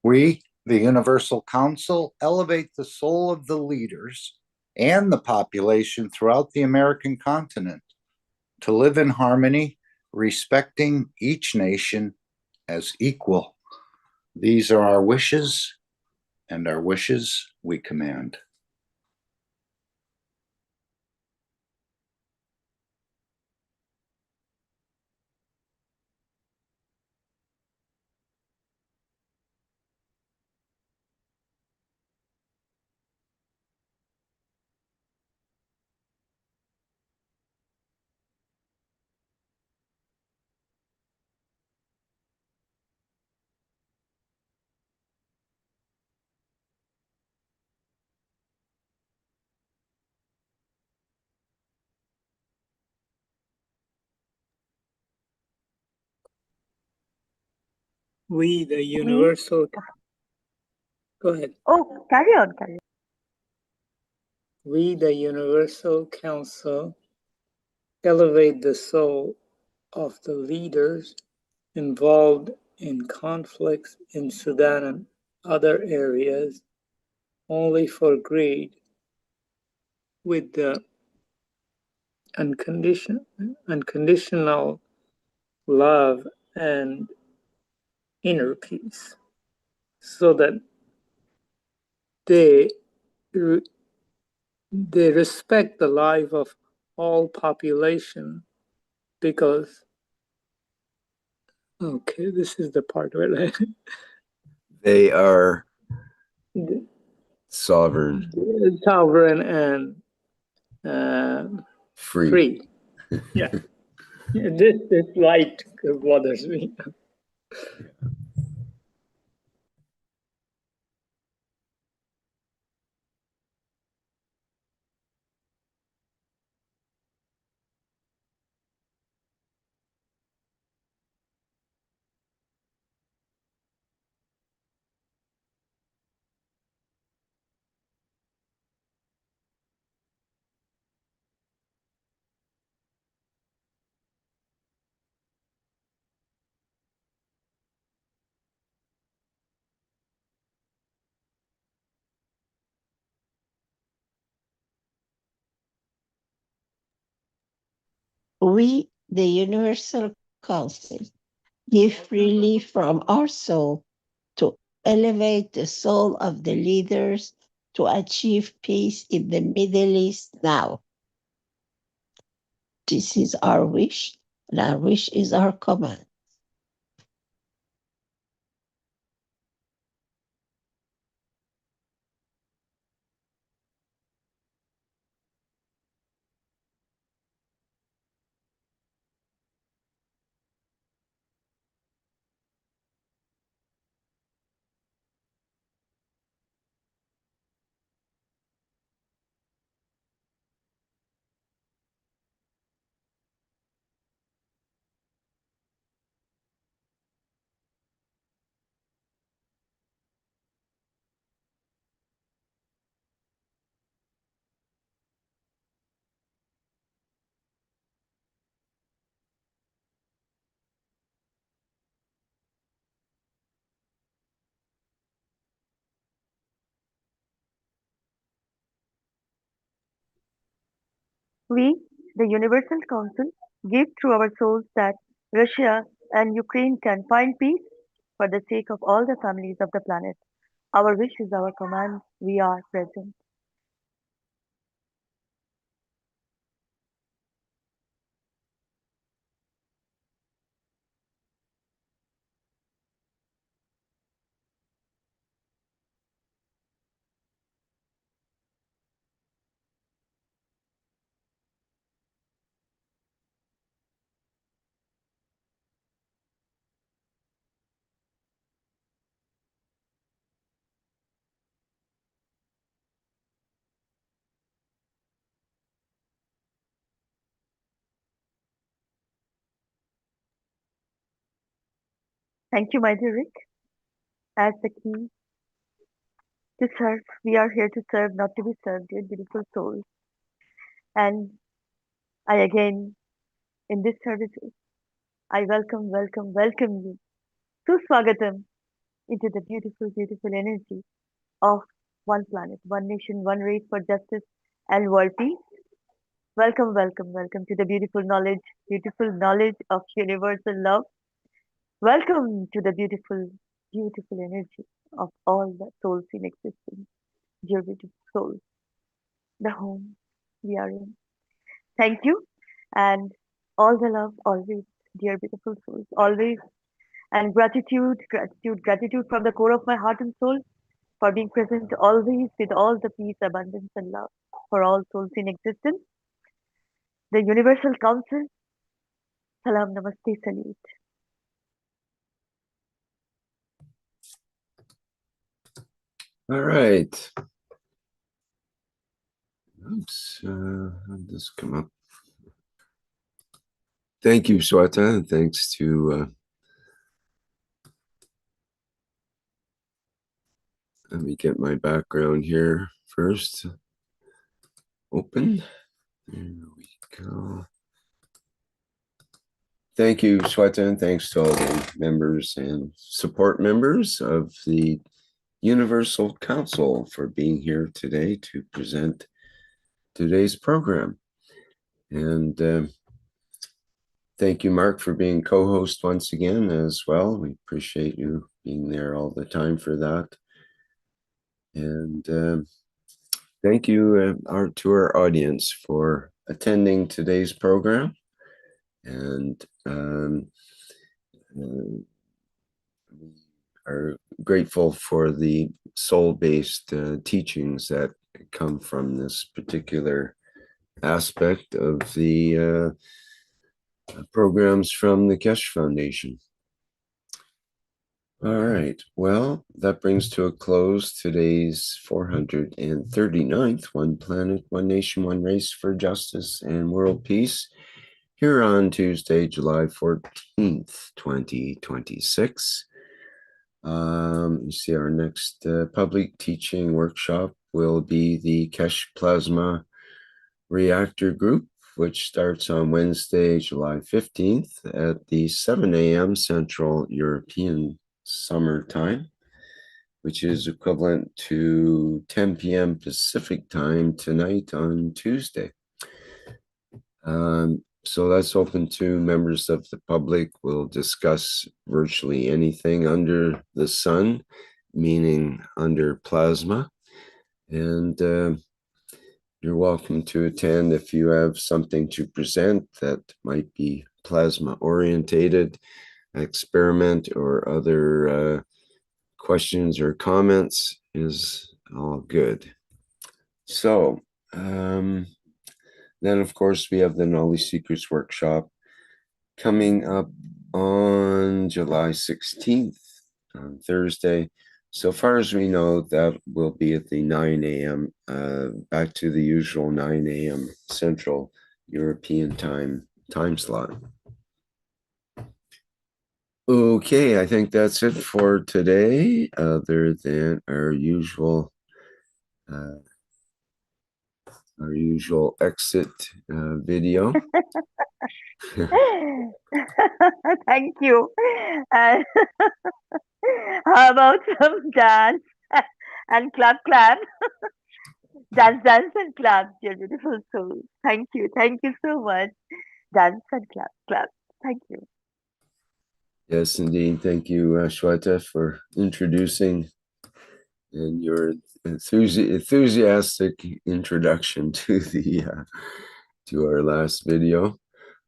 We, the Universal Council, elevate the soul of the leaders and the population throughout the American continent to live in harmony, respecting each nation as equal. These are our wishes, and our wishes we command. We, the Universal... Go ahead. Oh, carry on, carry on. We, the Universal Council, elevate the soul of the leaders involved in conflicts in Sudan and other areas only for greed, with the unconditional love and inner peace, so that they respect the life of all population, because okay, this is the part where they are sovereign and free. Yeah. This light bothers me. We, the Universal Council, give freely from our soul to elevate the soul of the leaders to achieve peace in the Middle East now. This is our wish, and our wish is our command. We, the Universal Council, give through our souls that Russia and Ukraine can find peace for the sake of all the families of the planet. Our wish is our command. We are present. Thank you, my dear Rick. As the key to serve, we are here to serve, not to be served, dear beautiful souls. And I again, in this services, I welcome you. Swagatam into the beautiful, beautiful energy of one planet, one nation, one race for justice and world peace. Welcome to the beautiful knowledge of universal love. Welcome to the beautiful, beautiful energy of all the souls in existence, dear beautiful souls, the home we are in. Thank you and all the love always, dear beautiful souls, always. And gratitude from the core of my heart and soul for being present always with all the peace, abundance, and love for all souls in existence. The Universal Council, Salam Namaste Salute. All right. Oops, how did this come up? Thank you, Sweta, and thanks to let me get my background here first. Open. There we go. Thank you, Sweta, and thanks to all the members and support members of the Universal Council for being here today to present today's program. And thank you, Mark, for being co-host once again as well. We appreciate you being there all the time for that. And thank you to our audience for attending today's program. And we are grateful for the soul-based teachings that come from this particular aspect of the programs from the Keshe Foundation. All right, well, that brings to a close today's 439th One Planet, One Nation, One Race for Justice and World Peace, here on Tuesday, July 14th, 2026. You see our next public teaching workshop will be the Keshe Plasma Reactor group, which starts on Wednesday, July 15th at the 7 a.m. Central European Summer Time, which is equivalent to 10 p.m. Pacific Time tonight on Tuesday. So that's open to members of the public. We'll discuss virtually anything under the sun, meaning under plasma. And you're welcome to attend if you have something to present that might be plasma orientated, experiment, or other questions or comments is all good. So then, of course, we have the Knowledge Seekers Workshop coming up on July 16th, on Thursday. So far as we know, that will be at the 9 a.m., back to the usual 9 a.m. Central European time slot. Okay, I think that's it for today, other than our usual exit video. Thank you. And how about some dance and clap? Dance and clap, dear beautiful souls. Thank you so much. Dance and clap. Thank you. Yes, indeed. Thank you, Shweta, for introducing and your enthusiastic introduction to the to our last video.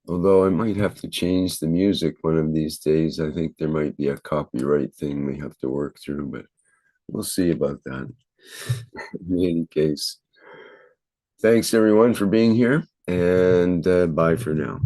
Although I might have to change the music one of these days. I think there might be a copyright thing we have to work through, but we'll see about that. In any case, thanks everyone for being here, and bye for now.